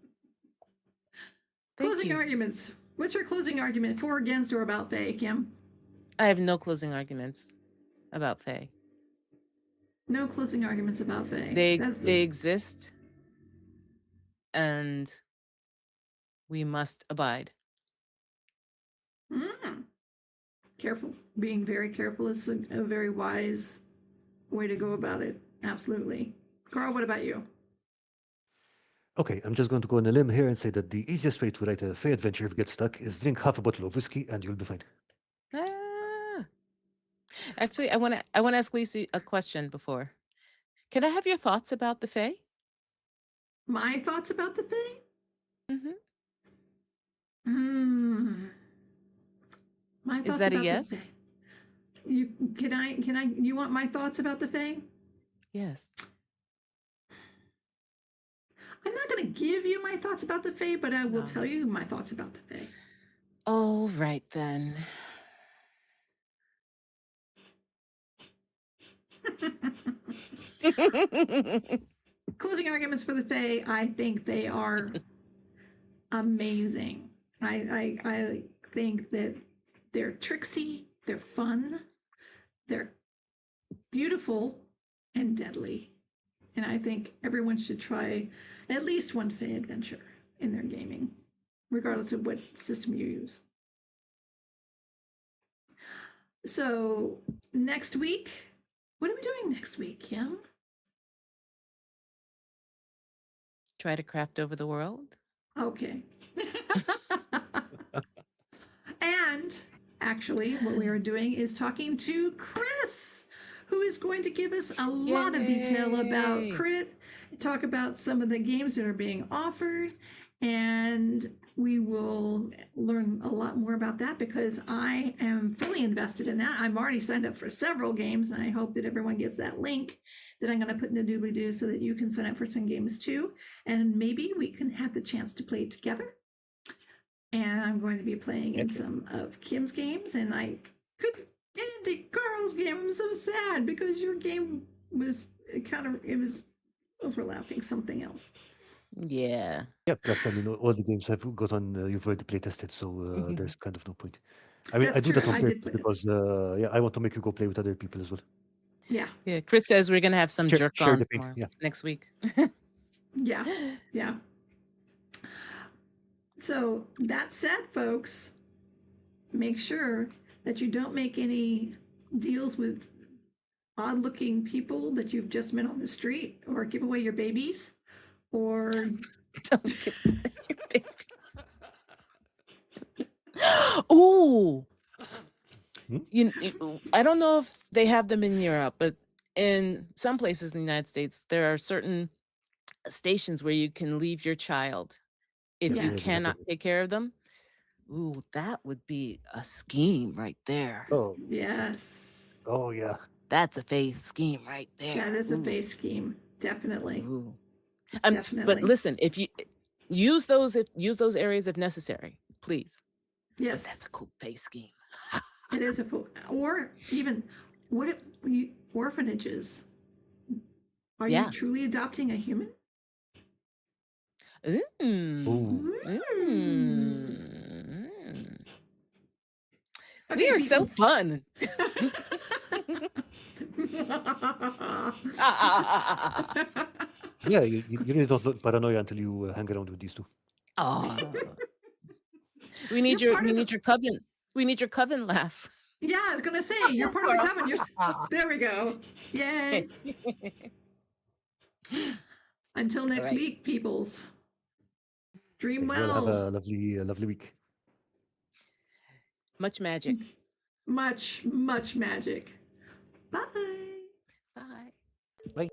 Closing you. arguments. What's your closing argument for, against, or about Faye, Kim? I have no closing arguments about Faye. No closing arguments about Faye. That's the They exist and we must abide. careful. Being very careful is a very wise way to go about it. Absolutely. Carl, what about you? Okay, I'm just going to go on a limb here and say that the easiest way to write a Fey adventure if you get stuck is drink half a bottle of whiskey and you'll be fine. Ah. Actually, I want to ask Lisa a question before. Can I have your thoughts about the Fae? My thoughts about the Fae? Hmm. Hmm. My Is thoughts that a about the yes? Fae. You want my thoughts about the Fae? Yes. I'm not going to give you my thoughts about the Fae, but I will No. tell you my thoughts about the Fae. All right then. Closing arguments for the Fae, I think they are amazing. I think that they're tricksy, they're fun, they're beautiful, and deadly. And I think everyone should try at least one Fae adventure in their gaming, regardless of what system you use. So next week, what are we doing next week, Kim? Try to craft over the world. Okay. And actually, what we are doing is talking to Chris, who is going to give us a lot of detail about Yay. Crit, talk about some of the games that are being offered, and we will learn a lot more about that because I am fully invested in that. I'm already signed up for several games, and I hope that everyone gets that link that I'm going to put in the doobly doo so that you can sign up for some games too. And maybe we can have the chance to play together. And I'm going to be playing in some of Kim's games, and I couldn't get into Carl's game. I'm so sad because your game was it was overlapping something else. Yeah. Yeah, plus, I mean, all the games I've got on, you've already play tested, so there's kind of no point. I mean, I That's do true. that on I did purpose play because, this. yeah, I want to make you go play with other people as well. Yeah. Yeah. Chris says we're gonna have some Share, jerk share on the pain. for Yeah. next week. Yeah. Yeah. So that said, folks, make sure that you don't make any deals with odd looking people that you've just met on the street or give away your babies or Don't give away your babies. Ooh. Hmm? I don't know if they have them in Europe, but in some places in the United States, there are certain stations where you can leave your child if you Yeah, they yes. have cannot that. take care of them. Ooh, that would be a scheme right there. Oh, Yes. oh yeah. That's a faith scheme right That there. is a Ooh, base scheme. Definitely. ooh. But Definitely. listen, if you use those areas if necessary, please. But Yes. that's a cool faith scheme. It is a or even what if orphanages? Are you Yeah. truly adopting a human? Ooh. Ooh. Mm. We Okay, are so peoples. fun. Yeah, you really don't look paranoia until you hang around with these two. Oh, we You're need your part of the. coven. We need your coven laugh. Yeah, I was gonna say you're part of the coven. There we go. Yay! Until All next right. week, peoples. Dream Okay, you all have well. a lovely week. Much magic. Much magic. Bye. Bye. Bye.